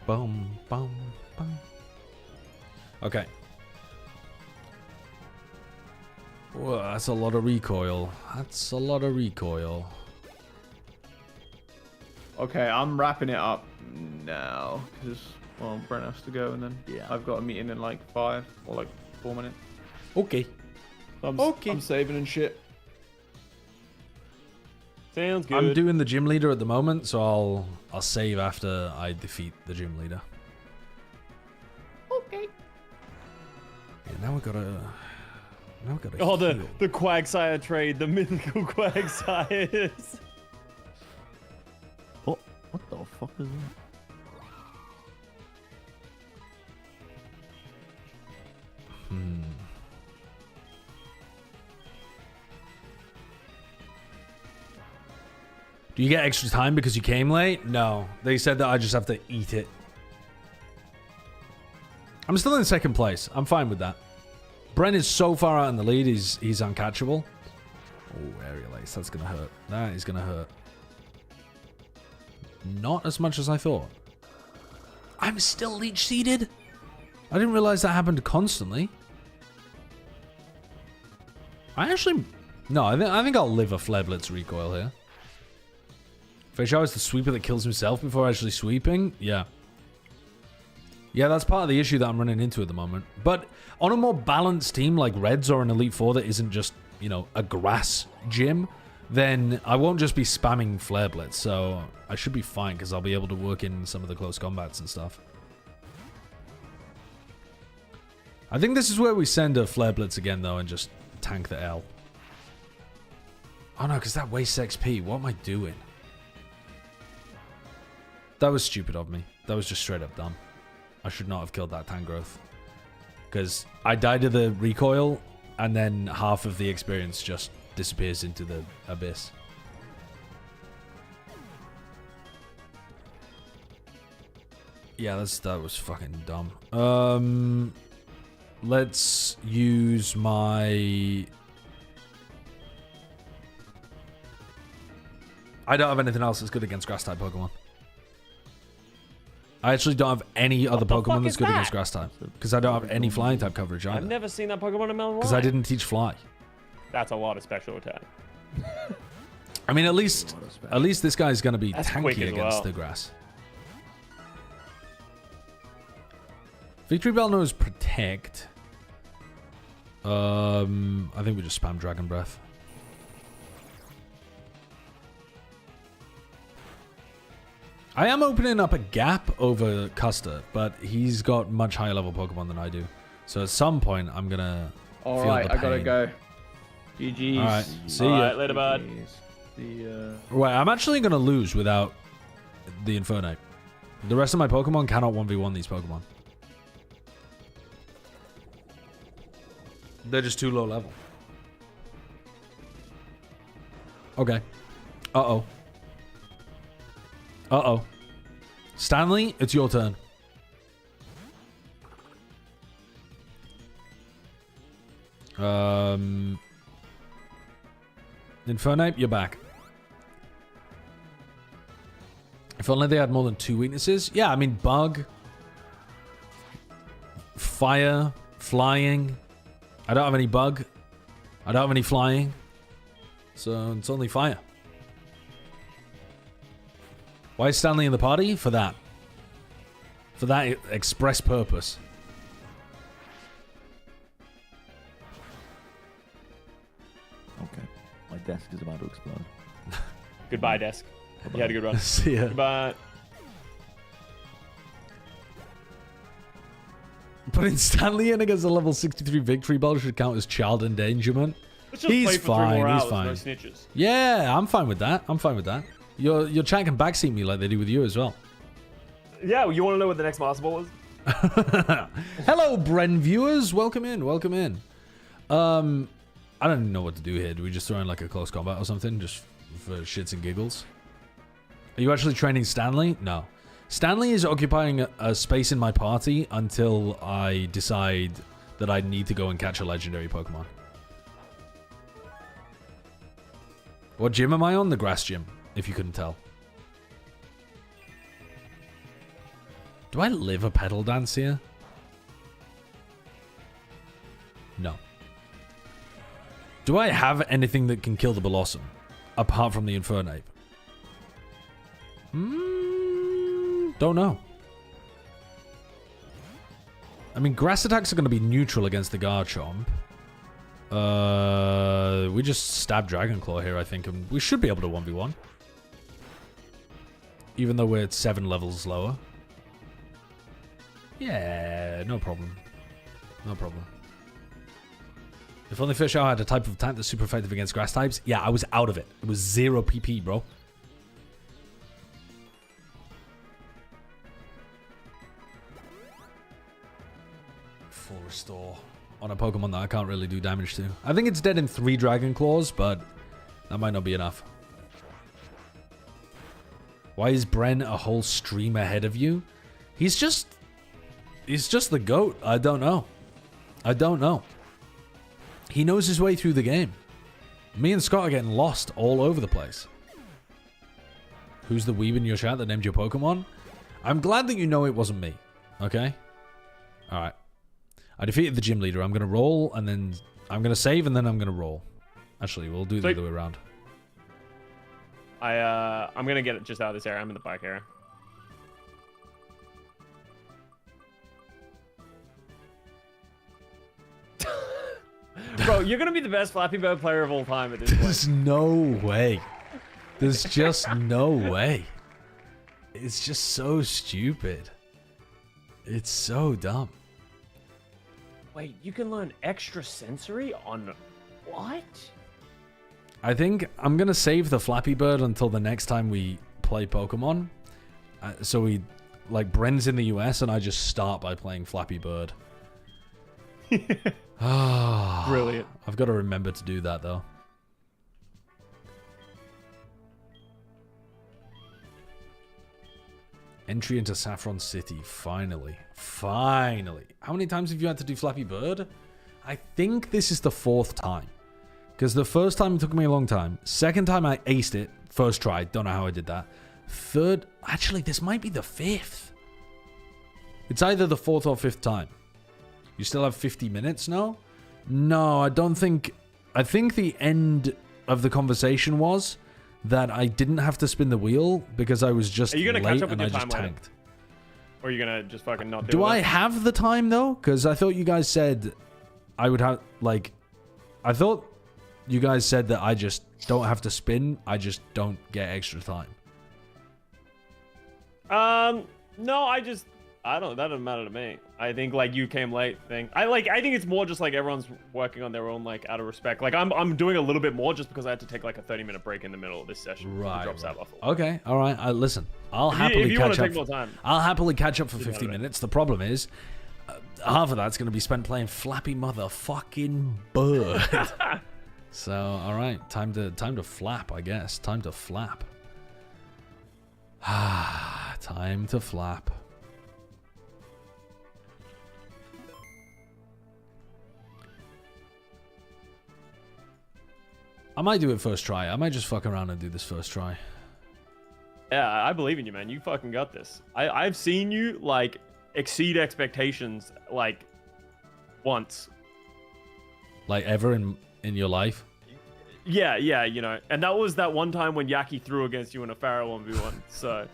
Speaker 1: Boom, boom, boom. Okay. Whoa, that's a lot of recoil. That's a lot of recoil.
Speaker 3: Okay, I'm wrapping it up now because well, Brent has to go, and then
Speaker 2: Yeah.
Speaker 3: I've got a meeting in like 5 or like 4 minutes.
Speaker 1: Okay.
Speaker 3: I'm saving and shit.
Speaker 6: Sounds good.
Speaker 1: I'm doing the gym leader at the moment, so I'll save after I defeat the gym leader.
Speaker 3: Okay.
Speaker 1: Yeah, now we gotta
Speaker 6: Oh, the
Speaker 1: heal.
Speaker 6: Quagsire trade, the mythical Quagsires.
Speaker 2: Oh, what the fuck is that?
Speaker 1: Do you get extra time because you came late? No. They said that I just have to eat it. I'm still in second place. I'm fine with that. Bren is so far out in the lead, he's uncatchable. Oh, Aerial Ace. That's going to hurt. That is going to hurt. Not as much as I thought. I'm still leech seeded? I didn't realize that happened constantly. I actually... No, I think I'll live a Flare Blitz recoil here. Feixiao is the sweeper that kills himself before actually sweeping? Yeah. Yeah, that's part of the issue that I'm running into at the moment. But on a more balanced team like Reds or an Elite Four that isn't just, you know, a grass gym, then I won't just be spamming Flare Blitz. So I should be fine because I'll be able to work in some of the close combats and stuff. I think this is where we send a Flare Blitz again, though, and just tank the L. Oh, no, because that wastes XP. What am I doing? That was stupid of me. That was just straight up dumb. I should not have killed that Tangrowth. Because I died to the recoil, and then half of the experience just disappears into the abyss. Yeah, that was fucking dumb. Let's use my... I don't have anything else that's good against grass-type Pokemon. I actually don't have any other Pokemon that's good against grass-type. Because I don't have any flying-type coverage either.
Speaker 6: I've never seen that Pokemon in my life.
Speaker 1: Because I didn't teach fly.
Speaker 6: That's a lot of special attack.
Speaker 1: I mean, at least this guy's going to be
Speaker 6: That's quick
Speaker 1: tanky
Speaker 6: as
Speaker 1: against
Speaker 6: well.
Speaker 1: the grass. Victory Bell knows Protect. I think we just spam Dragon Breath. I am opening up a gap over Custa, but he's got much higher level Pokemon than I do. So at some point, I'm going to
Speaker 3: All
Speaker 1: feel
Speaker 3: right,
Speaker 1: the
Speaker 3: I gotta
Speaker 1: pain.
Speaker 3: go. GG's.
Speaker 1: All right, see
Speaker 6: All
Speaker 1: ya.
Speaker 6: right, later, bud.
Speaker 1: Wait, I'm actually going to lose without the Infernape. The rest of my Pokemon cannot 1v1 these Pokemon. They're just too low level. Okay. Uh-oh. Uh-oh. Stanley, it's your turn. Infernape, you're back. If only they had more than 2 weaknesses. Yeah, I mean, Bug. Fire. Flying. I don't have any Bug. I don't have any Flying. So it's only Fire. Why is Stanley in the party? For that. For that express purpose.
Speaker 2: Okay. My desk is about to explode.
Speaker 6: Goodbye, desk. You had a good run.
Speaker 1: See ya.
Speaker 6: Goodbye.
Speaker 1: Putting Stanley in against a level 63 Victory Bell should count as child endangerment.
Speaker 6: Let's just
Speaker 1: He's
Speaker 6: play for 3
Speaker 1: fine,
Speaker 6: more
Speaker 1: he's
Speaker 6: hours,
Speaker 1: fine.
Speaker 6: no snitches.
Speaker 1: Yeah, I'm fine with that. I'm fine with that. Your chat can backseat me like they do with you as well.
Speaker 6: Yeah, you want to know what the next Master Ball was?
Speaker 1: Hello, Bren viewers. Welcome in. Welcome in. I don't even know what to do here. Do we just throw in like a close combat or something? Just for shits and giggles? Are you actually training Stanley? No. Stanley is occupying a space in my party until I decide that I need to go and catch a legendary Pokemon. What gym am I on? The grass gym, if you couldn't tell. Do I live a pedal dance here? No. Do I have anything that can kill the Blossom? Apart from the Infernape? Don't know. I mean, grass attacks are going to be neutral against the Garchomp. We just stab Dragon Claw here, I think, and we should be able to 1v1. Even though we're at 7 levels lower. Yeah, no problem. No problem. If only Fish had a type of attack that's super effective against grass types. Yeah, I was out of it. It was 0 PP, bro. Full restore on a Pokemon that I can't really do damage to. I think it's dead in 3 Dragon Claws, but that might not be enough. Why is Bren a whole stream ahead of you? He's just the GOAT. I don't know. I don't know. He knows his way through the game. Me and Scott are getting lost all over the place. Who's the weeb in your chat that named your Pokemon? I'm glad that you know it wasn't me. Okay? Alright. I defeated the gym leader. I'm going to roll, and then I'm going to save, and then I'm going to roll. Actually, we'll do the other way around.
Speaker 6: I'm going to get it just out of this area. I'm in the bike area. Bro, you're going to be the best Flappy Bird player of all time at this point.
Speaker 1: There's no way. There's just no way. It's just so stupid. It's so dumb.
Speaker 6: Wait, you can learn extra sensory on what?
Speaker 1: I think I'm gonna save the Flappy Bird until the next time we play Pokemon. So we, like, Bren's in the US, and I just start by playing Flappy Bird.
Speaker 6: Brilliant.
Speaker 1: I've got to remember to do that though. Entry into Saffron City, finally. Finally. How many times have you had to do Flappy Bird? I think this is the 4th time. Because the first time it took me a long time. Second time I aced it. First try. Don't know how I did that. Third, actually, this might be the 5th. It's either the 4th or 5th time. You still have 50 minutes now? No, I don't think... I think the end of the conversation was that I didn't have to spin the wheel because I was just
Speaker 6: Are you gonna
Speaker 1: late
Speaker 6: catch up with
Speaker 1: and I
Speaker 6: your
Speaker 1: just
Speaker 6: time later?
Speaker 1: tanked.
Speaker 6: Or are you gonna just fucking not
Speaker 1: Do
Speaker 6: with
Speaker 1: I
Speaker 6: it?
Speaker 1: have the time though? Because I thought you guys said I would have, like, I thought you guys said that I just don't have to spin. I just don't get extra time.
Speaker 6: No, I don't. That doesn't matter to me. I think like you came late thing. I think it's more just like everyone's working on their own, like, out of respect. Like I'm doing a little bit more just because I had to take like a 30-minute break in the middle of this session.
Speaker 1: Right.
Speaker 6: To drop Sav off.
Speaker 1: Okay. All right. Listen, I'll
Speaker 6: If
Speaker 1: happily
Speaker 6: you wanna
Speaker 1: catch up.
Speaker 6: take more time.
Speaker 1: I'll happily catch up for 50
Speaker 6: matter.
Speaker 1: minutes. The problem is, half of that's going to be spent playing Flappy Motherfucking Bird. So, all right, time to flap, I guess. Time to flap. Time to flap. I might do it first try. I might just fuck around and do this first try.
Speaker 6: Yeah, I believe in you, man. You fucking got this. I've seen you like exceed expectations like once.
Speaker 1: Like ever in your life?
Speaker 6: Yeah, you know. And that was that one time when Yaki threw against you in a Pharaoh 1v1. So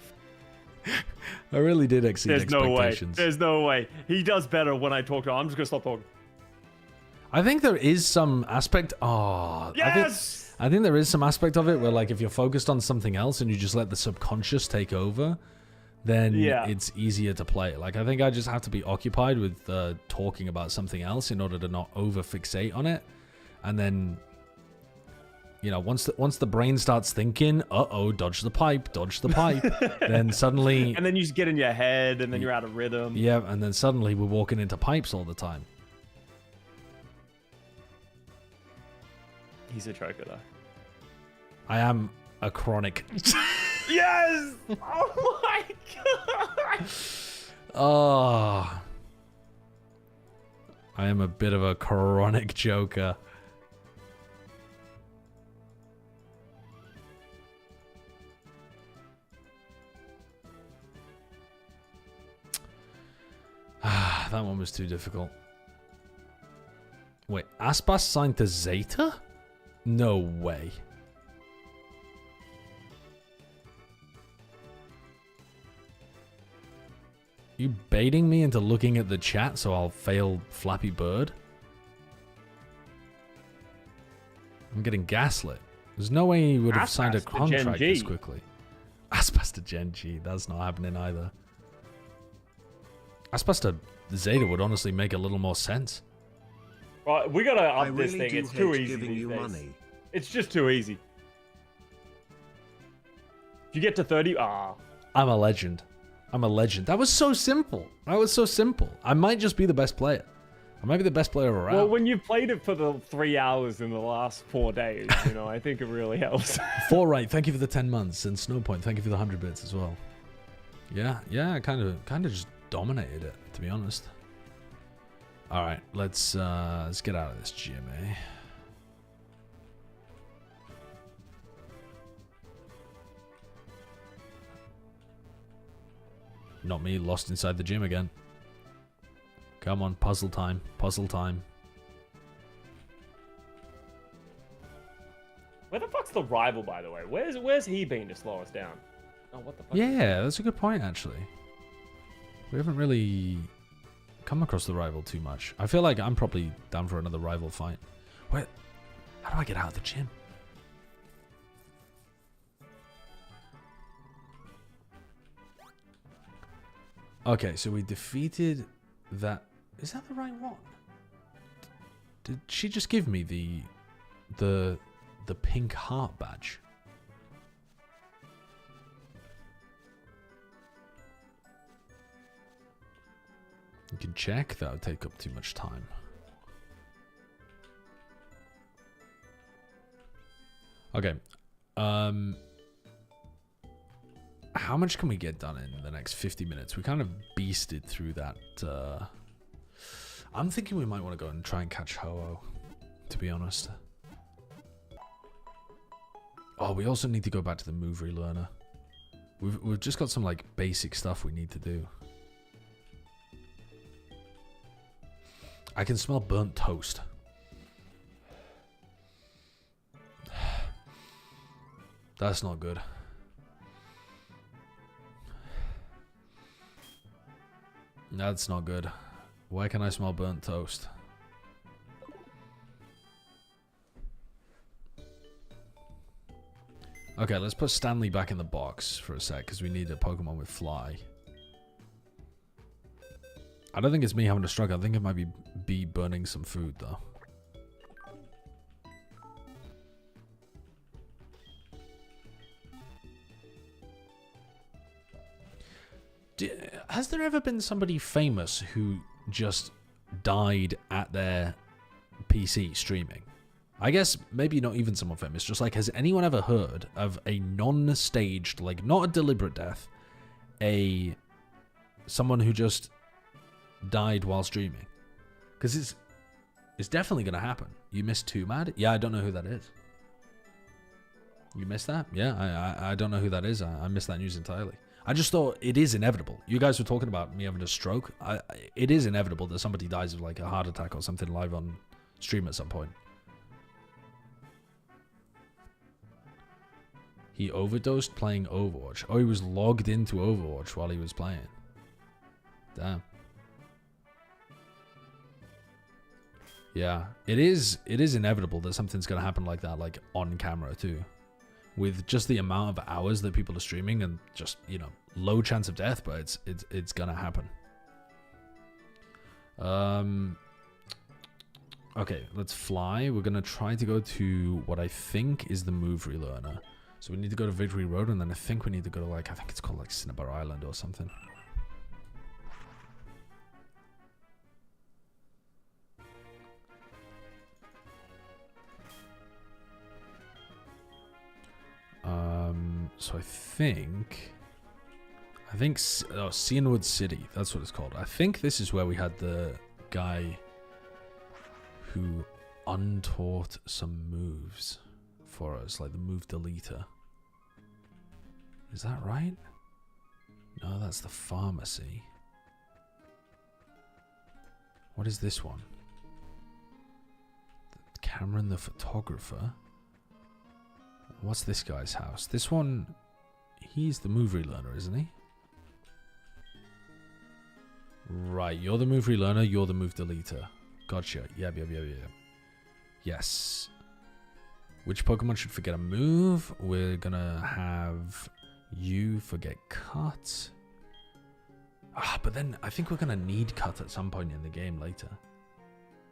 Speaker 1: I really did exceed
Speaker 6: there's no way.
Speaker 1: expectations.
Speaker 6: There's no way. He does better when I talk to him. I'm just gonna stop talking.
Speaker 1: I think there is some aspect. Oh,
Speaker 6: Yes!
Speaker 1: I think there is some aspect of it where, like, if you're focused on something else and you just let the subconscious take over, then it's easier to play. Like, I think I just have to be occupied with talking about something else in order to not over fixate on it. And then, you know, once the brain starts thinking, dodge the pipe, then suddenly,
Speaker 6: And then you just get in your head, and then you're out of rhythm.
Speaker 1: yeah, and then suddenly we're walking into pipes all the time.
Speaker 6: He's a choker, though.
Speaker 1: I am a chronic.
Speaker 6: Yes! Oh my god!
Speaker 1: Oh, I am a bit of a chronic joker. That one was too difficult. Wait, Aspas signed to Zeta? No way. You baiting me into looking at the chat so I'll fail Flappy Bird? I'm getting gaslit. There's no way he would have signed a
Speaker 6: Aspas to Gen
Speaker 1: contract
Speaker 6: G.
Speaker 1: this quickly. Aspas to Gen G. That's not happening either. Aspas to Zeta would honestly make a little more sense.
Speaker 6: Right, we gotta
Speaker 7: I
Speaker 6: up this
Speaker 7: really
Speaker 6: thing.
Speaker 7: do
Speaker 6: It's too
Speaker 7: hate
Speaker 6: easy
Speaker 7: giving
Speaker 6: these
Speaker 7: you
Speaker 6: days.
Speaker 7: money.
Speaker 6: It's just too easy. If you get to 30,
Speaker 1: I'm a legend. I'm a legend. That was so simple. That was so simple. I might just be the best player. I might be the best player around.
Speaker 6: Well, when you've played it for the 3 hours in the last 4 days, you know, I think it really helps.
Speaker 1: Right, thank you for the 10 months. And Snowpoint, thank you for the 100 bits as well. Yeah, I kind of just dominated it, to be honest. All right, let's get out of this GMA. Not me, lost inside the gym again. Come on, puzzle time, puzzle time.
Speaker 6: Where the fuck's the rival, by the way? Where's he been to slow us down? Oh, what the fuck?
Speaker 1: Yeah, that's a good point, actually. We haven't really come across the rival too much. I feel like I'm probably down for another rival fight. Wait, how do I get out of the gym? Okay, so we defeated that. Is that the right one? Did she just give me the pink heart badge? You can check. That would take up too much time. Okay. How much can we get done in the next 50 minutes? We kind of beasted through that. I'm thinking we might want to go and try and catch Ho-Oh, to be honest. Oh, we also need to go back to the move relearner. We've just got some like basic stuff we need to do. I can smell burnt toast. That's not good. That's not good. Why can I smell burnt toast? Okay, let's put Stanley back in the box for a sec, because we need a Pokemon with Fly. I don't think it's me having a struggle. I think it might be burning some food, though. Has there ever been somebody famous who just died at their PC streaming? I guess maybe not even someone famous. Just like, has anyone ever heard of a non-staged, like not a deliberate death, someone who just died while streaming? Because it's definitely gonna happen. You missed Too Mad? Yeah, I don't know who that is. You missed that? Yeah, I don't know who that is. I missed that news entirely. I just thought it is inevitable. You guys were talking about me having a stroke. It is inevitable that somebody dies of like a heart attack or something live on stream at some point. He overdosed playing Overwatch. Oh, he was logged into Overwatch while he was playing. Damn. Yeah, it is inevitable that something's gonna happen like that, like on camera too. With just the amount of hours that people are streaming and just, you know, low chance of death, but it's gonna happen. Okay, let's fly. We're gonna try to go to what I think is the move relearner. So we need to go to Victory Road, and then I think we need to go to like, I think it's called like Cinnabar Island or something. So I think Cianwood City, that's what it's called. I think this is where we had the guy who untaught some moves for us, like the move deleter. Is that right? No, that's the pharmacy. What is this one? Cameron the photographer. What's this guy's house? This one, he's the move relearner, isn't he? Right, you're the move relearner, you're the move deleter. Gotcha. Yep. Yes. Which Pokemon should forget a move? We're gonna have you forget Cut. But then I think we're gonna need Cut at some point in the game later.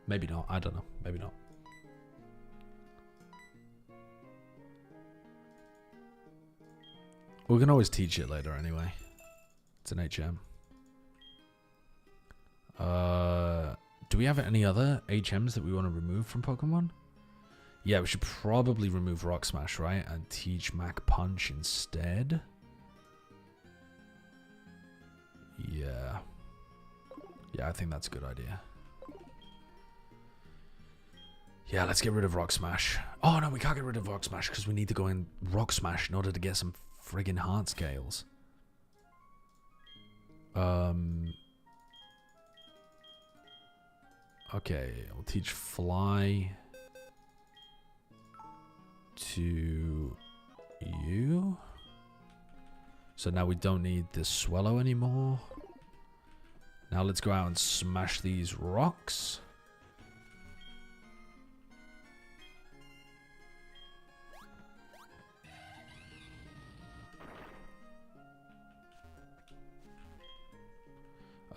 Speaker 1: Maybe not. I don't know. Maybe not. We can always teach it later anyway. It's an HM. Do we have any other HMs that we want to remove from Pokemon? Yeah, we should probably remove Rock Smash, right? And teach Mach Punch instead. Yeah. Yeah, I think that's a good idea. Yeah, let's get rid of Rock Smash. Oh, no, we can't get rid of Rock Smash because we need to go in Rock Smash in order to get some friggin' heart scales. Okay, we'll teach Fly to you. So now we don't need this Swallow anymore. Now let's go out and smash these rocks.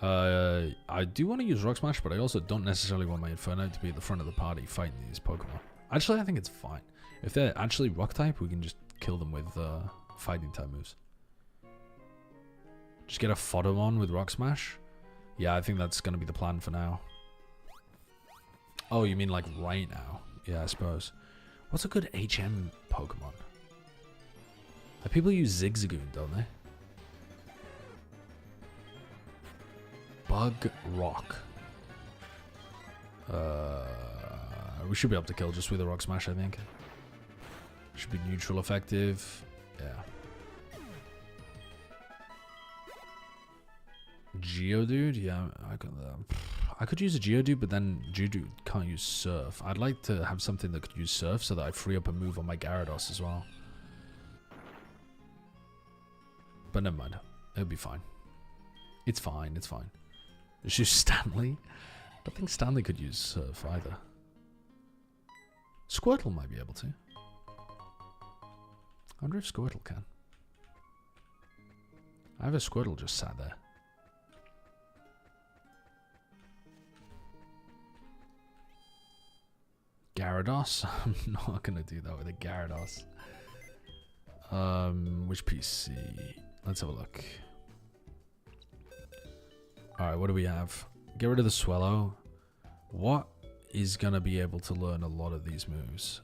Speaker 1: I do want to use Rock Smash, but I also don't necessarily want my Inferno to be at the front of the party fighting these Pokemon. Actually, I think it's fine. If they're actually Rock type, we can just kill them with fighting type moves. Just get a Photomon with Rock Smash? Yeah, I think that's going to be the plan for now. Oh, you mean like right now? Yeah, I suppose. What's a good HM Pokemon? People use Zigzagoon, don't they? Bug Rock. We should be able to kill just with a Rock Smash, I think. Should be neutral effective. Yeah. Geodude? Yeah, I could use a Geodude, but then Geodude can't use Surf. I'd like to have something that could use Surf so that I free up a move on my Gyarados as well. But never mind. It'll be fine. It's fine, it's fine. Let's use Stanley. I don't think Stanley could use Surf either. Squirtle might be able to. I wonder if Squirtle can. I have a Squirtle just sat there. Gyarados? I'm not gonna do that with a Gyarados. Which PC? Let's have a look. Alright, what do we have? Get rid of the Swellow. What is gonna be able to learn a lot of these moves?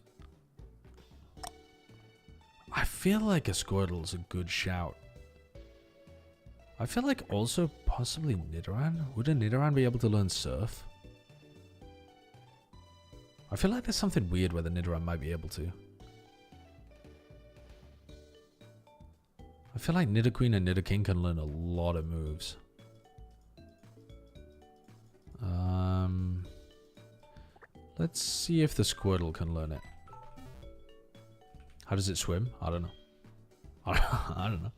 Speaker 1: I feel like a Squirtle is a good shout. I feel like also possibly Nidoran. Would a Nidoran be able to learn Surf? I feel like there's something weird where the Nidoran might be able to. I feel like Nidoqueen and Nidoking can learn a lot of moves. Let's see if the Squirtle can learn it. How does it swim? I don't know. I don't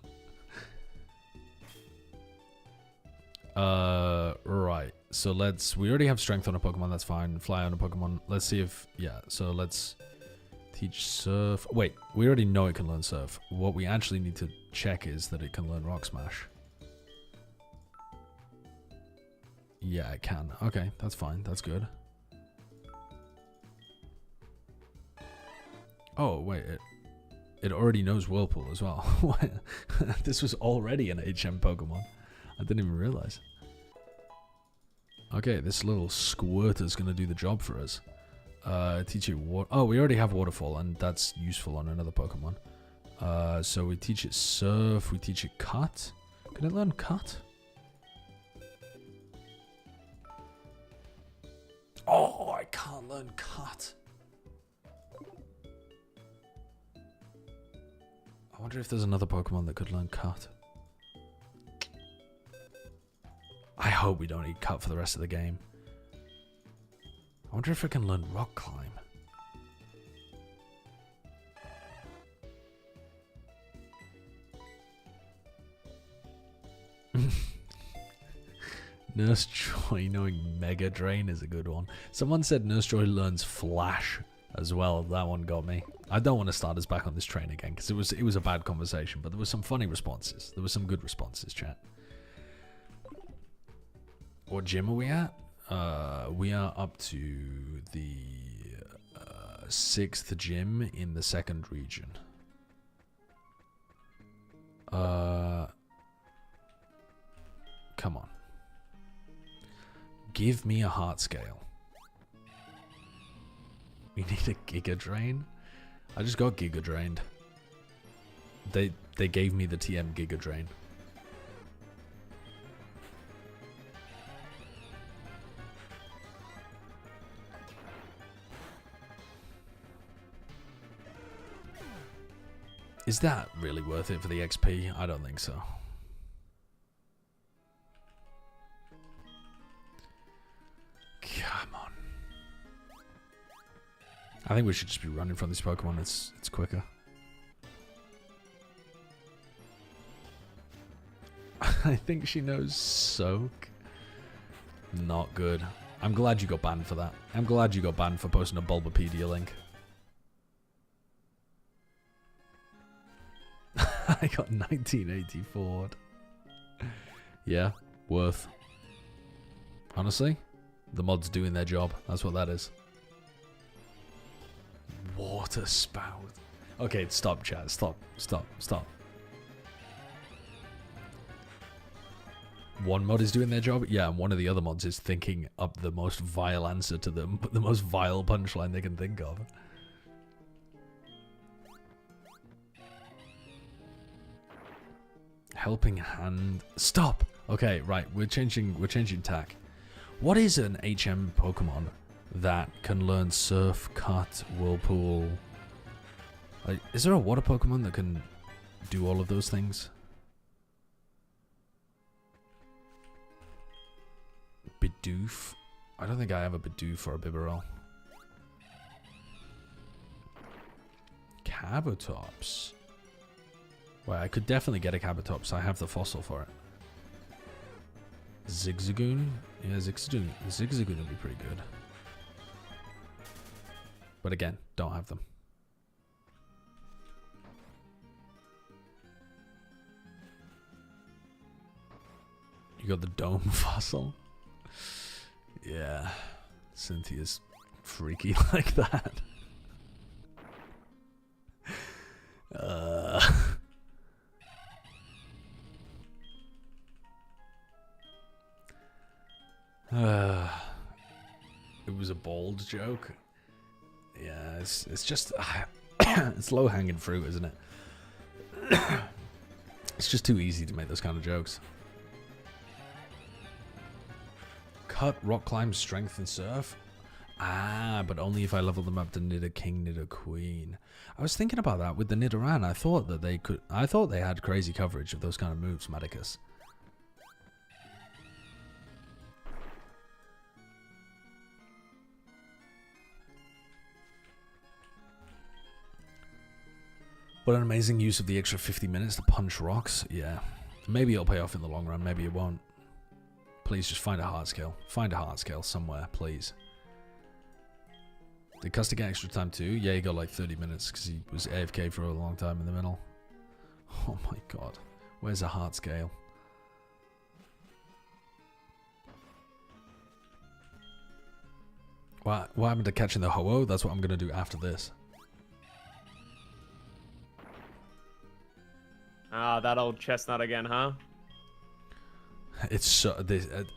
Speaker 1: know. Right. So we already have strength on a Pokemon, that's fine. Fly on a Pokemon. Let's see if, yeah, so let's teach Surf. Wait, we already know it can learn Surf. What we actually need to check is that it can learn Rock Smash. Yeah, it can. Okay, that's fine. That's good. Oh, wait, it already knows Whirlpool as well. This was already an HM Pokemon. I didn't even realize. Okay, this little Squirter's gonna do the job for us. Teach it what? Oh, we already have Waterfall, and that's useful on another Pokemon. So we teach it Surf, we teach it Cut. Can it learn Cut? Oh, I can't learn Cut. I wonder if there's another Pokemon that could learn Cut. I hope we don't need Cut for the rest of the game. I wonder if it can learn Rock Climb. Nurse Joy knowing Mega Drain is a good one. Someone said Nurse Joy learns Flash as well. That one got me. I don't want to start us back on this train again because it was a bad conversation, but there were some funny responses. There were some good responses, chat. What gym are we at? We are up to the 6th gym in the 2nd region. Come on. Give me a heart scale. We need a Giga Drain? I just got Giga Drained. They gave me the TM Giga Drain. Is that really worth it for the XP? I don't think so. Come on. I think we should just be running from this Pokemon. It's quicker. I think she knows Soak. Not good. I'm glad you got banned for that. I'm glad you got banned for posting a Bulbapedia link. I got 1984. Yeah, worth. Honestly, the mod's doing their job. That's what that is. Water spout. Okay, stop, chat. Stop. One mod is doing their job? Yeah, and one of the other mods is thinking up the most vile answer to them, the most vile punchline they can think of. Helping hand. Stop! Okay, right, we're changing tack. What is an HM Pokemon that can learn Surf, Cut, Whirlpool? Like, is there a water Pokemon that can do all of those things? Bidoof? I don't think I have a Bidoof or a Bibarel. Cabotops. Well, I could definitely get a Cabotops. I have the fossil for it. Zigzagoon? Yeah, Zigzagoon would be pretty good. But again, don't have them. You got the Dome fossil? Yeah. Cynthia's freaky like that. It was a bold joke. Yeah, it's just it's low hanging fruit, isn't it? It's just too easy to make those kind of jokes. Cut, rock climb, strength, and surf. Ah, but only if I level them up to Nidoking King, Nidoking Queen. I was thinking about that with the Nidoran. I thought that they could. I thought they had crazy coverage of those kind of moves, Medicus. What an amazing use of the extra 50 minutes to punch rocks. Yeah. Maybe it'll pay off in the long run. Maybe it won't. Please just find a hard scale. Find a hard scale somewhere, please. Did Custa get extra time too? Yeah, he got like 30 minutes because he was AFK for a long time in the middle. Oh my god. Where's a hard scale? What happened to catching the Ho-Oh? That's what I'm going to do after this.
Speaker 6: Ah, that old chestnut again, huh?
Speaker 1: It's so.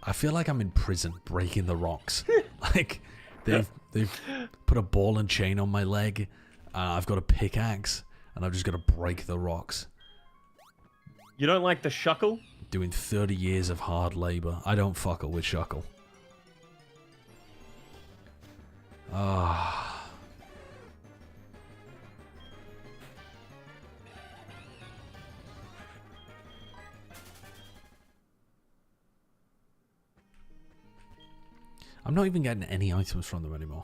Speaker 1: I feel like I'm in prison breaking the rocks. Like they've put a ball and chain on my leg. I've got a pickaxe and I've just got to break the rocks.
Speaker 6: You don't like the shuckle?
Speaker 1: Doing 30 years of hard labor. I don't fuckle with shuckle. Ah. I'm not even getting any items from them anymore.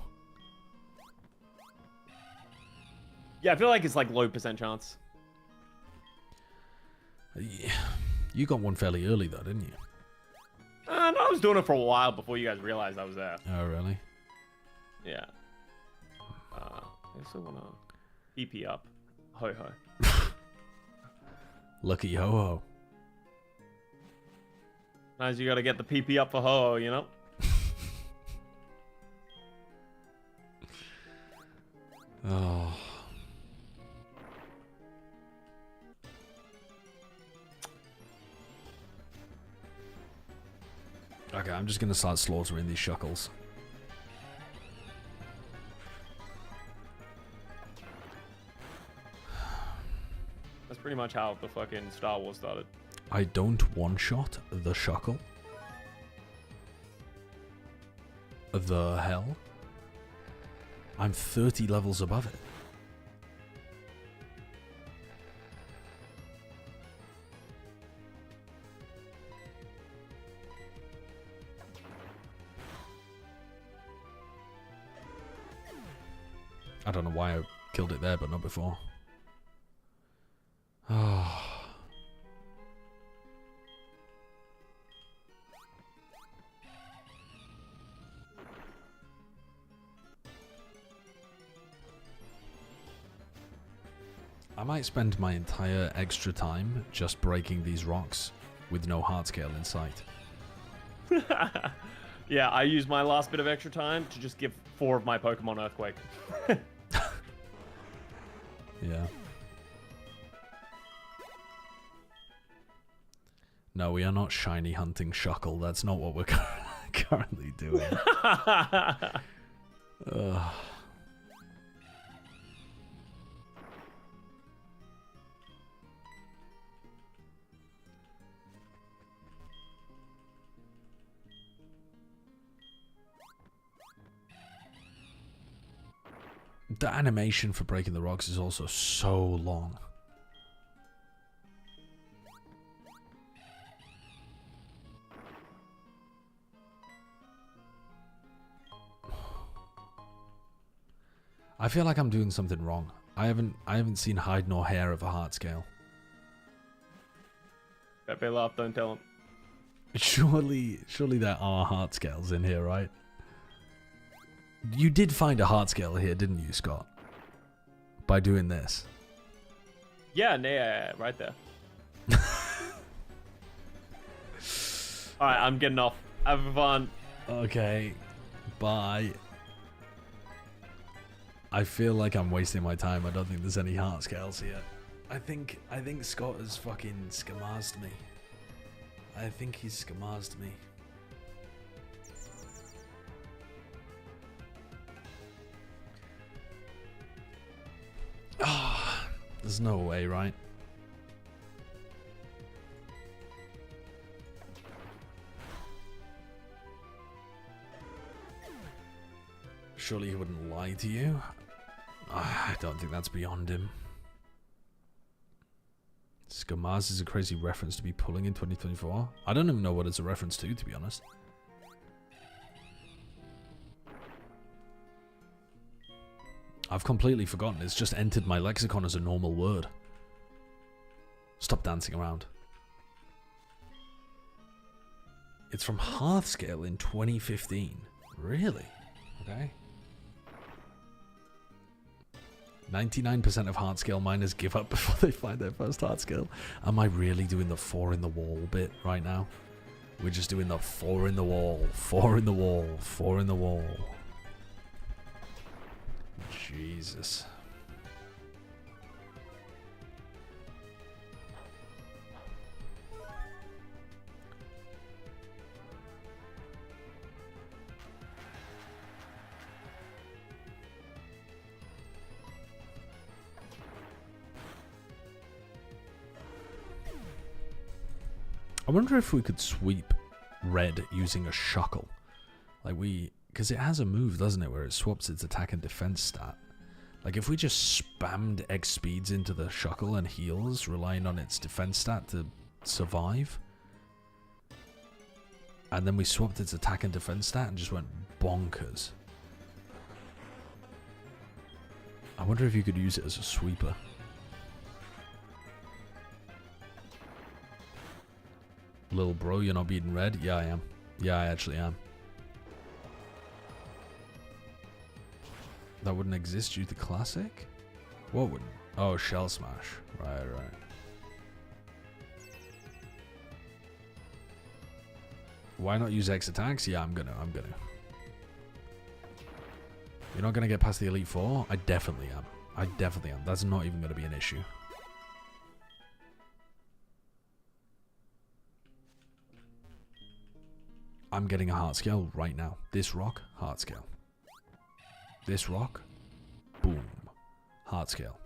Speaker 6: Yeah, I feel like it's like low % chance.
Speaker 1: Yeah. You got one fairly early though, didn't you?
Speaker 6: No, I was doing it for a while before you guys realized I was there.
Speaker 1: Oh, really?
Speaker 6: Yeah. I also want to EP up. Ho-ho.
Speaker 1: Lucky ho-ho.
Speaker 6: Sometimes you got to get the PP up for ho-ho, you know?
Speaker 1: Oh. Okay, I'm just gonna start slaughtering these shuckles.
Speaker 6: That's pretty much how the fucking Star Wars started.
Speaker 1: I don't one-shot the shuckle. The hell? I'm 30 levels above it. I don't know why I killed it there, but not before. Oh. I might spend my entire extra time just breaking these rocks with no hard scale in sight.
Speaker 6: Yeah, I used my last bit of extra time to just give 4 of my Pokemon Earthquake.
Speaker 1: Yeah. No, we are not shiny hunting Shuckle. That's not what we're currently doing. Ugh. The animation for breaking the rocks is also so long. I feel like I'm doing something wrong. I haven't seen hide nor hair of a heart scale.
Speaker 6: Pepe laugh, don't tell him.
Speaker 1: Surely there are heart scales in here, right? You did find a heart scale here, didn't you, Scott? By doing this.
Speaker 6: Yeah, right there. Alright, I'm getting off. Have fun.
Speaker 1: Okay. Bye. I feel like I'm wasting my time. I don't think there's any heart scales here. I think Scott has fucking scamazzed me. I think he's scamazzed me. Ah, there's no way, right? Surely he wouldn't lie to you. I don't think that's beyond him. Skamaz is a crazy reference to be pulling in 2024. I don't even know what it's a reference to be honest. I've completely forgotten. It's just entered my lexicon as a normal word. Stop dancing around. It's from Hearthscale in 2015. Really? Okay. 99% of Heartscale miners give up before they find their first Heartscale. Am I really doing the 4 in the wall bit right now? We're just doing the 4 in the wall, 4 in the wall, 4 in the wall. Jesus. I wonder if we could sweep red using a Shuckle. Like because it has a move, doesn't it, where it swaps its attack and defense stat. Like if we just spammed X speeds into the Shuckle and heals, relying on its defense stat to survive. And then we swapped its attack and defense stat and just went bonkers. I wonder if you could use it as a sweeper. Little bro, you're not beating red? Yeah, I am. Yeah, I actually am. That wouldn't exist due to classic? What wouldn't? Oh, shell smash. Right. Why not use X attacks? Yeah, I'm gonna. You're not gonna get past the Elite Four? I definitely am. That's not even gonna be an issue. I'm getting a heart scale right now. This rock, heart scale. This rock, boom, heart scale.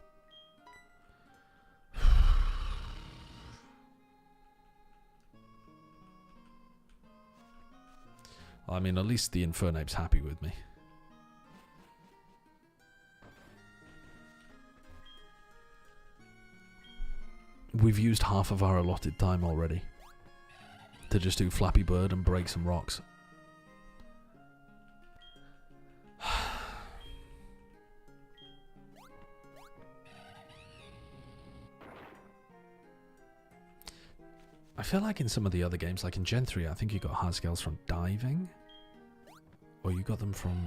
Speaker 1: I mean, at least the Infernape's happy with me. We've used half of our allotted time already to just do Flappy Bird and break some rocks. I feel like in some of the other games, like in Gen 3, I think you got hard scales from diving. Or you got them from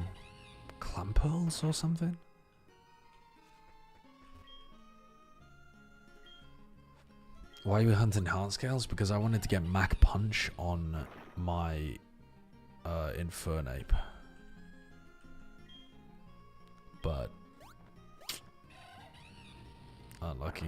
Speaker 1: clam pearls or something. Why are we hunting hard scales? Because I wanted to get Mac Punch on my Infernape. But unlucky.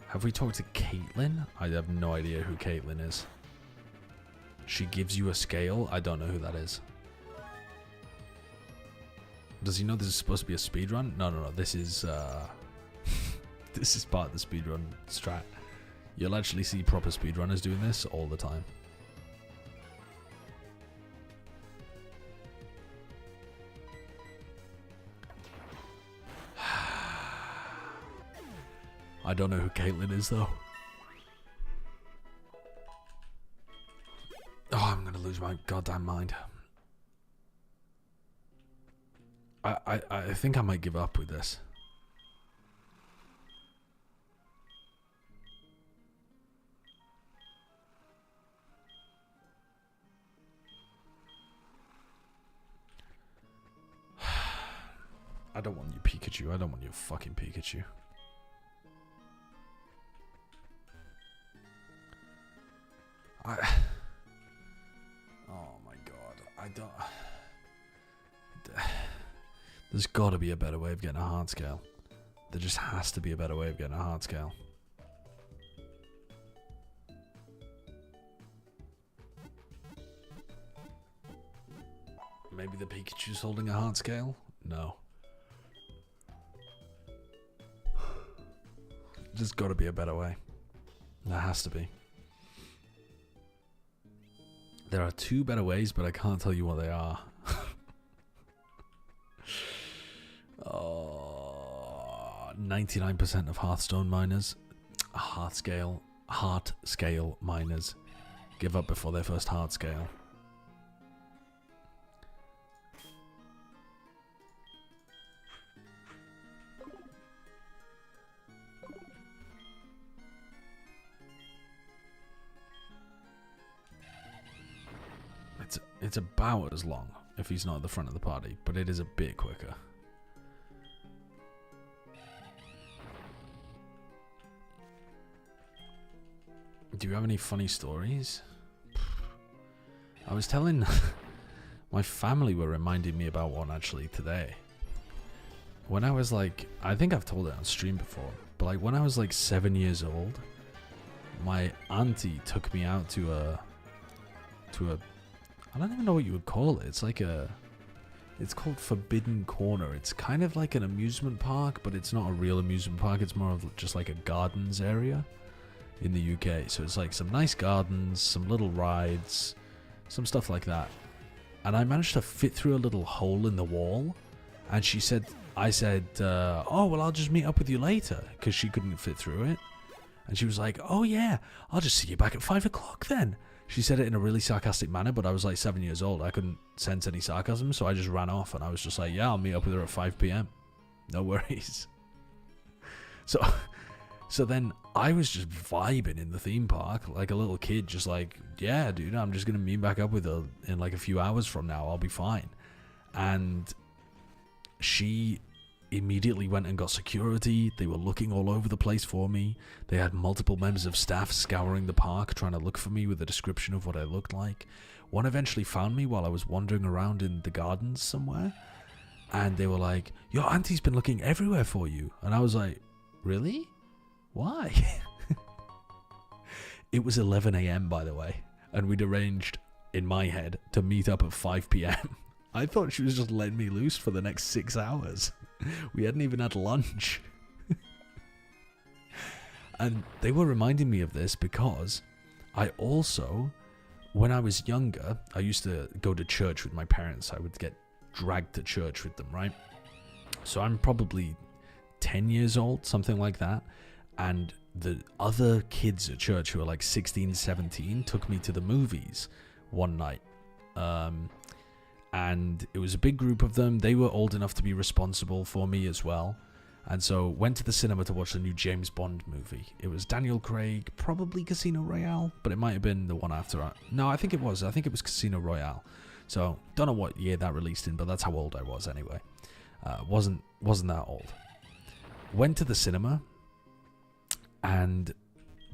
Speaker 1: Have we talked to Caitlin? I have no idea who Caitlin is. She gives you a scale? I don't know who that is. Does he know this is supposed to be a speedrun? No. This is this is part of the speedrun strat. You'll actually see proper speedrunners doing this all the time. I don't know who Caitlin is though. Oh, I'm gonna lose my goddamn mind. I think I might give up with this. I don't want you Pikachu. I don't want you fucking Pikachu. Oh my god. I don't... There's got to be a better way of getting a hard scale. There just has to be a better way of getting a hard scale. Maybe the Pikachu's holding a hard scale? No. There's got to be a better way. There has to be. There are two better ways, but I can't tell you what they are. Oh, 99% of Hearthstone miners, Heart scale miners, give up before their first hard scale. It's about as long if he's not at the front of the party, but it is a bit quicker. Do you have any funny stories? I was telling my family were reminding me about one actually today. When I was like, I think I've told it on stream before, but like when I was like 7 years old, my auntie took me out to a I don't even know what you would call it. It's like it's called Forbidden Corner. It's kind of like an amusement park, but it's not a real amusement park. It's more of just like a gardens area in the UK. So it's like some nice gardens, some little rides, some stuff like that. And I managed to fit through a little hole in the wall. And I said, oh, well, I'll just meet up with you later, because she couldn't fit through it. And she was like, oh yeah, I'll just see you back at 5 o'clock then. She said it in a really sarcastic manner, but I was like 7 years old. I couldn't sense any sarcasm, so I just ran off, and I was just like, yeah, I'll meet up with her at 5 p.m. No worries. So then I was just vibing in the theme park like a little kid, just like, yeah, dude, I'm just going to meet back up with her in like a few hours from now. I'll be fine. And she immediately went and got security. They were looking all over the place for me. They had multiple members of staff scouring the park trying to look for me with a description of what I looked like. One eventually found me while I was wandering around in the gardens somewhere, and they were like, your auntie's been looking everywhere for you. And I was like, really? Why? It was 11 a.m. by the way, and we'd arranged in my head to meet up at 5 p.m. I thought she was just letting me loose for the next 6 hours. We hadn't even had lunch. And they were reminding me of this because I also, when I was younger, I used to go to church with my parents. I would get dragged to church with them, right? So I'm probably 10 years old, something like that. And the other kids at church who are like 16, 17 took me to the movies one night. And it was a big group of them. They were old enough to be responsible for me as well. And so went to the cinema to watch the new James Bond movie. It was Daniel Craig, probably Casino Royale, but it might have been the one after. No, I think it was. I think it was Casino Royale. So don't know what year that released in, but that's how old I was anyway. Wasn't that old. Went to the cinema, and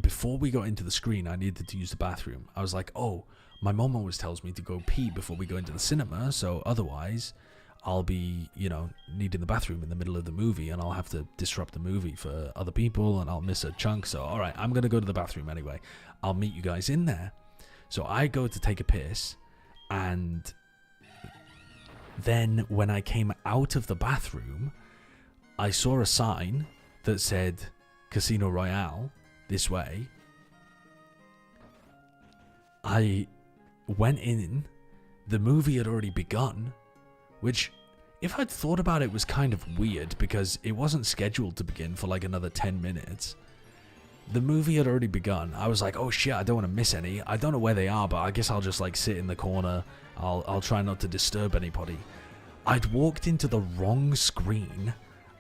Speaker 1: before we got into the screen, I needed to use the bathroom. I was like, oh, my mom always tells me to go pee before we go into the cinema, so otherwise I'll be, needing the bathroom in the middle of the movie, and I'll have to disrupt the movie for other people, and I'll miss a chunk. So, all right, I'm going to go to the bathroom anyway. I'll meet you guys in there. So I go to take a piss, and then when I came out of the bathroom, I saw a sign that said Casino Royale this way. I went in. The movie had already begun, which, if I'd thought about it, was kind of weird because it wasn't scheduled to begin for like another 10 minutes. The movie had already begun. I was like, oh shit, I don't want to miss any. I don't know where they are, but I guess I'll just like sit in the corner. I'll try not to disturb anybody. I'd walked into the wrong screen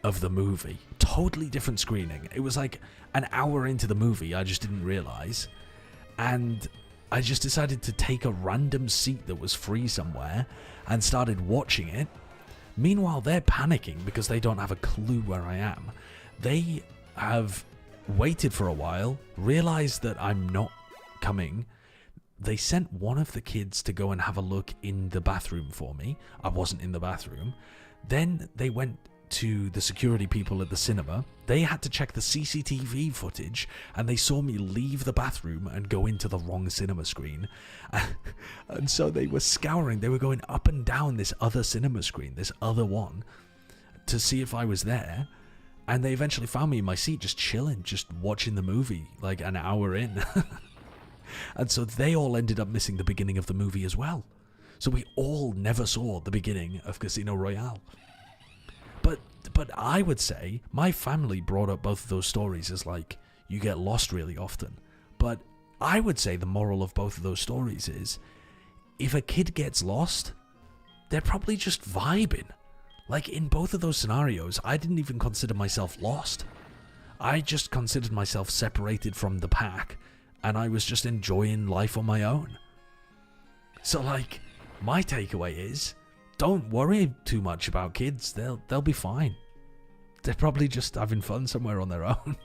Speaker 1: of the movie. Totally different screening. It was like an hour into the movie. I just didn't realize. And I just decided to take a random seat that was free somewhere and started watching it. Meanwhile, they're panicking because they don't have a clue where I am. They have waited for a while, realized that I'm not coming. They sent one of the kids to go and have a look in the bathroom for me. I wasn't in the bathroom. Then they went to the security people at the cinema. They had to check the CCTV footage, and they saw me leave the bathroom and go into the wrong cinema screen. And so they were scouring. They were going up and down this other cinema screen, this other one, to see if I was there. And they eventually found me in my seat, just chilling, just watching the movie, like an hour in. And so they all ended up missing the beginning of the movie as well. So we all never saw the beginning of Casino Royale. But I would say my family brought up both of those stories as like, you get lost really often. But I would say the moral of both of those stories is, if a kid gets lost, they're probably just vibing. Like in both of those scenarios, I didn't even consider myself lost. I just considered myself separated from the pack, and I was just enjoying life on my own. So like, my takeaway is, don't worry too much about kids. They'll be fine. They're probably just having fun somewhere on their own.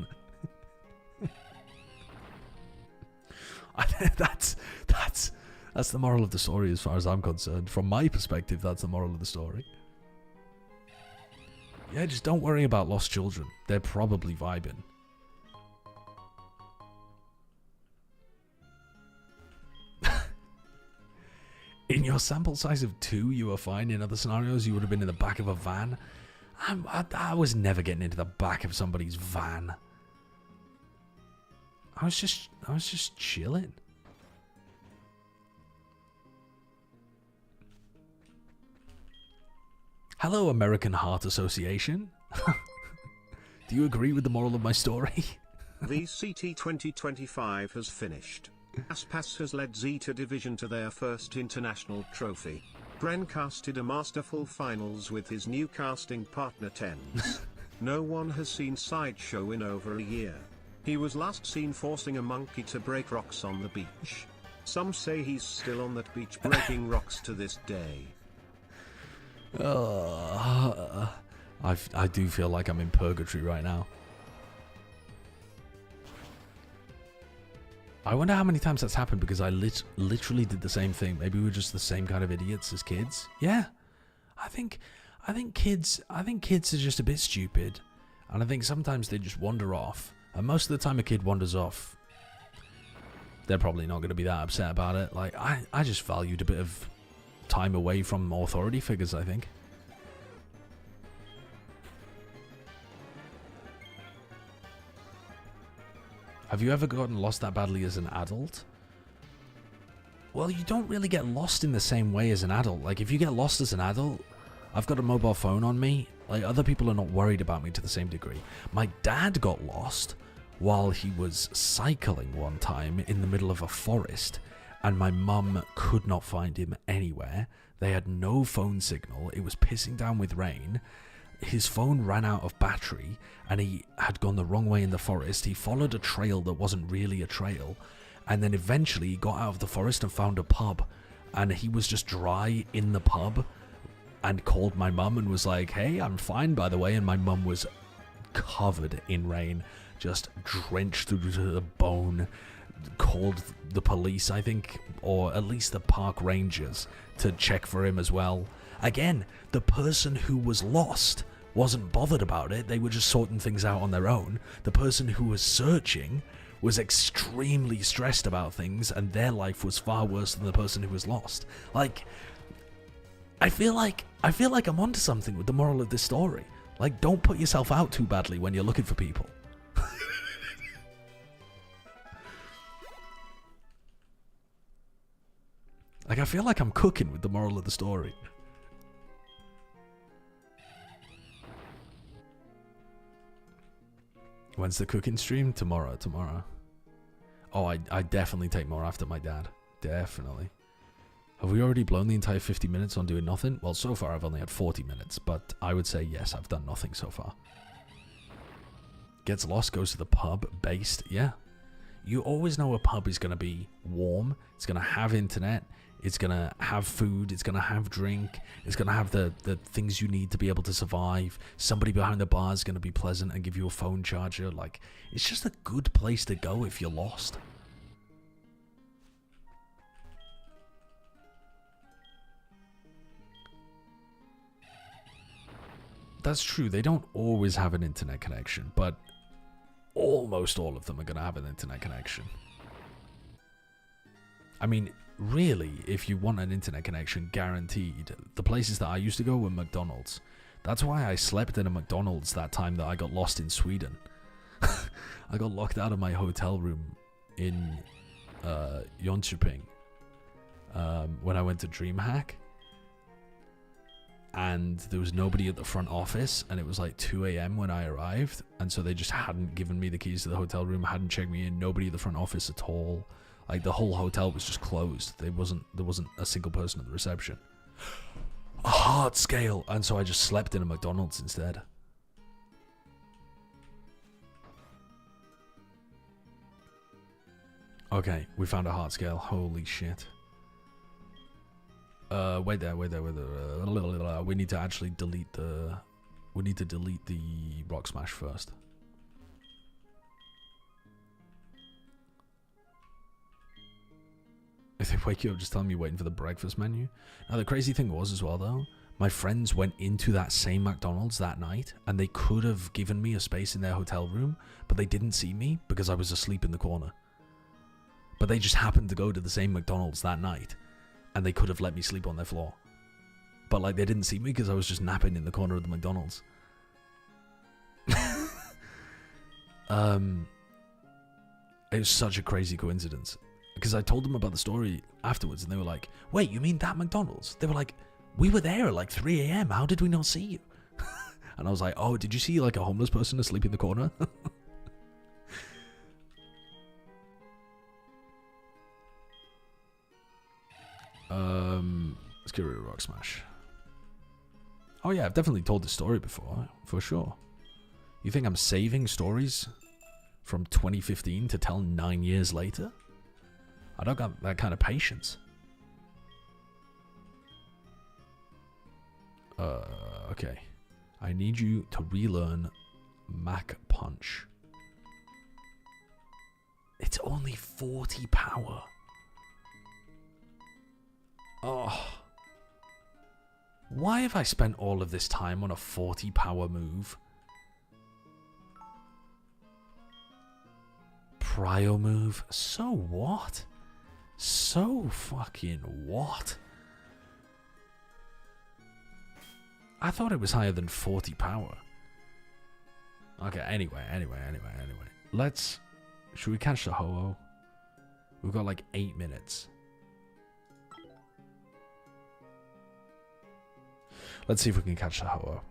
Speaker 1: That's the moral of the story as far as I'm concerned. From my perspective, that's the moral of the story. Yeah, just don't worry about lost children. They're probably vibing. In your sample size of 2, you were fine. In other scenarios, you would have been in the back of a van. I was never getting into the back of somebody's van. I was just chilling. Hello, American Heart Association. Do you agree with the moral of my story?
Speaker 7: The CT 2025 has finished. Aspas has led Zeta Division to their first international trophy. Bren casted a masterful finals with his new casting partner Tens. No one has seen Sideshow in over a year. He was last seen forcing a monkey to break rocks on the beach. Some say he's still on that beach breaking rocks to this day.
Speaker 1: I do feel like I'm in purgatory right now. I wonder how many times that's happened, because I literally did the same thing. Maybe we're just the same kind of idiots as kids. Yeah, I think kids are just a bit stupid, and I think sometimes they just wander off. And most of the time, a kid wanders off, they're probably not going to be that upset about it. Like I just valued a bit of time away from authority figures, I think. Have you ever gotten lost that badly as an adult? Well, you don't really get lost in the same way as an adult. Like, if you get lost as an adult, I've got a mobile phone on me. Like, other people are not worried about me to the same degree. My dad got lost while he was cycling one time in the middle of a forest, and my mum could not find him anywhere. They had no phone signal. It was pissing down with rain. His phone ran out of battery, and he had gone the wrong way in the forest. He followed a trail that wasn't really a trail, and then eventually he got out of the forest and found a pub, and he was just dry in the pub and called my mum and was like, hey, I'm fine, by the way. And my mum was covered in rain, just drenched through to the bone, called the police, I think, or at least the park rangers to check for him as well. Again, the person who was lost wasn't bothered about it. They were just sorting things out on their own. The person who was searching was extremely stressed about things, and their life was far worse than the person who was lost. Like, I feel like I'm onto something with the moral of this story. Like, don't put yourself out too badly when you're looking for people. Like, I feel like I'm cooking with the moral of the story. When's the cooking stream? Tomorrow. Oh, I definitely take more after my dad. Definitely. Have we already blown the entire 50 minutes on doing nothing? Well, so far I've only had 40 minutes, but I would say yes, I've done nothing so far. Gets lost, goes to the pub, based. Yeah. You always know a pub is going to be warm. It's going to have internet. It's going to have food. It's going to have drink. It's going to have the things you need to be able to survive. Somebody behind the bar is going to be pleasant and give you a phone charger. Like, it's just a good place to go if you're lost. That's true. They don't always have an internet connection, but almost all of them are going to have an internet connection. I mean, really, if you want an internet connection guaranteed, the places that I used to go were McDonald's. That's why I slept in a McDonald's that time that I got lost in Sweden. I got locked out of my hotel room in Jönköping when I went to DreamHack. And there was nobody at the front office, and it was like 2 a.m. when I arrived, and so they just hadn't given me the keys to the hotel room, hadn't checked me in, nobody at the front office at all. Like, the whole hotel was just closed. There wasn't a single person at the reception. A hard scale, and so I just slept in a McDonald's instead. Okay, we found a hard scale. Holy shit. Wait there. We need to actually delete the... We need to delete the rock smash first. If they wake you up, just tell them you're waiting for the breakfast menu. Now, the crazy thing was as well, though, my friends went into that same McDonald's that night, and they could have given me a space in their hotel room, but they didn't see me because I was asleep in the corner. But they just happened to go to the same McDonald's that night, and they could have let me sleep on their floor. But, like, they didn't see me because I was just napping in the corner of the McDonald's. It was such a crazy coincidence. Because I told them about the story afterwards, and they were like, wait, you mean that McDonald's? They were like, we were there at like 3 a.m. How did we not see you? And I was like, oh, did you see like a homeless person asleep in the corner? Let's get rid of Rock Smash. Oh yeah, I've definitely told this story before, for sure. You think I'm saving stories from 2015 to tell 9 years later? I don't got that kind of patience. Okay. I need you to relearn Mac Punch. It's only 40 power. Oh. Why have I spent all of this time on a 40 power move? Prio move? So what? So fucking what? I thought it was higher than 40 power. Okay, anyway. Should we catch the Ho-Oh? We've got like 8 minutes. Let's see if we can catch the Ho-Oh.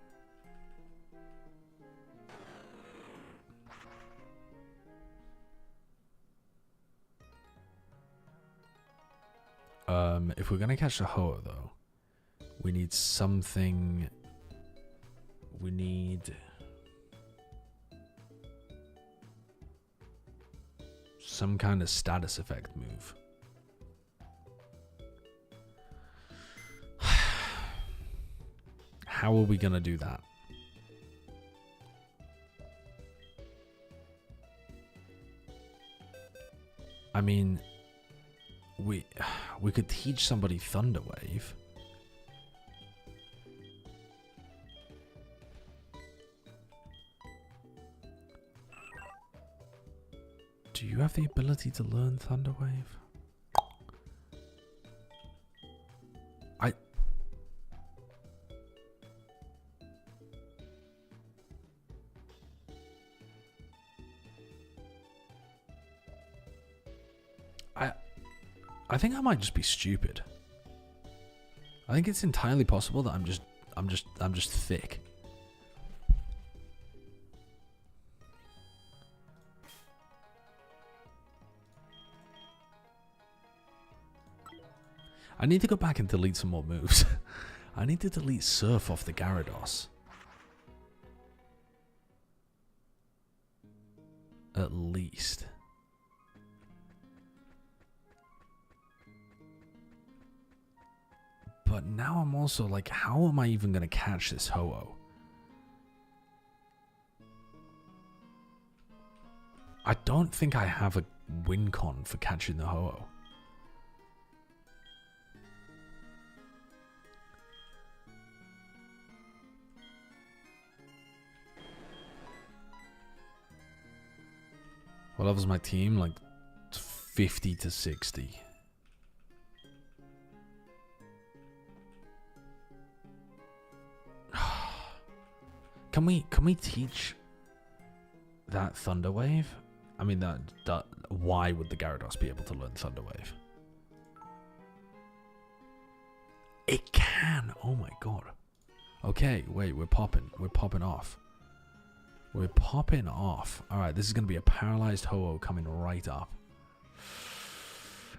Speaker 1: If we're gonna catch the Ho-Oh though, we need something. We need some kind of status effect move. how are we going to do that? I mean, we could teach somebody Thunderwave. Do you have the ability to learn Thunderwave? I think I might just be stupid. I think it's entirely possible that I'm just thick. I need to go back and delete some more moves. I need to delete Surf off the Gyarados. At least. But now I'm also like, how am I even going to catch this Ho-Oh? I don't think I have a win con for catching the Ho-Oh. What level's my team? Like 50 to 60. Can we teach that Thunderwave? I mean, that why would the Gyarados be able to learn Thunderwave? It can. Oh my god. Okay, wait, we're popping off. We're popping off. All right, this is going to be a paralyzed Ho-Oh coming right up.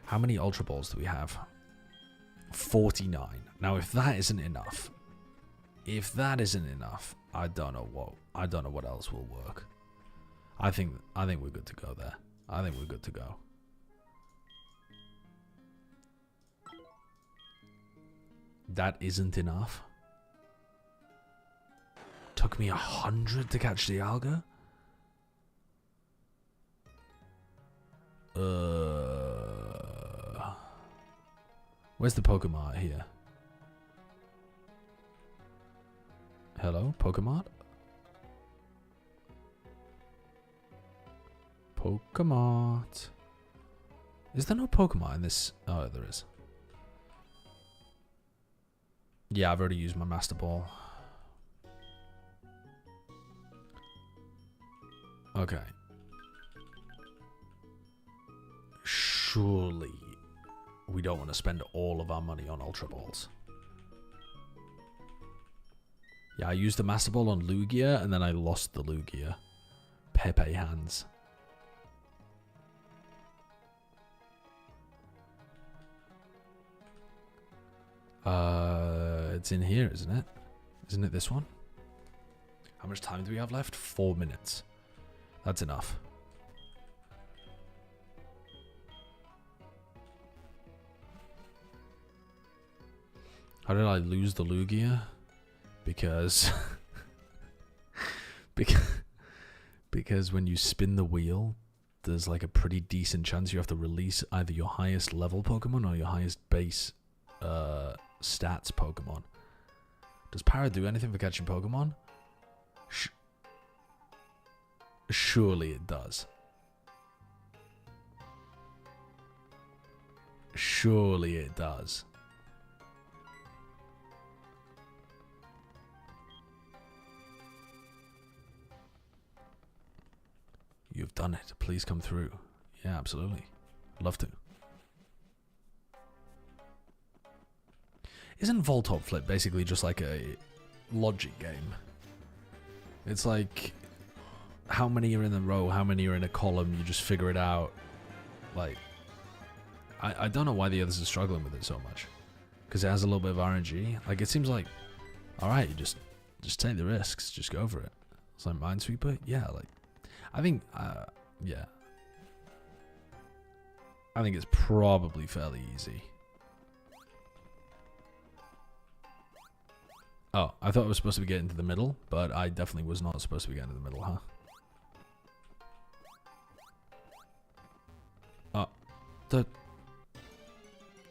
Speaker 1: How many Ultra Balls do we have? 49. Now, if that isn't enough, I don't know what else will work. I think we're good to go there. I think we're good to go. That isn't enough. Took me 100 to catch the Alga. Where's the Pokemon here? Hello, Pokemon? Pokemon. Is there no Pokemon in this? Oh, there is. Yeah, I've already used my Master Ball. Okay. Surely we don't want to spend all of our money on Ultra Balls. Yeah, I used the Master Ball on Lugia, and then I lost the Lugia. Pepe hands. It's in here, isn't it? Isn't it this one? How much time do we have left? 4 minutes. That's enough. How did I lose the Lugia? Because because when you spin the wheel, there's like a pretty decent chance you have to release either your highest level Pokemon or your highest base stats Pokemon. Does Para do anything for catching Pokemon? Surely it does. Surely it does. You've done it. Please come through. Yeah, absolutely. Love to. Isn't Voltop Flip basically just like a logic game? It's like how many are in a row, how many are in a column, you just figure it out. Like, I don't know why the others are struggling with it so much. Because it has a little bit of RNG. Like, it seems like, alright, you just take the risks, just go for it. It's like Minesweeper, yeah, like, I think, yeah. I think it's probably fairly easy. Oh, I thought I was supposed to be getting to the middle, but I definitely was not supposed to be getting to the middle, huh? Oh.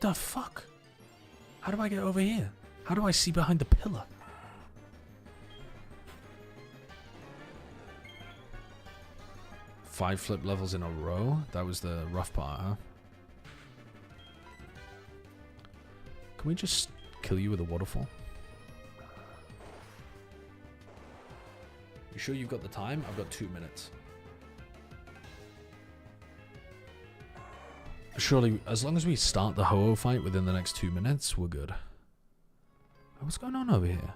Speaker 1: The fuck? How do I get over here? How do I see behind the pillar? Five flip levels in a row? That was the rough part, huh? Can we just kill you with a waterfall? You sure you've got the time? I've got 2 minutes. Surely, as long as we start the Ho-Oh fight within the next 2 minutes, we're good. What's going on over here?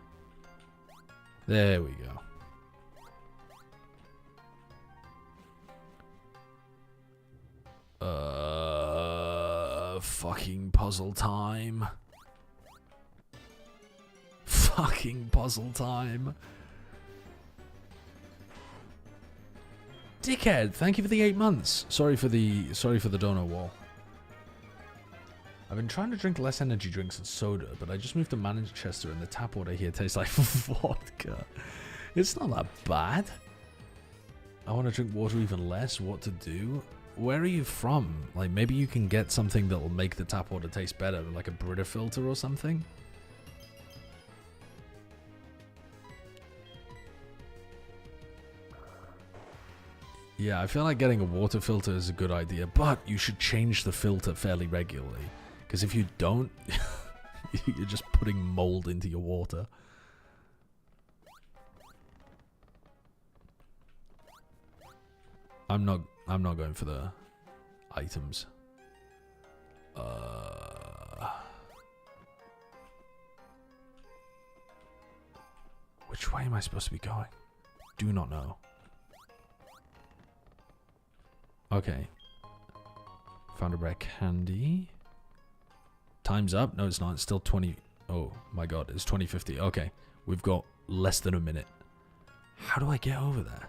Speaker 1: There we go. Fucking puzzle time. Fucking puzzle time. Dickhead, thank you for the 8 months. Sorry for the donor wall. I've been trying to drink less energy drinks and soda, but I just moved to Manchester and the tap water here tastes like vodka. It's not that bad. I want to drink water even less. What to do? Where are you from? Like, maybe you can get something that will make the tap water taste better, like a Brita filter or something. Yeah, I feel like getting a water filter is a good idea, but you should change the filter fairly regularly. Because if you don't, you're just putting mold into your water. I'm not going for the items. Which way am I supposed to be going? Do not know. Okay. Found a rare candy. Time's up. No, it's not. It's still 20. Oh my god, it's 2050. Okay. We've got less than a minute. How do I get over there?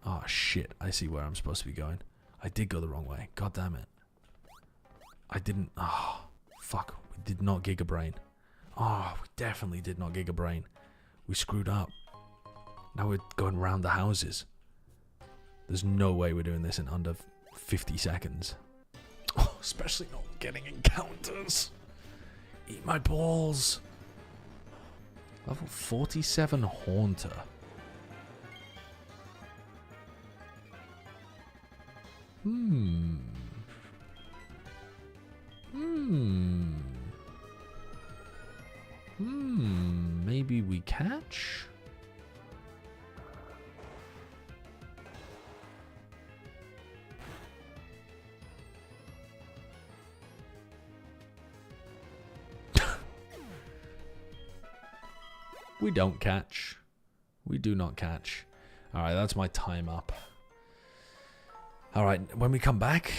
Speaker 1: Oh shit, I see where I'm supposed to be going. I did go the wrong way. God damn it. I didn't. Oh, fuck. We did not gig a brain. Oh, we definitely did not gig a brain. We screwed up. Now we're going round the houses. There's no way we're doing this in under 50 seconds. Oh, especially not getting encounters. Eat my balls. Level 47 Haunter. Maybe we catch? We don't catch. We do not catch. Alright, that's my time up. Alright, when we come back,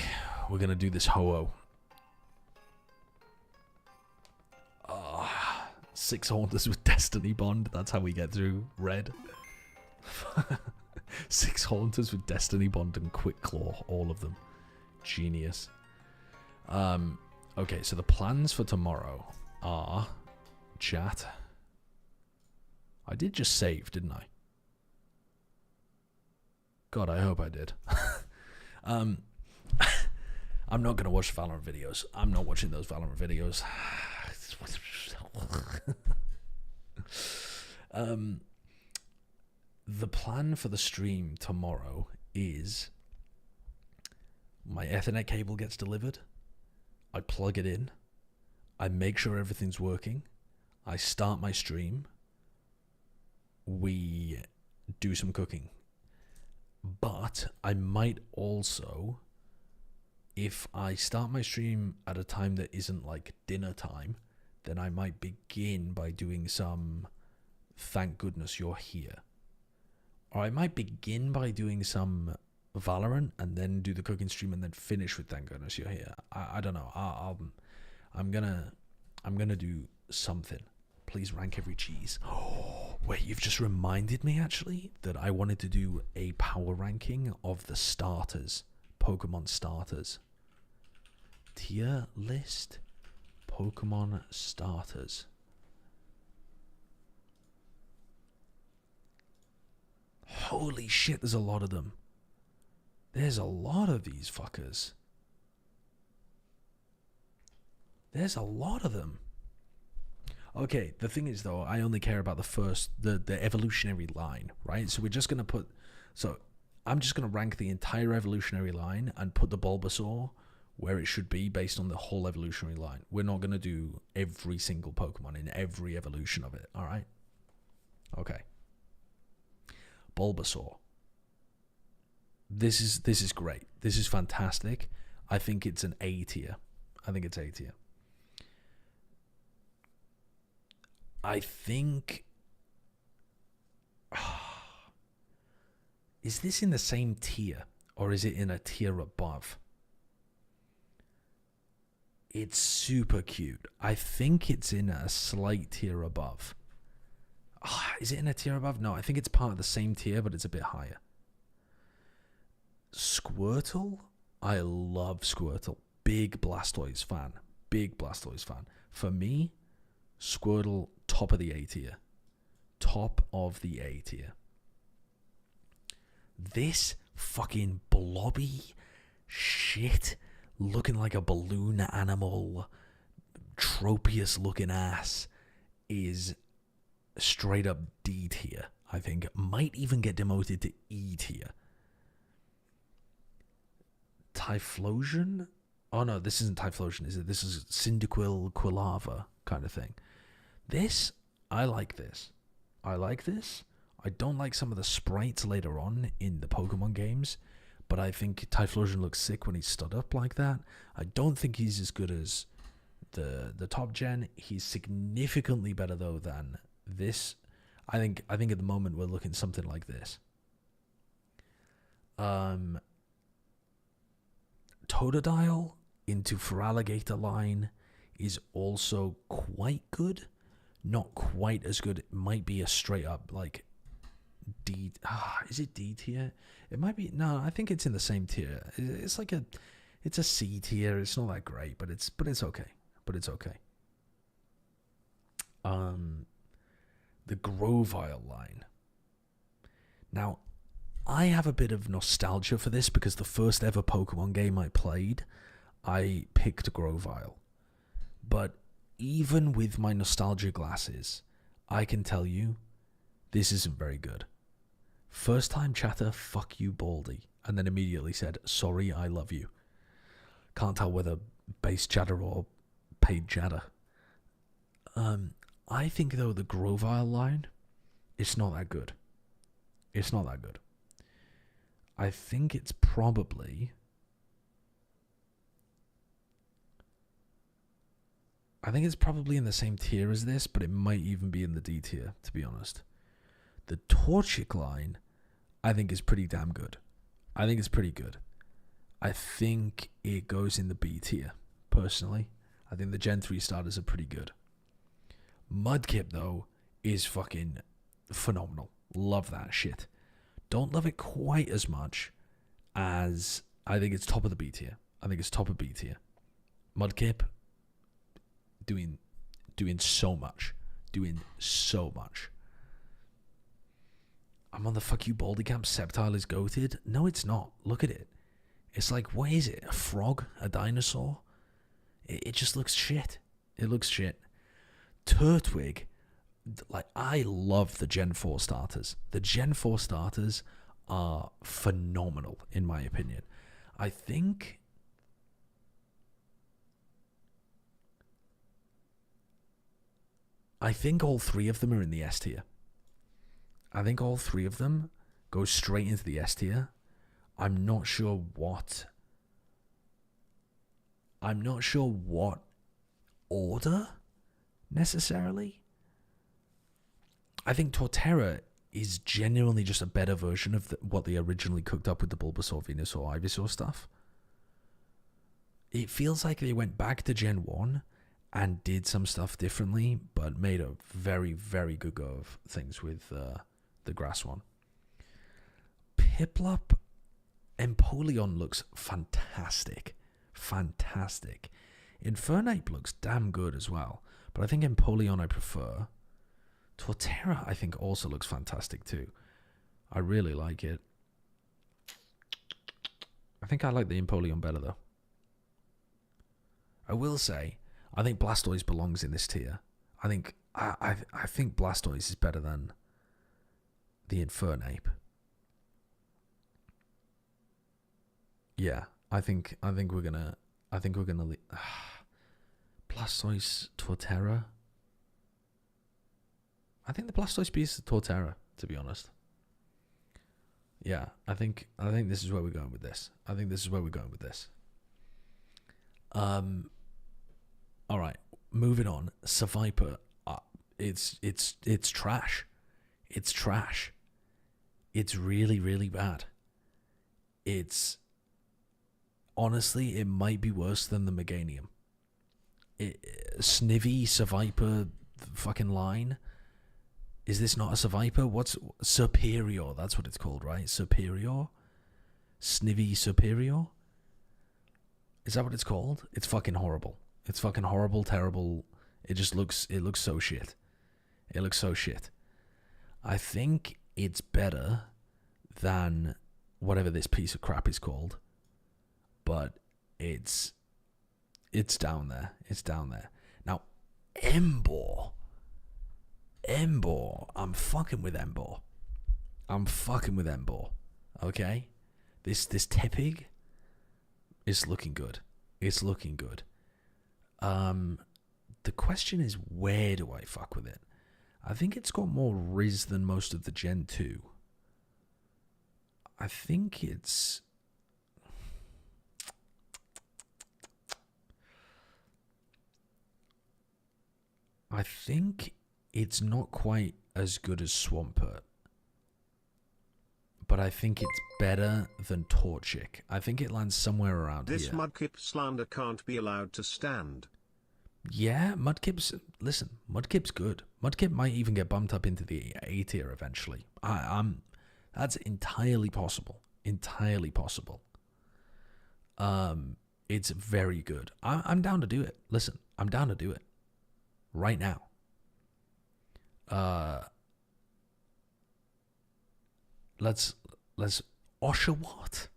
Speaker 1: we're going to do this Ho-Oh. 6 Haunters with Destiny Bond. That's how we get through Red. 6 Haunters with Destiny Bond and Quick Claw. All of them. Genius. Okay, so the plans for tomorrow are... Chat. I did just save, didn't I? God, I hope I did. I'm not going to watch Valorant videos. I'm not watching those Valorant videos. The plan for the stream tomorrow is my Ethernet cable gets delivered. I plug it in. I make sure everything's working. I start my stream. We do some cooking. But I might also, if I start my stream at a time that isn't like dinner time, then I might begin by doing some thank goodness you're here. Or I might begin by doing some Valorant and then do the cooking stream and then finish with thank goodness you're here. I don't know. I'm gonna do something. Please rank every cheese. Oh, wait, you've just reminded me actually that I wanted to do a power ranking of the starters, Pokemon starters. Tier list Pokemon starters. Holy shit, there's a lot of them. There's a lot of these fuckers. There's a lot of them. Okay, the thing is though, I only care about the evolutionary line, right? So we're just gonna I'm just gonna rank the entire evolutionary line and put the Bulbasaur where it should be based on the whole evolutionary line. We're not gonna do every single Pokemon in every evolution of it, alright? Okay. Bulbasaur. This is great. This is fantastic. I think it's an A tier. I think... Is this in the same tier? Or is it in a tier above? It's super cute. I think it's in a slight tier above. Is it in a tier above? No, I think it's part of the same tier, but it's a bit higher. Squirtle? I love Squirtle. Big Blastoise fan. For me, Squirtle, top of the A tier. This fucking blobby shit looking like a balloon animal, Tropius looking ass is straight up D tier. I think might even get demoted to E tier. Typhlosion? Oh no, this isn't Typhlosion, is it? This is Cyndaquil Quilava kind of thing. I like this. I don't like some of the sprites later on in the Pokemon games, but I think Typhlosion looks sick when he's stood up like that. I don't think he's as good as the top gen. He's significantly better though than this. I think at the moment we're looking something like this. Totodile into Feraligatr line is also quite good. Not quite as good. It might be a straight up like D. Is it D tier? It might be. No, I think it's in the same tier. It's like it's a C tier. It's not that great, but it's okay. The Grovyle line. Now, I have a bit of nostalgia for this because the first ever Pokemon game I played, I picked Grovyle. But even with my nostalgia glasses, I can tell you, this isn't very good. First time chatter, fuck you, Baldy. And then immediately said, sorry, I love you. Can't tell whether base chatter or paid chatter. I think, though, the Grovyle line, it's not that good. I think it's probably... in the same tier as this, but it might even be in the D tier, to be honest. The Torchic line, I think is pretty damn good. I think it's pretty good. I think it goes in the B tier, personally. I think the Gen 3 starters are pretty good. Mudkip, though, is fucking phenomenal. Love that shit. Don't love it quite as much as I think it's top of the B tier. Mudkip, doing so much. I'm on the fuck you Baldy camp. Sceptile is goated. No, it's not. Look at it. It's like, what is it? A frog? A dinosaur? It just looks shit. Turtwig, like, I love the Gen 4 starters. The Gen 4 starters are phenomenal, in my opinion. I think all three of them are in the S tier. I think all three of them go straight into the S tier. I'm not sure what order necessarily. I think Torterra is genuinely just a better version of what they originally cooked up with the Bulbasaur, Venusaur, Ivysaur stuff. It feels like they went back to Gen 1 and did some stuff differently, but made a very, very good go of things with the grass one. Piplup Empoleon looks fantastic. Infernape looks damn good as well, but I think Empoleon I prefer. Torterra I think also looks fantastic too. I really like it. I think I like the Empoleon better though. I will say, I think Blastoise belongs in this tier. I think Blastoise is better than the Infernape. Yeah, I think we're gonna Blastoise Torterra. I think the Blastoise beats the Torterra, to be honest. Yeah, I think this is where we're going with this. All right, moving on. Seviper, it's trash. It's trash. It's really, really bad. It's honestly, it might be worse than the Meganium. Snivy Seviper fucking line. Is this not a Seviper? What's Superior? That's what it's called, right? Superior? Snivy Superior? Is that what it's called? It's fucking horrible. It's fucking horrible, terrible. It looks so shit. It looks so shit. I think it's better than whatever this piece of crap is called. But it's down there. It's down there. Now, Emboar, I'm fucking with Emboar. Okay? This Tepig is looking good. The question is, where do I fuck with it? I think it's got more Riz than most of the Gen 2. I think it's not quite as good as Swampert. But I think it's better than Torchic. I think it lands somewhere around
Speaker 7: This
Speaker 1: here.
Speaker 7: Mudkip slander can't be allowed to stand.
Speaker 1: Yeah, Mudkip's good. Mudkip might even get bumped up into the A tier eventually. That's entirely possible. It's very good. I'm down to do it. Listen, I'm down to do it right now. Let's Oshawott.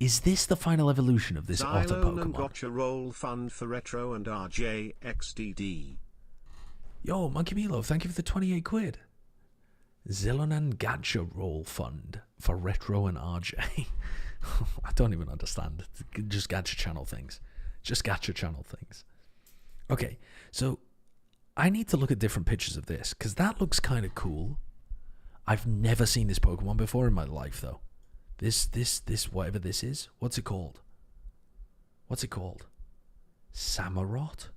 Speaker 1: Is this the final evolution of this otter
Speaker 7: Xylone and
Speaker 1: Pokemon?
Speaker 7: Gotcha roll fund for Retro and RJXDD.
Speaker 1: Yo, Monkey Milo, thank you for the 28 quid. Zilonan Gacha roll fund for Retro and RJ. I don't even understand. Just Gacha channel things. Okay, so I need to look at different pictures of this, because that looks kind of cool. I've never seen this Pokemon before in my life, though. This, whatever this is. What's it called? Samurott?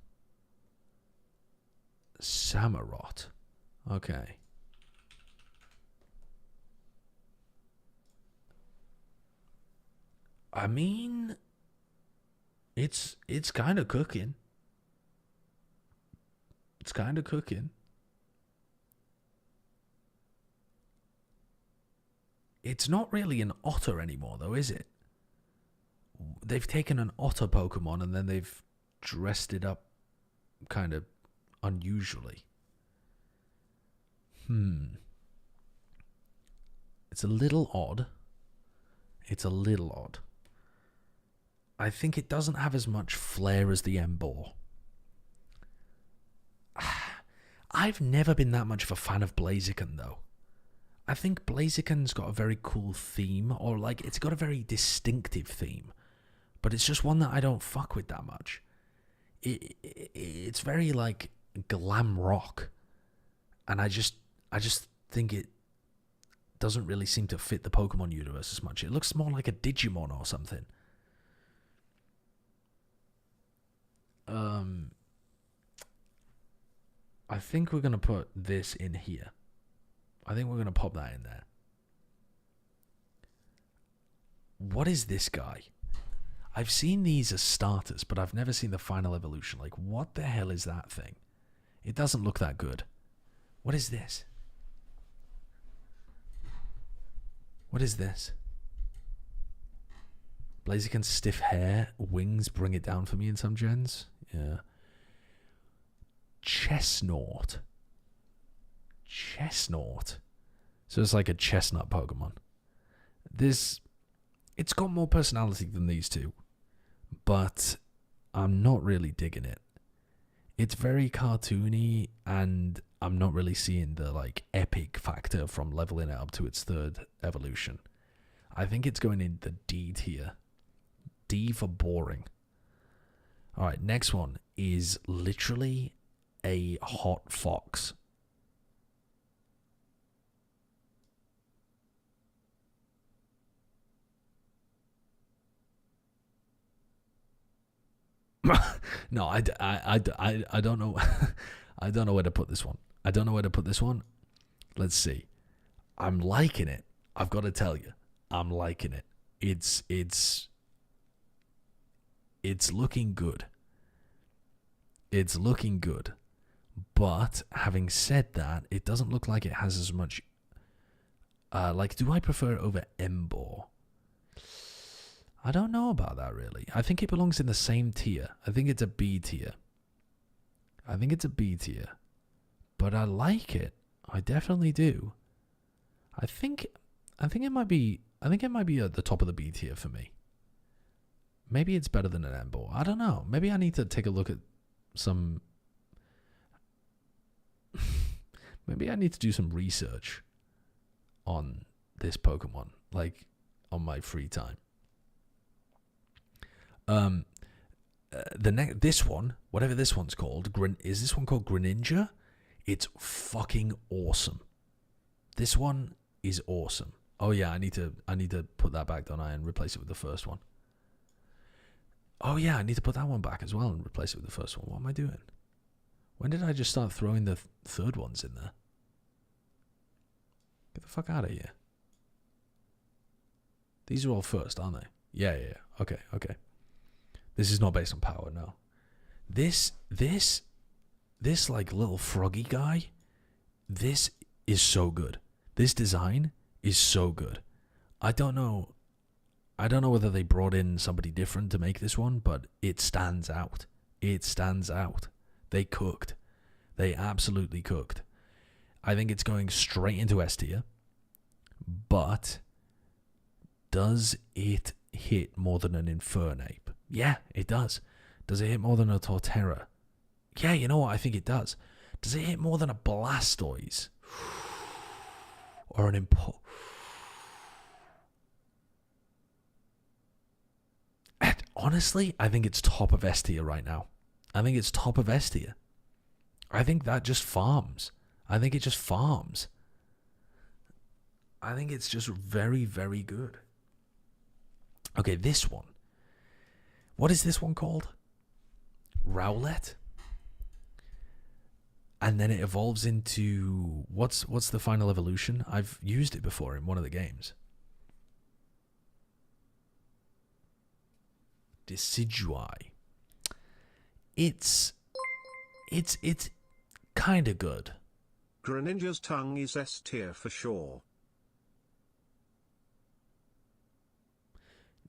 Speaker 1: Okay. I mean, it's kind of cooking. It's not really an otter anymore, though, is it? They've taken an otter Pokemon and then they've dressed it up kind of unusually. It's a little odd. I think it doesn't have as much flair as the Emboar. I've never been that much of a fan of Blaziken, though. I think Blaziken's got a very cool theme, or like it's got a very distinctive theme, but it's just one that I don't fuck with that much. It's very like glam rock, and I just think it doesn't really seem to fit the Pokemon universe as much. It looks more like a Digimon or something. I think we're going to put this in here. I think we're going to pop that in there. What is this guy? I've seen these as starters, but I've never seen the final evolution. Like, what the hell is that thing? It doesn't look that good. What is this? Blaziken's stiff hair, wings bring it down for me in some gens. Yeah. Chestnut. Chestnut. So it's like a chestnut Pokemon. It's got more personality than these two, but I'm not really digging it. It's very cartoony, and I'm not really seeing the like epic factor from leveling it up to its third evolution. I think it's going in the D tier. D for boring. Alright, next one is literally a hot fox. No, I don't know. I don't know where to put this one. Let's see. I'm liking it. I've got to tell you, I'm liking it. It's looking good. It's looking good. But having said that, it doesn't look like it has as much. Like, do I prefer it over Embor? I don't know about that, really. I think it belongs in the same tier. I think it's a B tier. But I like it. I definitely do. I think it might be at the top of the B tier for me. Maybe it's better than an Embor. I don't know. Maybe I need to take a look at some. Maybe I need to do some research on this Pokemon, like on my free time. This one, whatever this one's called, is this one called Greninja? It's fucking awesome. This one is awesome. Oh yeah, I need to put that back, don't I, and replace it with the first one. Oh yeah, I need to put that one back as well and replace it with the first one. What am I doing? When did I just start throwing the third ones in there? Get the fuck out of here. These are all first, aren't they? Yeah. Okay. This is not based on power, no. This like little froggy guy, this is so good. This design is so good. I don't know whether they brought in somebody different to make this one, but it stands out. They cooked. They absolutely cooked. I think it's going straight into S tier, but does it hit more than an Infernape? Yeah, it does. Does it hit more than a Torterra? Yeah, you know what? I think it does. Does it hit more than a Blastoise? Or an Honestly, I think it's top of S tier right now. I think that just farms. I think it just farms. I think it's just very, very good. Okay, this one. What is this one called? Rowlet? And then it evolves into... What's the final evolution? I've used it before in one of the games. Decidueye. It's kind of good.
Speaker 7: Greninja's tongue is S tier for sure.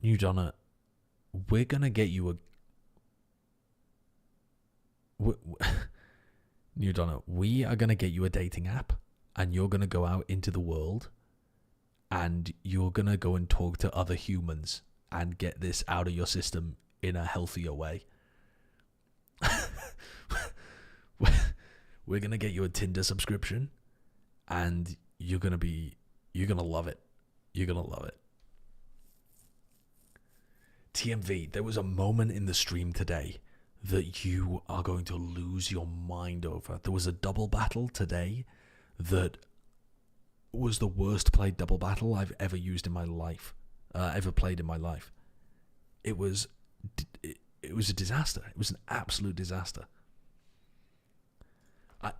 Speaker 1: New Donna, we're gonna get you a... New Donna, we are gonna get you a dating app, and you're gonna go out into the world, and you're gonna go and talk to other humans and get this out of your system in a healthier way. We're gonna get you a Tinder subscription, and you're gonna love it. You're gonna love it. TMV, there was a moment in the stream today that you are going to lose your mind over. There was a double battle today that was the worst played double battle I've ever used in my life, ever played in my life. It was a disaster. It was an absolute disaster.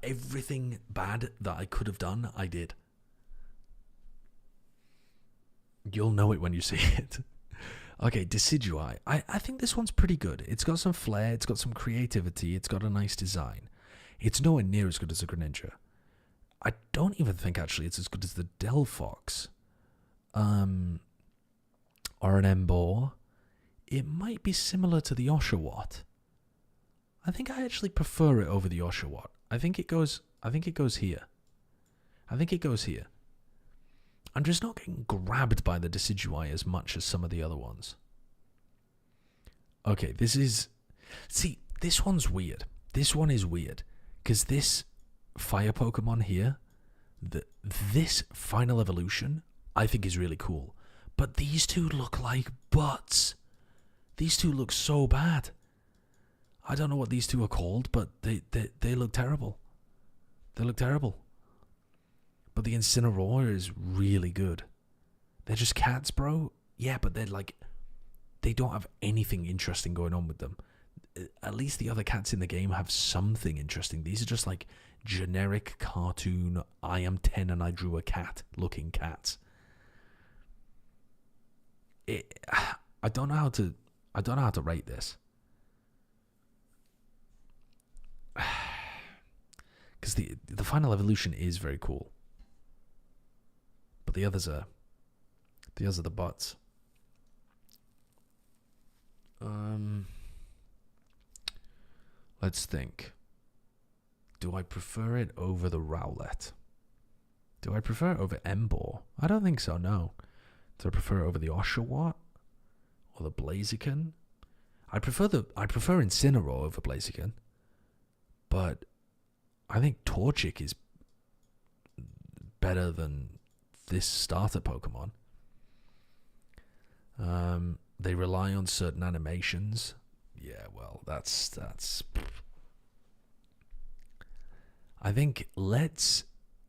Speaker 1: Everything bad that I could have done, I did. You'll know it when you see it. Okay, Decidueye. I think this one's pretty good. It's got some flair, it's got some creativity, it's got a nice design. It's nowhere near as good as a Greninja. I don't even think, actually, it's as good as the Delphox. Or an Embor. it might be similar to the Oshawott. I think I actually prefer it over the Oshawott. I think it goes here. I think it goes here. I'm just not getting grabbed by the Decidueye as much as some of the other ones. Okay, this is... See, this one's weird. This one is weird. Because this fire Pokemon here, this final evolution, I think is really cool. But these two look like butts. These two look so bad. I don't know what these two are called, but they look terrible. They look terrible. But the Incineroar is really good. They're just cats, bro. Yeah, but they're like... They don't have anything interesting going on with them. At least the other cats in the game have something interesting. These are just like generic cartoon, I am 10 and I drew a cat looking cats. I don't know how to rate this. Because the final evolution is very cool. But the others are the butts. Let's think. Do I prefer it over the Rowlet? Do I prefer it over Emboar? I don't think so, no. Do I prefer it over the Oshawott? Or the Blaziken? I prefer Incineroar over Blaziken. But I think Torchic is better than this starter Pokemon. They rely on certain animations. Yeah, well, that's... I think let's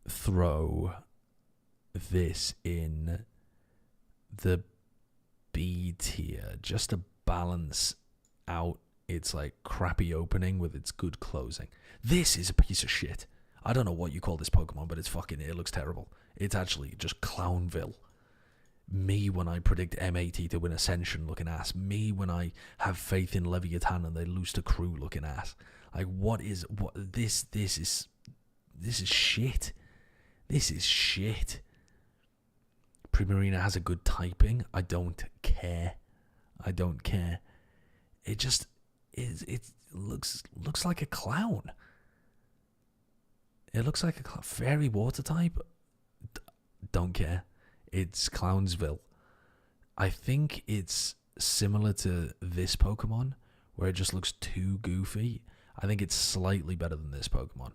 Speaker 1: throw this in the B tier just to balance out its like crappy opening with its good closing. This is a piece of shit. I don't know what you call this Pokemon, but it looks terrible. It's actually just Clownville. Me when I predict M80 to win Ascension looking ass. Me when I have faith in Leviathan and they lose to Crew looking ass. Like this is shit. This is shit. Primarina has a good typing. I don't care. It just it looks like a clown. It looks like a fairy water type. Don't care. It's Clownsville. I think it's similar to this Pokemon, where it just looks too goofy. I think it's slightly better than this Pokemon.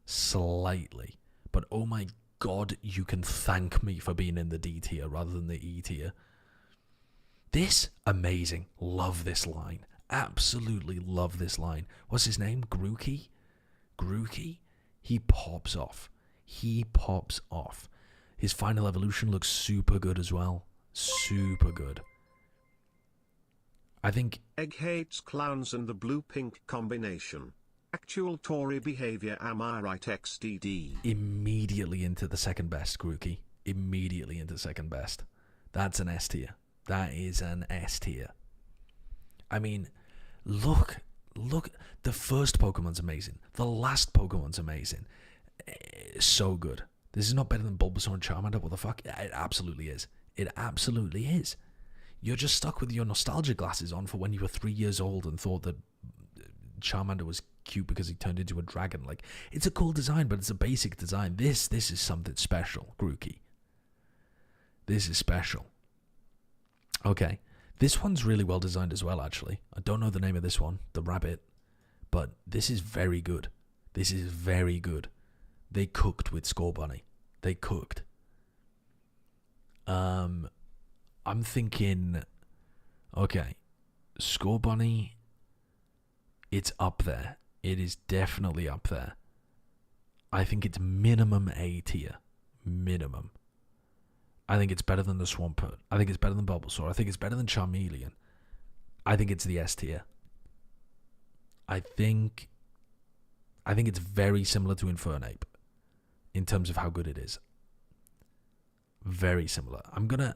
Speaker 1: Slightly. But oh my god, you can thank me for being in the D tier rather than the E tier. This, amazing. Love this line. Absolutely love this line. What's his name? Grookey? He pops off. His final evolution looks super good as well. Super good. I think...
Speaker 7: Egg hates clowns and the blue-pink combination. Actual Tory behavior, am I right, XDD?
Speaker 1: Immediately into the second best, Grookey. Immediately into second best. That's an S tier. That is an S tier. I mean, look. The first Pokemon's amazing. The last Pokemon's amazing. So good. This is not better than Bulbasaur and Charmander. What the fuck? It absolutely is. It absolutely is. You're just stuck with your nostalgia glasses on for when you were 3 years old and thought that Charmander was cute because he turned into a dragon. Like, it's a cool design, but it's a basic design. This is something special, Grookey. This is special. Okay. This one's really well designed as well, actually. I don't know the name of this one, the rabbit, but this is very good. This is very good. They cooked with Scorbunny. They cooked. I'm thinking, okay, Scorbunny, it's up there. It is definitely up there. I think it's minimum A tier. Minimum. I think it's better than the Swampert. I think it's better than Bulbasaur. I think it's better than Charmeleon. I think it's the S tier. I think it's very similar to Infernape in terms of how good it is. Very similar. I'm gonna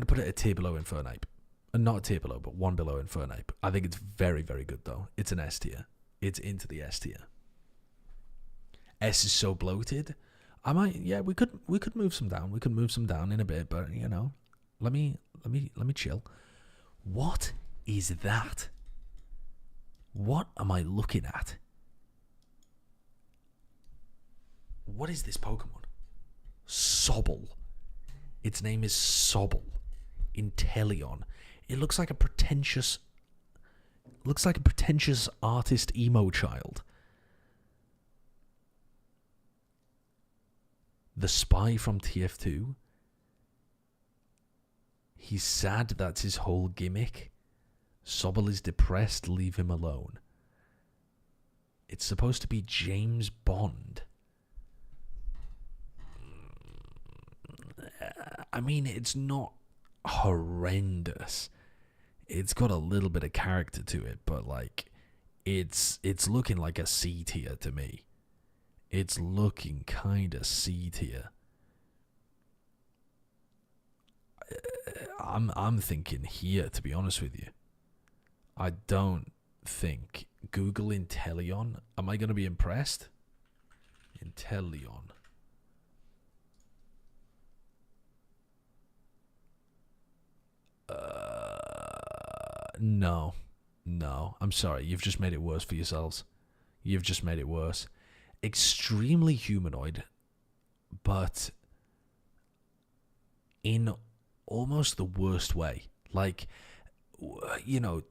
Speaker 1: put it a tier below Infernape. Not a tier below, but one below Infernape. I think it's very, very good though. It's an S tier. It's into the S tier. S is so bloated. We could move some down. We could move some down in a bit, but you know, Let me chill. What is that? What am I looking at? What is this Pokemon? Sobble. Its name is Sobble. Inteleon. It looks like a pretentious artist emo child. The spy from TF2. He's sad, that's his whole gimmick. Sobble is depressed, leave him alone. It's supposed to be James Bond. I mean, it's not horrendous. It's got a little bit of character to it, but like, it's looking like a C tier to me. It's looking kind of C tier. I'm thinking here, to be honest with you. I don't think Google Inteleon. Am I going to be impressed? Inteleon. No. I'm sorry. You've just made it worse for yourselves. You've just made it worse. Extremely humanoid, but in almost the worst way. Like, you know,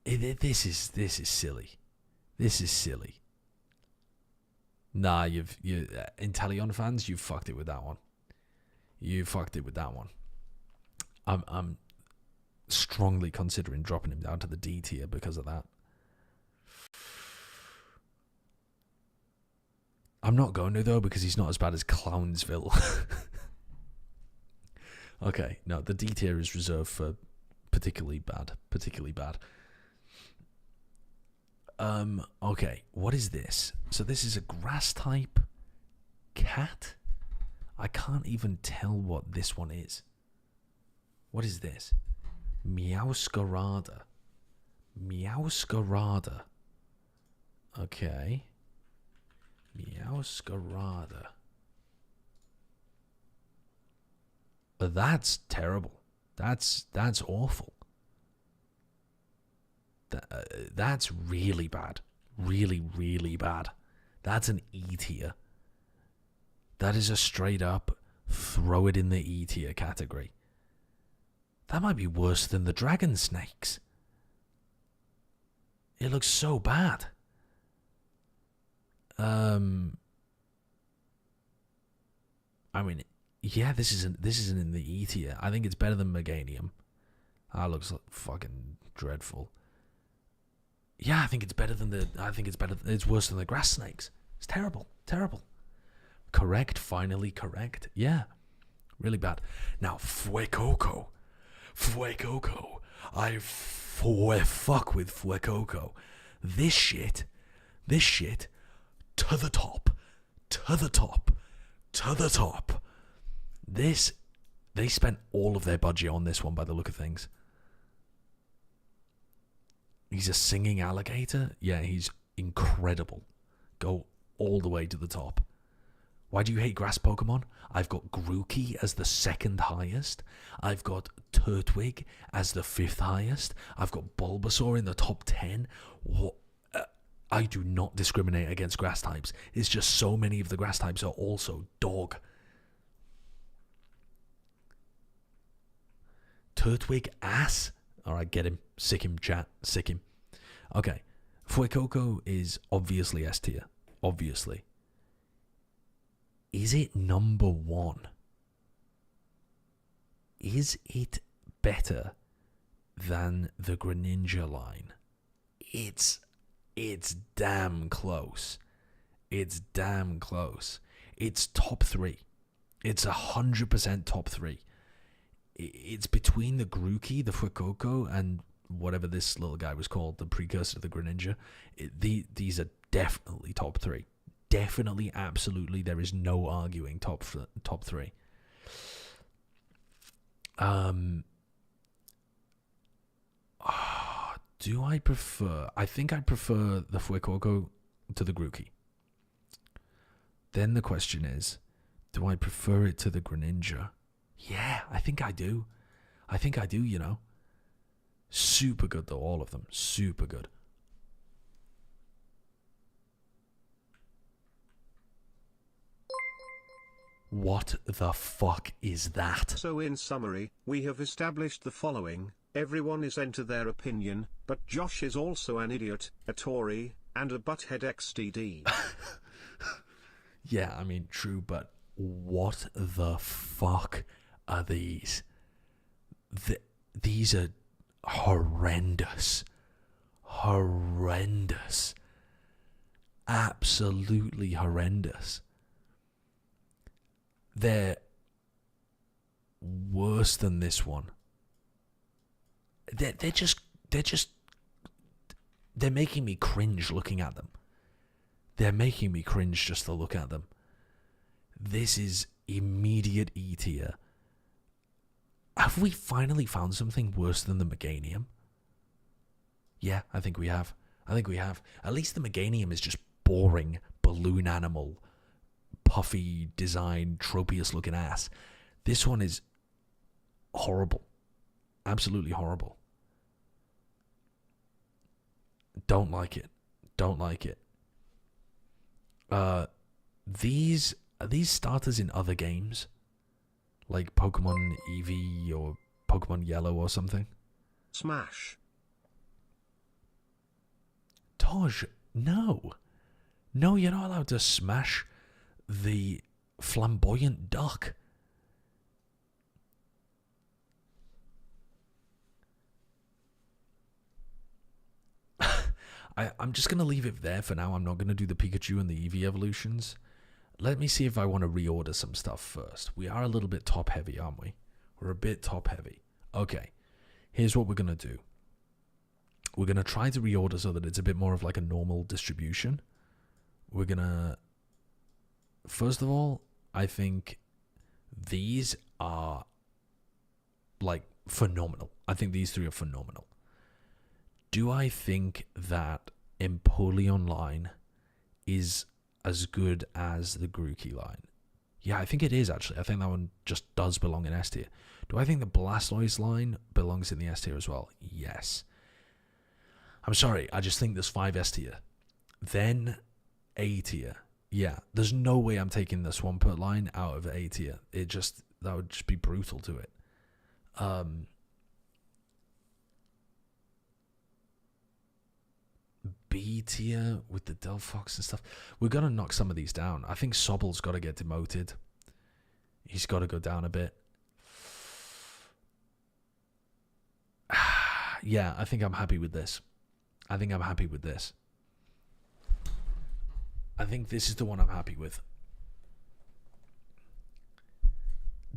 Speaker 1: this is silly. This is silly. Nah, Inteleon fans, you fucked it with that one. You fucked it with that one. I'm strongly considering dropping him down to the D tier because of that. I'm not going to, though, because he's not as bad as Clownsville. Okay, no, the D tier is reserved for particularly bad. Okay, what is this? So this is a grass type cat? I can't even tell what this one is. What is this? Meowscarada. Okay. Meowscarada. That's terrible. That's awful. That's really bad. Really bad. That's an E tier. That is a straight up throw it in the E tier category. That might be worse than the dragon snakes. It looks so bad. I mean, yeah, this isn't in the E tier. I think it's better than Meganium. That looks like fucking dreadful. Yeah, I think it's worse than the grass snakes. It's terrible. Correct, finally correct. Yeah, really bad. Now, Fuecoco. I fuck with Fuecoco. This shit, to the top. They spent all of their budget on this one by the look of things. He's a singing alligator? Yeah, he's incredible. Go all the way to the top. Why do you hate grass Pokemon? I've got Grookey as the second highest. I've got Turtwig as the fifth highest. I've got Bulbasaur in the top 10. What? I do not discriminate against grass types. It's just so many of the grass types are also dog. Turtwig ass? Alright, get him. Sick him, chat. Sick him. Okay. Fuecoco is obviously S tier. Obviously. Is it number 1? Is it better than the Greninja line? It's damn close. It's top 3. It's 100% top 3. It's between the Grookey, the Fuecoco, and whatever this little guy was called, the precursor to the Greninja. These are definitely top 3. Definitely, absolutely, there is no arguing top 3. Do I prefer? I think I prefer the Fuecoco to the Grookey. Then the question is, Do I prefer it to the Greninja? Yeah, I think I do. I think I do, you know. Super good, though, all of them. Super good. What the fuck is that?
Speaker 7: So in summary, we have established the following. Everyone is into their opinion, but Josh is also an idiot, a Tory, and a butthead XDD.
Speaker 1: Yeah, I mean, true, but what the fuck are these? These are horrendous. Horrendous. Absolutely horrendous. They're worse than this one. They're making me cringe looking at them. They're making me cringe just to look at them. This is immediate E tier. Have we finally found something worse than the Meganium? Yeah, I think we have. At least the Meganium is just boring balloon animal, puffy design, tropius looking ass. This one is horrible. Absolutely horrible. Don't like it. Don't like it. Are these starters in other games? Like Pokemon Eevee or Pokemon Yellow or something?
Speaker 7: Smash.
Speaker 1: Toj, no. No, you're not allowed to smash the flamboyant duck. I'm just going to leave it there for now. I'm not going to do the Pikachu and the Eevee evolutions. Let me see if I want to reorder some stuff first. We are a little bit top heavy, aren't we? We're a bit top heavy. Okay, here's what we're going to do. We're going to try to reorder so that it's a bit more of like a normal distribution. We're going to... First of all, I think these are like phenomenal. I think these three are phenomenal. Do I think that Empoleon line is as good as the Grookey line? Yeah, I think it is actually. I think that one just does belong in S tier. Do I think the Blastoise line belongs in the S tier as well? Yes. I'm sorry, I just think there's 5 S tier. Then A tier. Yeah, there's no way I'm taking the Swampert line out of A tier. That would just be brutal to it. B tier with the Delphox and stuff. We're going to knock some of these down. I think Sobble's got to get demoted. He's got to go down a bit. Yeah, I think I'm happy with this. I think this is the one I'm happy with.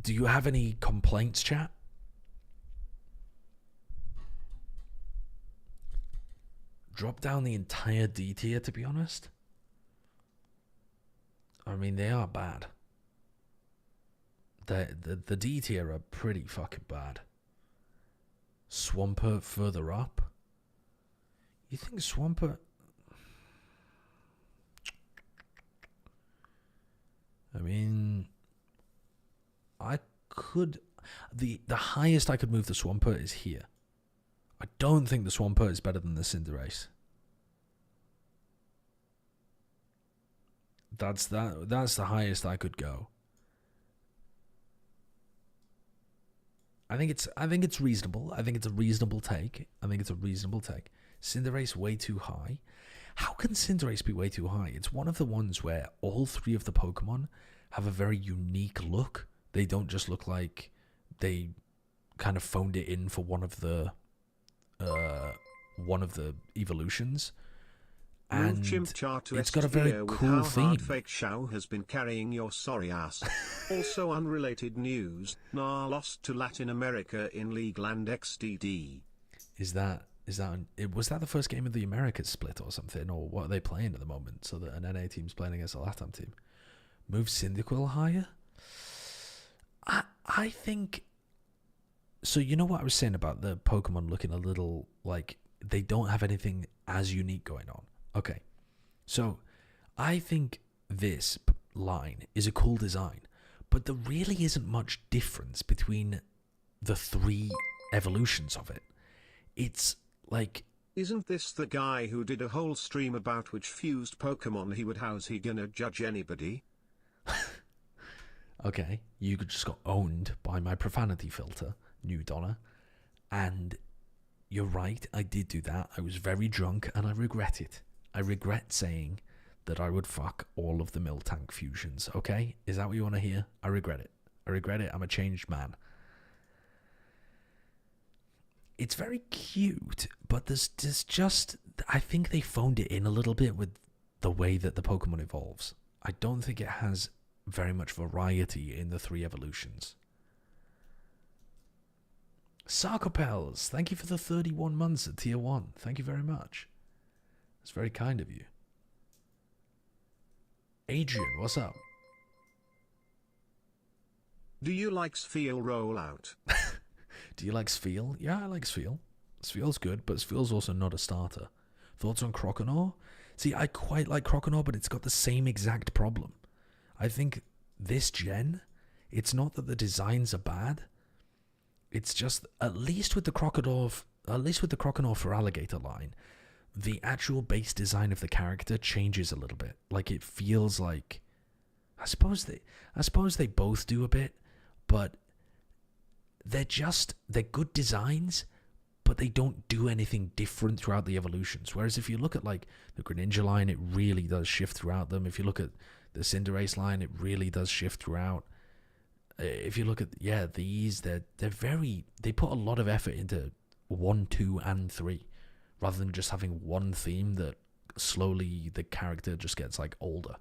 Speaker 1: Do you have any complaints, chat? Drop down the entire D tier, to be honest. I mean, they are bad. The D tier are pretty fucking bad. Swampert further up. You think Swampert... I mean... I could... The highest I could move the Swampert is here. I don't think the Swampert is better than the Cinderace. That's the highest I could go. I think it's reasonable. I think it's a reasonable take. Cinderace way too high. How can Cinderace be way too high? It's one of the ones where all 3 of the Pokemon have a very unique look. They don't just look like they kind of phoned it in for one of the evolutions. And it's got a very cool theme.
Speaker 7: Fake Shao has been carrying your sorry ass. Also unrelated news, Nah lost to Latin America in Leagueland XDD.
Speaker 1: Was that the first game of the Americas split or something? Or what are they playing at the moment? So that an NA team's playing against a LATAM team. Move Cyndaquil higher? I think... So you know what I was saying about the Pokemon looking a little like they don't have anything as unique going on? Okay, so I think this line is a cool design, But there really isn't much difference between the 3 evolutions of it. It's like...
Speaker 7: Isn't this the guy who did a whole stream about which fused Pokemon he would? How's he gonna judge anybody?
Speaker 1: Okay, you just got owned by my profanity filter, New Dollar. And you're right, I did do that. I was very drunk and I regret it. I regret saying that I would fuck all of the Miltank fusions, okay? Is that what you want to hear? I regret it. I regret it. I'm a changed man. It's very cute, but there's just... I think they phoned it in a little bit with the way that the Pokemon evolves. I don't think it has very much variety in the 3 evolutions. Sarcopels, thank you for the 31 months at tier 1. Thank you very much. That's very kind of you. Adrian, what's up?
Speaker 7: Do you like Spheal rollout?
Speaker 1: Do you like Spheal? Yeah, I like Spheal. Spheal's good, but Spheal's also not a starter. Thoughts on Croconaw? See, I quite like Croconaw, but it's got the same exact problem. I think this gen, it's not that the designs are bad. It's just, at least with the Croconaw for Alligator line, the actual base design of the character changes a little bit. Like, it feels like... I suppose they both do a bit, but they're good designs, but they don't do anything different throughout the evolutions. Whereas if you look at, like, the Greninja line, it really does shift throughout them. If you look at the Cinderace line, it really does shift throughout. If you look at, these, they're very... They put a lot of effort into 1, 2, and 3, rather than just having one theme that slowly the character just gets, like, older.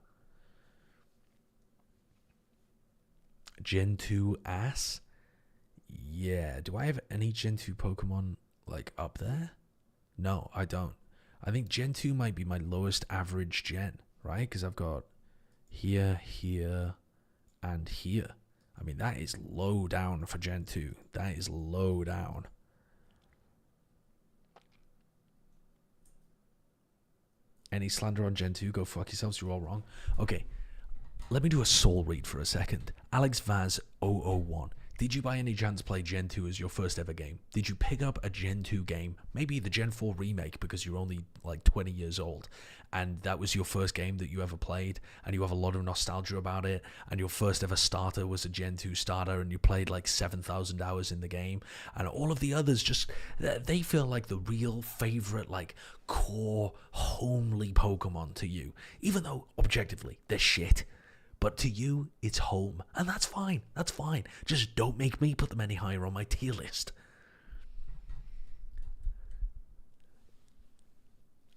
Speaker 1: Gen 2 ass? Yeah, do I have any Gen 2 Pokemon, like, up there? No, I don't. I think Gen 2 might be my lowest average gen, right? Because I've got here, here, and here. I mean, that is low down for Gen 2. That is low down. Any slander on Gen 2, go fuck yourselves, you're all wrong. Okay, let me do a soul read for a second. Alex Vaz 001. Did you by any chance play Gen 2 as your first ever game? Did you pick up a Gen 2 game, maybe the Gen 4 remake because you're only like 20 years old, and that was your first game that you ever played, and you have a lot of nostalgia about it, and your first ever starter was a Gen 2 starter, and you played like 7,000 hours in the game, and all of the others just, they feel like the real favorite, like, core, homely Pokemon to you, even though, objectively, they're shit. But to you, it's home. And that's fine. That's fine. Just don't make me put them any higher on my tier list.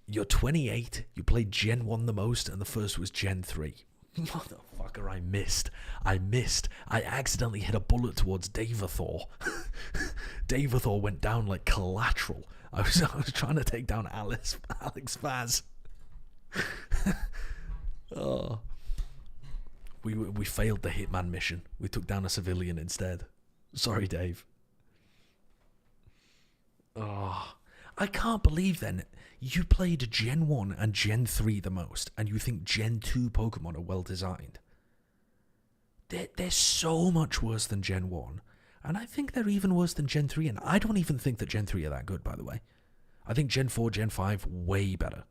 Speaker 1: You're 28. You played Gen 1 the most, and the first was Gen 3. Motherfucker, I missed. I accidentally hit a bullet towards Davathor. Davathor went down like collateral. I was trying to take down Alex Vaz. Oh. We failed the Hitman mission. We took down a civilian instead. Sorry, Dave. Oh, I can't believe then you played Gen 1 and Gen 3 the most, and you think Gen 2 Pokemon are well designed. They're so much worse than Gen 1, and I think they're even worse than Gen 3, and I don't even think that Gen 3 are that good, by the way. I think Gen 4, Gen 5, way better.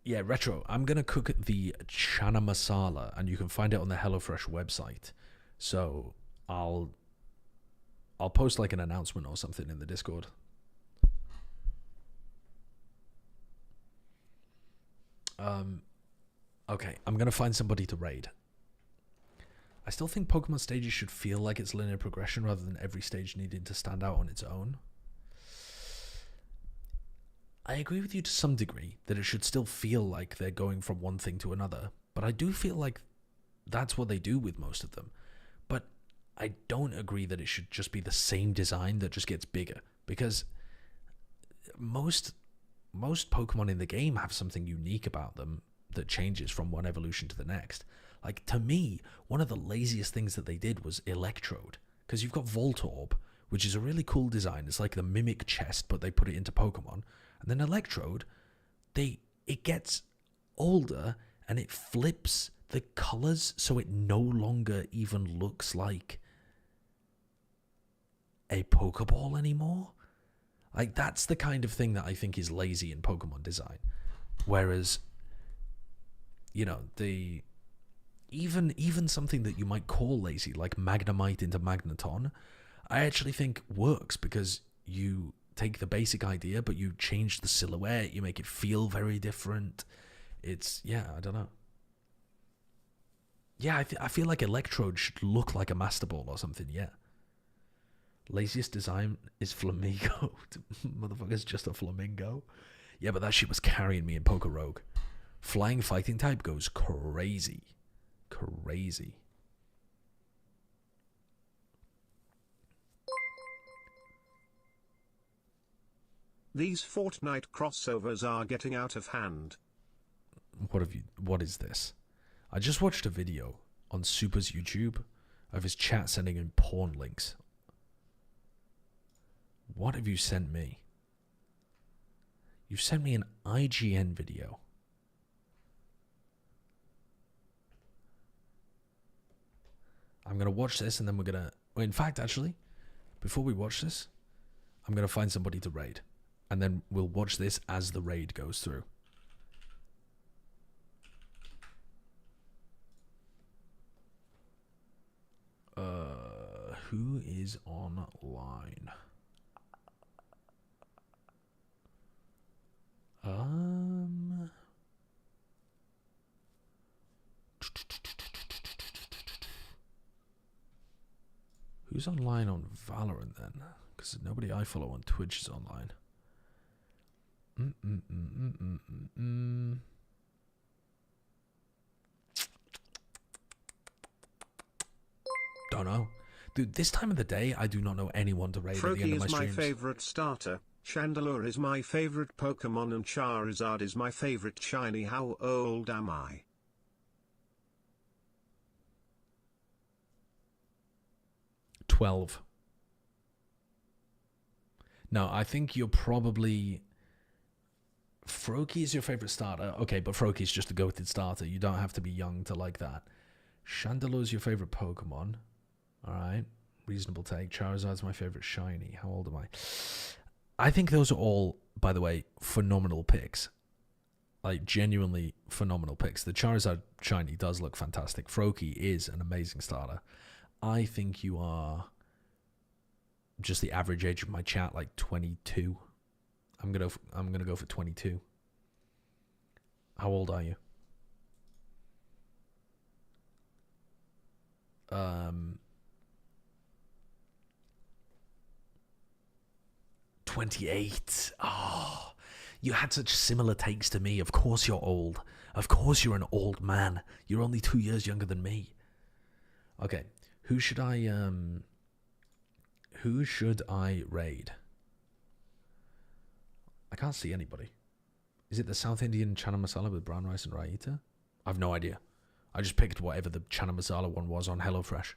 Speaker 1: Yeah, Retro, I'm going to cook the chana masala, and you can find it on the HelloFresh website. So I'll post like an announcement or something in the Discord. Okay, I'm going to find somebody to raid. I still think Pokemon stages should feel like it's linear progression rather than every stage needing to stand out on its own. I agree with you to some degree that it should still feel like they're going from one thing to another, but I do feel like that's what they do with most of them. But I don't agree that it should just be the same design that just gets bigger, because most Pokemon in the game have something unique about them that changes from one evolution to the next. Like, to me, one of the laziest things that they did was Electrode, because you've got Voltorb, which is a really cool design. It's like the Mimic chest, but they put it into Pokemon. And then Electrode, it gets older and it flips the colors so it no longer even looks like a Pokeball anymore. Like, that's the kind of thing that I think is lazy in Pokemon design. Whereas, you know, even something that you might call lazy, like Magnemite into Magneton, I actually think works because you take the basic idea, but you change the silhouette, you make it feel very different. It's, yeah, I don't know. Yeah, I feel like Electrode should look like a Master Ball or something, yeah. Laziest design is Flamingo. Motherfucker's just a flamingo. Yeah, but that shit was carrying me in Poker Rogue. Flying fighting type goes crazy. Crazy.
Speaker 7: These Fortnite crossovers are getting out of hand.
Speaker 1: What is this? I just watched a video on Super's YouTube of his chat sending him porn links. What have you sent me? You sent me an IGN video. I'm going to watch this and then we're going to... Well, in fact, actually, before we watch this, I'm going to find somebody to raid. And then we'll watch this as the raid goes through. Who is online? Who's online on Valorant then? Because nobody I follow on Twitch is online. Don't know. Dude, this time of the day, I do not know anyone to raid at the end
Speaker 7: Froakie
Speaker 1: of my
Speaker 7: is my
Speaker 1: streams.
Speaker 7: favorite starter, Chandelure is my favorite Pokemon, and Charizard is my favorite shiny. How old am I?
Speaker 1: $12. No, I think you're probably... Froakie is your favorite starter. Okay, but Froakie is just a goated starter. You don't have to be young to like that. Chandelure is your favorite Pokemon. Alright. Reasonable take. Charizard's my favorite shiny. How old am I? I think those are all, by the way, phenomenal picks. Like, genuinely phenomenal picks. The Charizard shiny does look fantastic. Froakie is an amazing starter. I think you are just the average age of my chat, like 22. I'm gonna go for 22. How old are you? 28. Oh, you had such similar takes to me. Of course you're old. Of course you're an old man. You're only 2 years younger than me. Okay, who should I raid? I can't see anybody. Is it the South Indian chana masala with brown rice and raita? I've no idea. I just picked whatever the chana masala one was on HelloFresh.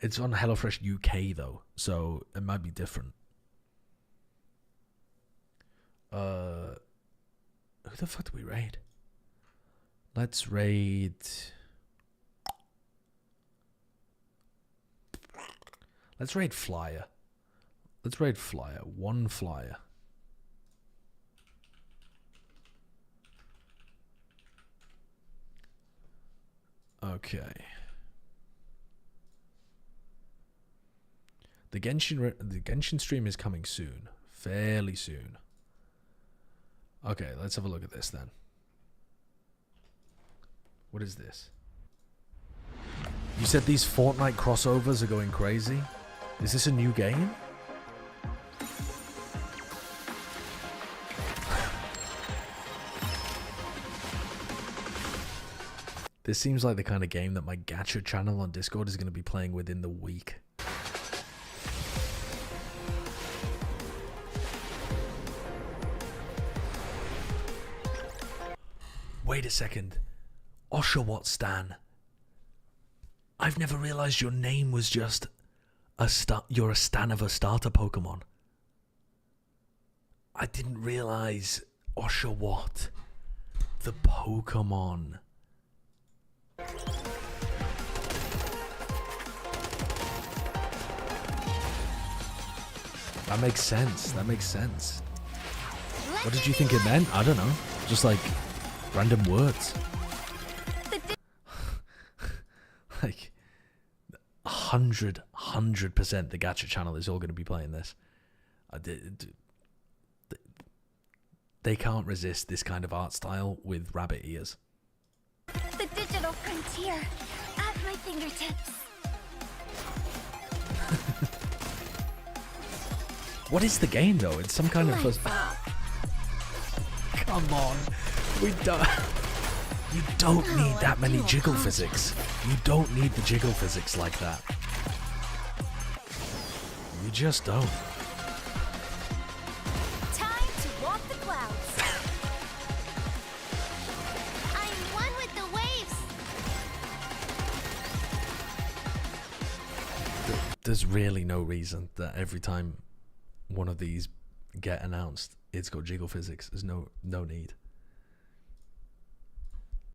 Speaker 1: It's on HelloFresh UK though, so it might be different. Who the fuck do we raid? Let's raid... Let's raid Flyer. Let's raid Flyer. One Flyer. Okay. The Genshin stream is coming soon. Fairly soon. Okay, let's have a look at this then. What is this? You said these Fortnite crossovers are going crazy? Is this a new game? This seems like the kind of game that my gacha channel on Discord is going to be playing within the week. Wait a second. Oshawott Stan. I've never realized your name was just You're a stan of a starter Pokemon. I didn't realize Oshawott, the Pokemon. That makes sense. That makes sense. What did you think it meant? I don't know. Just like random words. Like 100% the Gacha channel is all going to be playing this. They can't resist this kind of art style with rabbit ears.
Speaker 10: The digital frontier at my fingertips.
Speaker 1: What is the game though? It's some kind of Come on. We don't. You don't need that many jiggle physics. You don't need the jiggle physics like that. You just don't.
Speaker 10: Time to walk the clouds. I'm one with the waves.
Speaker 1: There's really no reason that every time one of these get announced, it's got jiggle physics. There's no need.